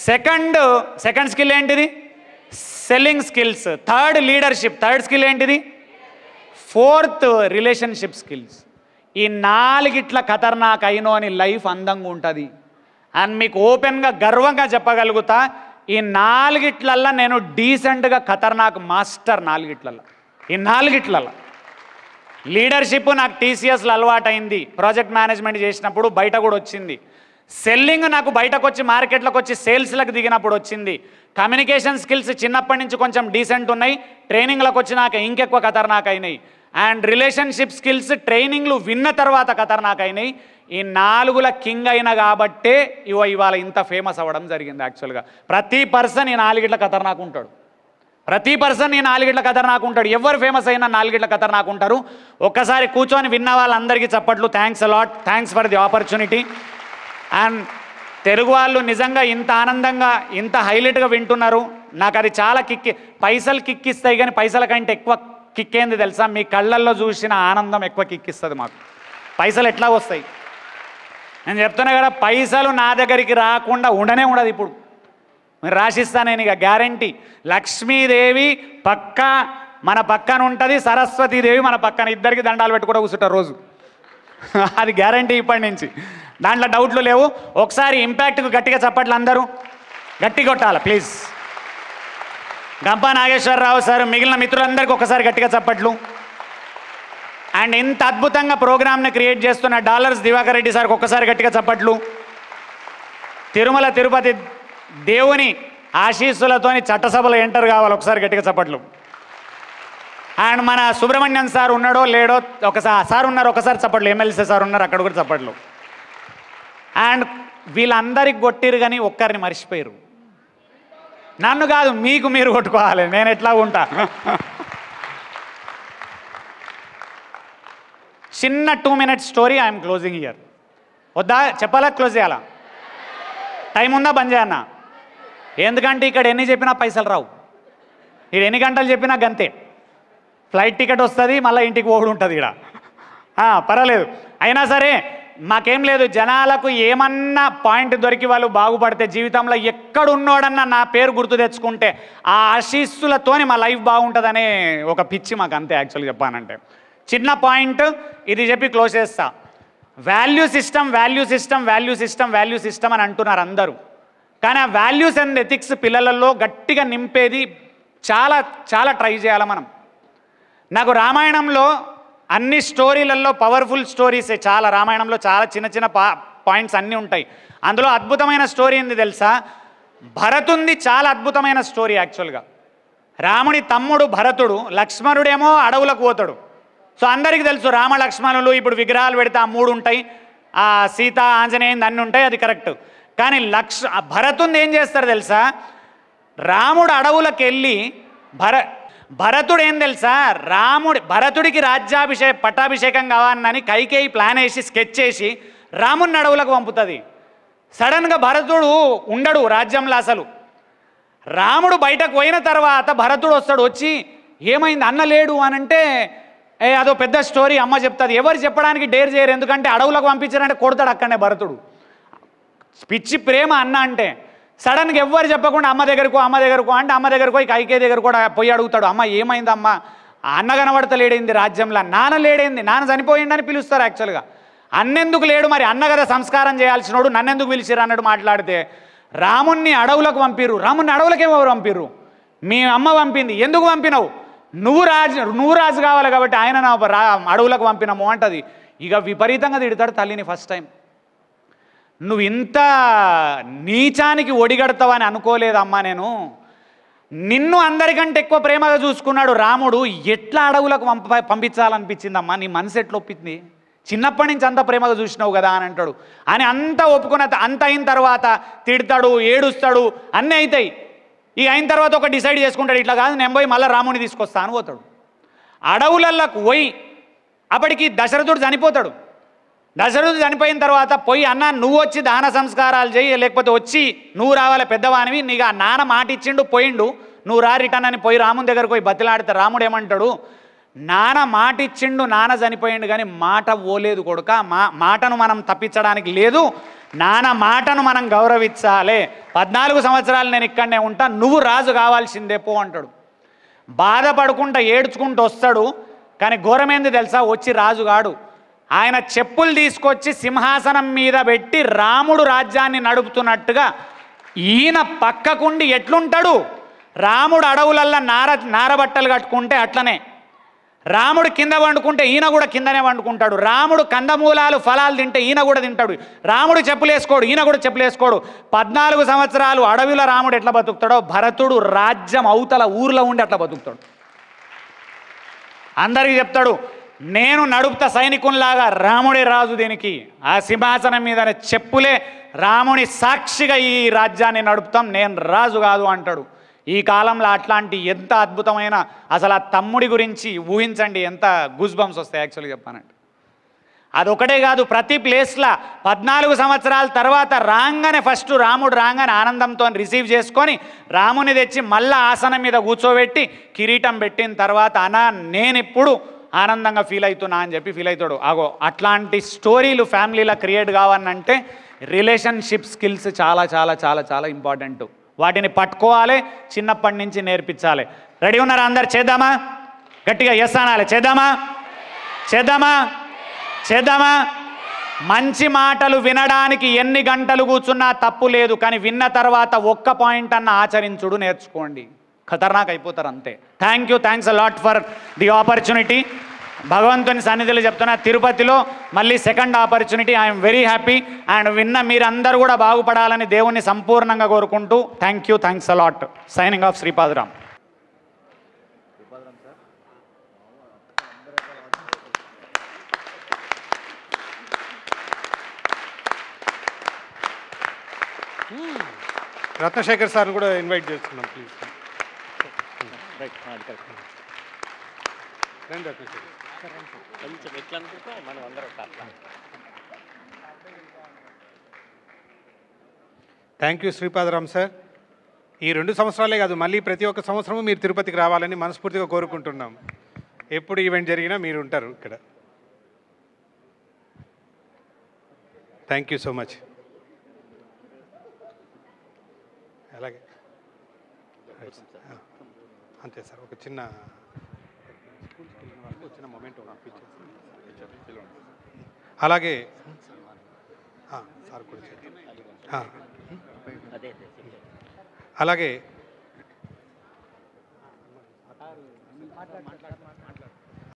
సెకండ్ స్కిల్ ఏంటిది? Selling skills. Third leadership, third skill ఏంటిది? Fourth relationship skills. ఈ 4 ఖతర్నాక్ అయినోని లైఫ్ అందంగా ఉంటుంది. అండ్ మీకు ఓపెన్గా గర్వంగా చెప్పగలుగుతా, ఈ 4 నేను డీసెంట్గా ఖతర్నాక్ మాస్టర్. 4 ఈ 4 లీడర్షిప్ నాకు టీసీఎస్లో అలవాటైంది, ప్రాజెక్ట్ మేనేజ్మెంట్ చేసినప్పుడు బయట కూడా వచ్చింది. సెల్లింగ్ నాకు బయటకు వచ్చి మార్కెట్లోకి వచ్చి సేల్స్లకు దిగినప్పుడు వచ్చింది. కమ్యూనికేషన్ స్కిల్స్ చిన్నప్పటి నుంచి కొంచెం డీసెంట్ ఉన్నాయి, ట్రైనింగ్లకు వచ్చినాక ఇంకెక్కువ ఖతర్నాక్ అయినాయి. అండ్ రిలేషన్షిప్ స్కిల్స్ ట్రైనింగ్లు విన్న తర్వాత ఖతర్నాక్ అయినాయి. ఈ 4 కింగ్ అయినా కాబట్టే ఇవాళ ఇంత ఫేమస్ అవ్వడం జరిగింది. యాక్చువల్గా ప్రతి పర్సన్ ఈ 4 ఖతర్నాక్ ఉంటాడు, ప్రతి పర్సన్ ఈ 4 ఖతర్నాక్ ఉంటాడు. ఎవరు ఫేమస్ అయినా 4 ఖతర్నాక్ ఉంటారు. ఒక్కసారి కూర్చొని విన్న వాళ్ళందరికీ చప్పట్లు. Thanks a lot, thanks for the opportunity. And Telugu వాళ్ళు నిజంగా ఇంత ఆనందంగా ఇంత హైలైట్గా వింటున్నారు, నాకు అది చాలా పైసలు కిక్కిస్తాయి, కానీ పైసల కంటే ఎక్కువ కిక్కేంది తెలుసా, మీ కళ్ళల్లో చూసిన ఆనందం ఎక్కువ కిక్కిస్తుంది మాకు. పైసలు ఎట్లా వస్తాయి నేను చెప్తున్నా కదా, పైసలు నా దగ్గరికి రాకుండా ఉండనే ఉండదు. ఇప్పుడు మీరు రాసిస్తా నేను ఇక గ్యారంటీ. లక్ష్మీదేవి పక్కా మన పక్కన ఉంటుంది, సరస్వతీదేవి మన పక్కన, ఇద్దరికి దండాలు పెట్టుకుంటూ కూర్చుంటారు రోజు. అది గ్యారంటీ ఇప్పటి నుంచి, దాంట్లో డౌట్లు లేవు. ఒకసారి ఇంపాక్ట్కు గట్టిగా చప్పట్లు, అందరూ గట్టి కొట్టాలి ప్లీజ్. గంపా నాగేశ్వరరావు సార్, మిగిలిన మిత్రులందరికీ ఒకసారి గట్టిగా చప్పట్లు. అండ్ ఇంత అద్భుతంగా ప్రోగ్రామ్ని క్రియేట్ చేస్తున్న డాలర్స్ దివాకర్ రెడ్డి సార్కి ఒక్కసారి గట్టిగా చప్పట్లు. తిరుమల తిరుపతి దేవుని ఆశీస్సులతోని చట్టసభలో ఎంటర్ కావాలి, ఒకసారి గట్టిగా చప్పట్లు. అండ్ మన సుబ్రహ్మణ్యం సార్ ఉన్నాడో లేడో, ఒకసారి సార్ ఉన్నారు, ఒకసారి చప్పట్లు. ఎమ్మెల్సీ సార్ ఉన్నారు, అక్కడ కూడా చప్పట్లు. అండ్ వీళ్ళందరికి కొట్టిరు కానీ ఒక్కరిని మర్చిపోయారు. నన్ను కాదు, మీకు మీరు కొట్టుకోవాలి, నేను ఎట్లా ఉంటా. చిన్న 2 minutes story, I'm closing year. వద్దా చెప్పాలా క్లోజ్ చేయాలా? టైం ఉందా బంద్ చేయన్నా? ఎందుకంటే ఇక్కడ ఎన్ని చెప్పినా పైసలు రావు. ఇక్కడ ఎన్ని గంటలు చెప్పినా గంతే. ఫ్లైట్ టికెట్ వస్తుంది, మళ్ళీ ఇంటికి పోగుడు ఉంటుంది ఇక్కడ. పర్వాలేదు. అయినా సరే మాకేం లేదు, జనాలకు ఏమన్నా పాయింట్ దొరికి వాళ్ళు బాగుపడితే జీవితంలో ఎక్కడున్నోడన్నా నా పేరు గుర్తు తెచ్చుకుంటే ఆ ఆశీస్సులతోని మా లైఫ్ బాగుంటుందనే ఒక పిచ్చి మాకు, అంతే. యాక్చువల్గా చెప్పానంటే చిన్న పాయింట్ ఇది చెప్పి క్లోజ్ చేస్తా. Value system value system value system value system అని అంటున్నారు అందరూ. కానీ ఆ వాల్యూస్ అండ్ ఎథిక్స్ పిల్లలలో గట్టిగా నింపేది చాలా చాలా ట్రై చేయాలి మనం. నాకు రామాయణంలో అన్ని స్టోరీలలో పవర్ఫుల్ స్టోరీసే చాలా. రామాయణంలో చాలా చిన్న చిన్న పాయింట్స్ అన్నీ ఉంటాయి. అందులో అద్భుతమైన స్టోరీ ఏంది తెలుసా? భరతుంది చాలా అద్భుతమైన స్టోరీ. యాక్చువల్గా రాముడి తమ్ముడు భరతుడు, లక్ష్మణుడేమో అడవులకు పోతాడు. సో అందరికీ తెలుసు రామ లక్ష్మణులు ఇప్పుడు విగ్రహాలు పెడితే ఆ 3 ఉంటాయి, ఆ సీత ఆంజనేయుని అన్నీ ఉంటాయి, అది కరెక్ట్. కానీ భరతుని ఏం చేస్తారు తెలుసా? రాముడు అడవులకు వెళ్ళి భరతుడు ఏం తెలుసా, భరతుడికి పట్టాభిషేకం కావాలని కైకేయి ప్లాన్ వేసి స్కెచ్ చేసి రాముడిని అడవులకు పంపుతుంది. సడన్గా భరతుడు ఉండడు రాజ్యంలో అసలు. రాముడు బయటకు పోయిన తర్వాత భరతుడు వస్తాడు. వచ్చి ఏమైంది అన్న లేడు అని అంటే అదో పెద్ద స్టోరీ అమ్మ చెప్తుంది. ఎవరు చెప్పడానికి డేర్ చేయరు, ఎందుకంటే అడవులకు పంపించారంటే కొడతాడు అక్కడనే భరతుడు. పిచ్చి ప్రేమ అన్న అంటే. సడన్గా ఎవ్వరు చెప్పకుండా అమ్మ దగ్గరకు అంటే అమ్మ దగ్గరకు పోయి కైకేయి దగ్గర కూడా పోయి అడుగుతాడు, అమ్మ ఏమైందమ్మ, అన్న కనబడతలేడేంది రాజ్యంలో, నాన్న లేడేంది, నాన్న చనిపోయిండని పిలుస్తారు. యాక్చువల్గా అన్నెందుకు లేడు, మరి అన్న కదా సంస్కారం చేయాల్సినోడు, నన్నెందుకు పిలిచిరు అన్నట్టు మాట్లాడితే రాముణ్ణి అడవులకు పంపిరు. రాముణ్ణి అడవులకి ఎవరు పంపిరు? మీ అమ్మ పంపింది. ఎందుకు పంపినావు? నువ్వు రాజు కావాలి కాబట్టి ఆయన అడవులకు పంపినాము అంటది. ఇక విపరీతంగా తిడతాడు తల్లిని. ఫస్ట్ టైం నువ్వు ఇంత నీచానికి ఒడిగడతావని అనుకోలేదమ్మా నేను. నిన్ను అందరికంటే ఎక్కువ ప్రేమగా చూసుకున్నాడు రాముడు, ఎట్లా అడవులకు పంపించాలనిపించిందమ్మా, నీ మనసు ఎట్లా ఒప్పింది? చిన్నప్పటి నుంచి అంత ప్రేమగా చూసినావు కదా అని అంటాడు. అని అంతా అంత అయిన తర్వాత తిడతాడు, ఏడుస్తాడు, అన్నీ అవుతాయి. ఇక అయిన తర్వాత ఒక డిసైడ్ చేసుకుంటాడు, ఇట్లా కాదు నేను పోయి మళ్ళీ రాముడిని తీసుకొస్తాను పోతాడు. అడవులలోకి పోయి అప్పటికి దశరథుడు చనిపోతాడు. దశరథుడు చనిపోయిన తర్వాత పోయి అన్న నువ్వు వచ్చి దాన సంస్కారాలు చేయి, లేకపోతే వచ్చి నువ్వు రావాలి పెద్దవానివి, నీకు ఆ నాన్న మాట ఇచ్చిండు పోయిండు, నువ్వు రా రిటర్న్ అని పోయి రాముని దగ్గరకు పోయి బతిలాడితే రాముడు ఏమంటాడు, నాన్న మాట ఇచ్చిండు, నాన్న చనిపోయిండు, కానీ మాట ఓలేదు కొడుక, మాటను మనం తప్పించడానికి లేదు, నాన్న మాటను మనం గౌరవించాలి. 14 సంవత్సరాలు నేను ఇక్కడనే ఉంటా, నువ్వు రాజు కావాల్సిందే పో అంటాడు. బాధపడుకుంటా ఏడ్చుకుంటూ వస్తాడు. కానీ ఘోరమైంది తెలుసా, వచ్చి రాజుగాడు. ఆయన చెప్పులు తీసుకొచ్చి సింహాసనం మీద పెట్టి రాముడు రాజ్యాన్ని నడుపుతున్నట్టుగా ఈయన పక్కకుండి ఎట్లుంటాడు? రాముడు అడవులల్లో నారబట్టలు కట్టుకుంటే అట్లనే, రాముడు కింద వండుకుంటే ఈయన కూడా కిందనే వండుకుంటాడు. రాముడు కందమూలాలు ఫలాలు తింటే ఈయన కూడా తింటాడు. రాముడు చెప్పులేసుకోడు, ఈయన కూడా చెప్పులేసుకోడు. 14 సంవత్సరాలు అడవిలో రాముడు ఎట్లా బతుకుతాడో భరతుడు రాజ్యం అవతల ఊర్లో ఉండి అట్లా బతుకుతాడు. అందరికీ చెప్తాడు, నేను నడుపుతా సైనికుల్లాగా, రాముడే రాజు దీనికి, ఆ సింహాసనం మీద చెప్పులే రాముని సాక్షిగా ఈ రాజ్యాన్ని నడుపుతాం, నేను రాజు కాదు అంటాడు. ఈ కాలంలో అట్లాంటి ఎంత అద్భుతమైన అసలు ఆ తమ్ముడి గురించి ఊహించండి, ఎంత గూస్ బంప్స్ వస్తాయి యాక్చువల్గా చెప్పానంటే. అదొకటే కాదు, ప్రతి ప్లేస్లో 14 సంవత్సరాల తర్వాత రాగానే ఫస్ట్ రాముడు రాగానే ఆనందంతో రిసీవ్ చేసుకొని రాముని తెచ్చి మళ్ళా ఆసనం మీద కూర్చోబెట్టి కిరీటం పెట్టిన తర్వాత అనా నేను ఇప్పుడు ఆనందంగా ఫీల్ అవుతున్నా అని చెప్పి ఫీల్ అవుతాడు. అగో అట్లాంటి స్టోరీలు ఫ్యామిలీలో క్రియేట్ కావాలంటే రిలేషన్షిప్ స్కిల్స్ చాలా చాలా చాలా చాలా ఇంపార్టెంట్. వాటిని పట్టుకోవాలి, చిన్నప్పటి నుంచి నేర్పించాలి. రెడీ ఉన్నారా అందరు? చేద్దామా? గట్టిగా ఎస్ అనాలి. చేద్దామా? చేద్దామా? చేద్దామా? మంచి మాటలు వినడానికి ఎన్ని గంటలు కూర్చున్నా తప్పు లేదు, కానీ విన్న తర్వాత ఒక్క పాయింట్ అన్న ఆచరించుడు నేర్చుకోండి, ఖతర్నాక్ అయిపోతారు అంతే. Thanks a lot for the opportunity. భగవంతుని సన్నిధిలో చెప్తున్నా, తిరుపతిలో మళ్ళీ second opportunity. I'm very happy. And విన్న మీరందరూ కూడా బాగుపడాలని దేవుణ్ణి సంపూర్ణంగా కోరుకుంటూ thanks a lot. Signing off Sripadaram. Ratnasekhar sir కూడా ఇన్వైట్ చేస్తున్నాం ప్లీజ్. రండి అట్లా చేయండి. కొంచెం ఎట్లా అనుకుంటే మనం అందరం అట్లా. Thank you Sripadaram sir. ఈ 2 సంవత్సరాలే కాదు, మళ్ళీ ప్రతి ఒక్క సంవత్సరము మీరు తిరుపతికి రావాలని మనస్ఫూర్తిగా కోరుకుంటున్నాం. ఎప్పుడు ఈవెంట్ జరిగినా మీరు ఉంటారు ఇక్కడ. Thank you so much. అలాగే అంతే సార్. ఒక చిన్న స్కూల్స్కి వెళ్ళిన వాళ్ళకి చిన్న మొమెంట్ అలాగే సార్ కూడా చేద్దాం. అదే అలాగే